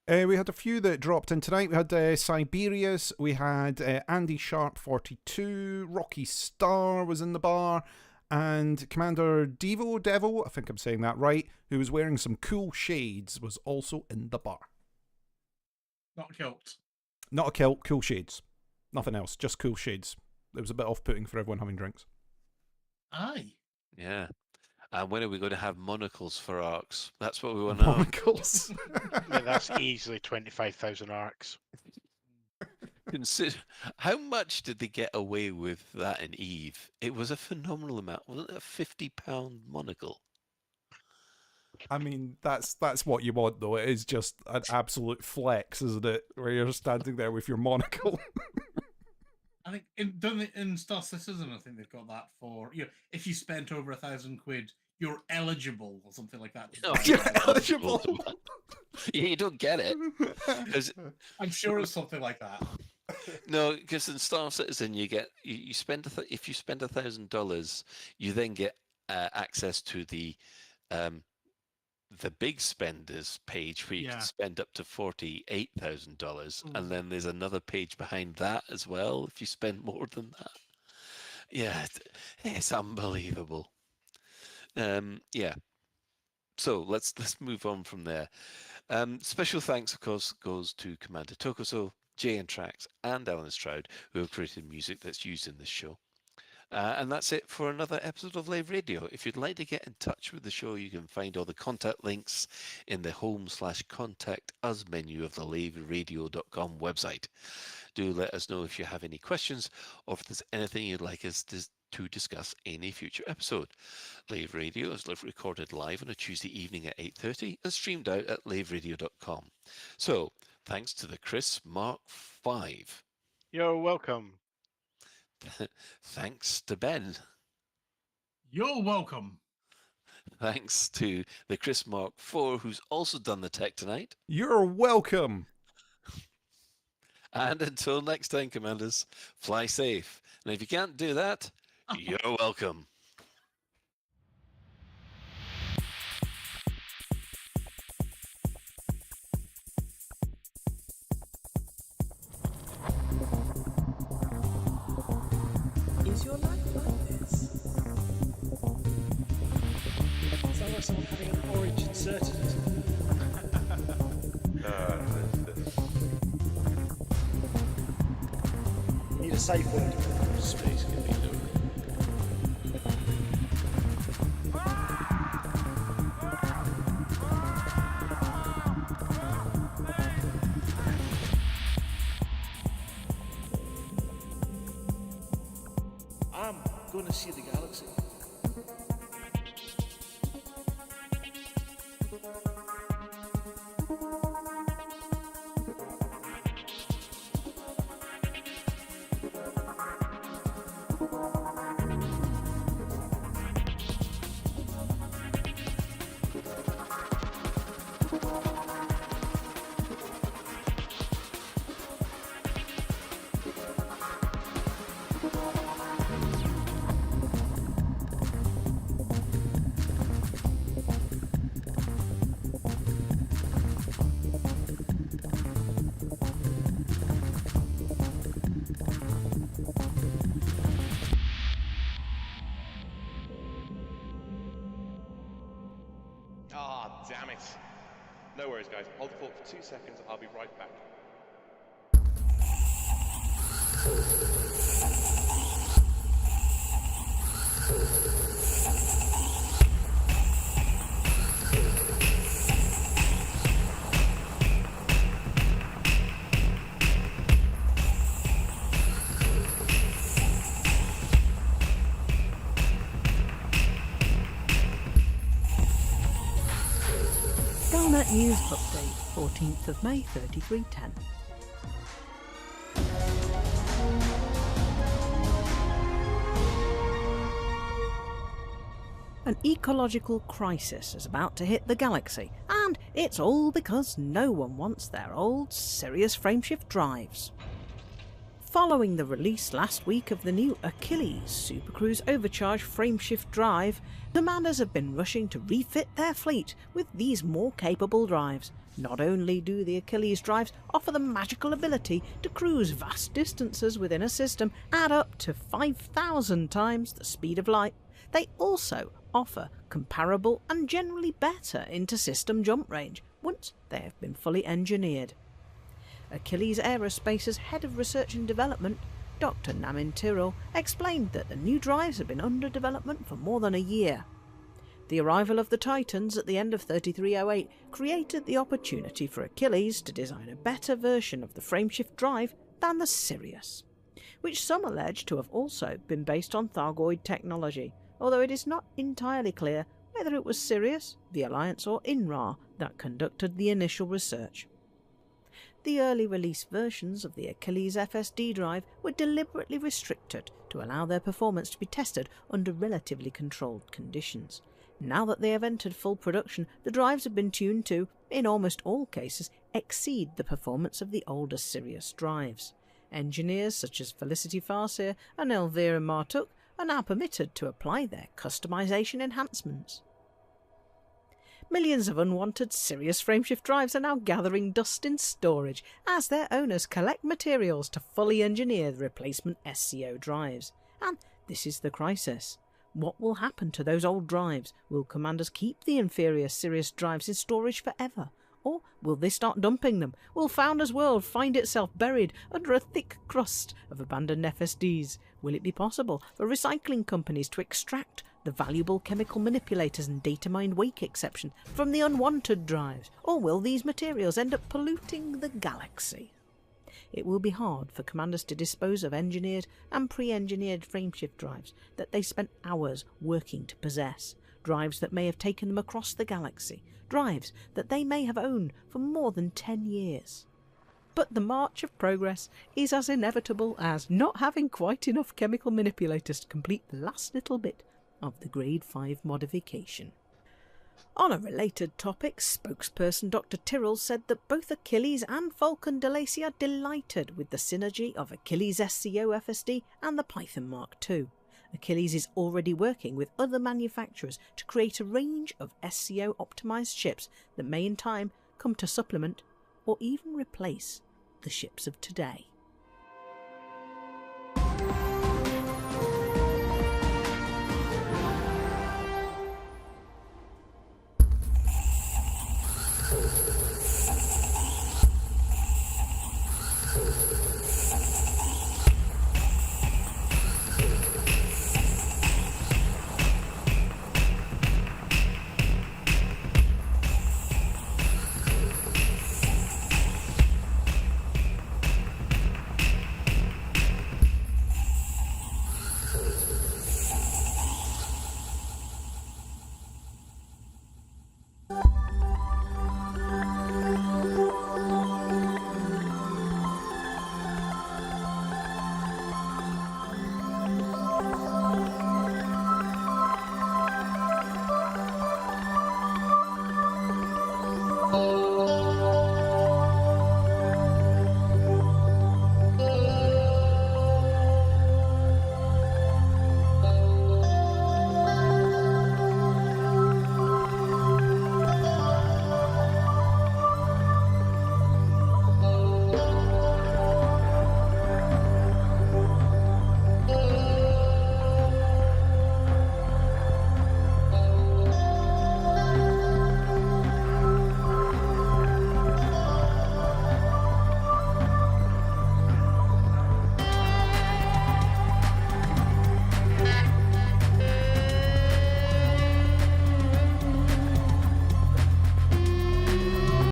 We had a few that dropped in tonight. We had Siberius, we had Andy Sharp 42, Rocky Star was in the bar, and Commander Devil, I think I'm saying that right, who was wearing some cool shades, was also in the bar. Not a kilt. Not a kilt, cool shades. Nothing else, just cool shades. It was a bit off-putting for everyone having drinks. Aye. Yeah. And when are we going to have monocles for arcs? That's what we want to know. Monocles? Yeah, that's easily 25,000 arcs. Consider how much did they get away with that in Eve? It was a phenomenal amount. Wasn't it a £50 monocle? I mean, that's what you want, though. It is just an absolute flex, isn't it? Where you're standing there with your monocle. I think in Star Citizen, I think they've got that for if you spent over £1,000, you're eligible or something like that. Oh, you're eligible. Yeah, you don't get it. I'm sure it's something like that. No, because in Star Citizen, you spend if you spend $1,000, you then get access to the big spenders page where you can spend up to $48,000, and then there's another page behind that as well if you spend more than that. Yeah, it's unbelievable. Yeah. So let's move on from there. Special thanks, of course, goes to Commander Tokoso, Jay and Trax, and Alan Stroud, who have created music that's used in this show. And that's it for another episode of Lave Radio. If you'd like to get in touch with the show, you can find all the contact links in the home/contact us menu of the laveradio.com website. Do let us know if you have any questions or if there's anything you'd like us to discuss in a future episode. Lave Radio is recorded live on a Tuesday evening at 8:30 and streamed out at laveradio.com. So, thanks to the Chris Mark V. You're welcome. Thanks to Ben. You're welcome. Thanks to the Chris Mark IV, who's also done the tech tonight. You're welcome. And until next time, Commanders, fly safe. And if you can't do that, you're welcome. Is your life like this? Sounds like someone having an orange inserted. You need a safe word. Space can be done. I'm going to see the galaxy. Damn it. No worries, guys. Hold the fort for 2 seconds. I'll be right back. Galnet News Update, 14th of May 3310. An ecological crisis is about to hit the galaxy, and it's all because no one wants their old Sirius frameshift drives. Following the release last week of the new Achilles Supercruise Overcharge frameshift drive, commanders have been rushing to refit their fleet with these more capable drives. Not only do the Achilles drives offer the magical ability to cruise vast distances within a system at up to 5,000 times the speed of light, they also offer comparable and generally better inter-system jump range once they have been fully engineered. Achilles Aerospace's head of research and development, Dr. Namin Tyrrell, explained that the new drives have been under development for more than a year. The arrival of the Titans at the end of 3308 created the opportunity for Achilles to design a better version of the frameshift drive than the Sirius, which some allege to have also been based on Thargoid technology, although it is not entirely clear whether it was Sirius, the Alliance or INRA that conducted the initial research. The early release versions of the Achilles FSD drive were deliberately restricted to allow their performance to be tested under relatively controlled conditions. Now that they have entered full production, the drives have been tuned to, in almost all cases, exceed the performance of the older Sirius drives. Engineers such as Felicity Farseer and Elvira Martuk are now permitted to apply their customization enhancements. Millions of unwanted Sirius frameshift drives are now gathering dust in storage as their owners collect materials to fully engineer the replacement SCO drives. And this is the crisis. What will happen to those old drives? Will commanders keep the inferior Sirius drives in storage forever? Or will they start dumping them? Will Founders World find itself buried under a thick crust of abandoned FSDs? Will it be possible for recycling companies to extract the valuable chemical manipulators and data mined wake exception from the unwanted drives? Or will these materials end up polluting the galaxy? It will be hard for commanders to dispose of engineered and pre-engineered frameshift drives that they spent hours working to possess, drives that may have taken them across the galaxy, drives that they may have owned for more than 10 years. But the march of progress is as inevitable as not having quite enough chemical manipulators to complete the last little bit of the Grade 5 modification. On a related topic, spokesperson Dr. Tyrrell said that both Achilles and Falcon de Lacy are delighted with the synergy of Achilles SCO FSD and the Python Mark II. Achilles is already working with other manufacturers to create a range of SCO optimised ships that may in time come to supplement or even replace the ships of today.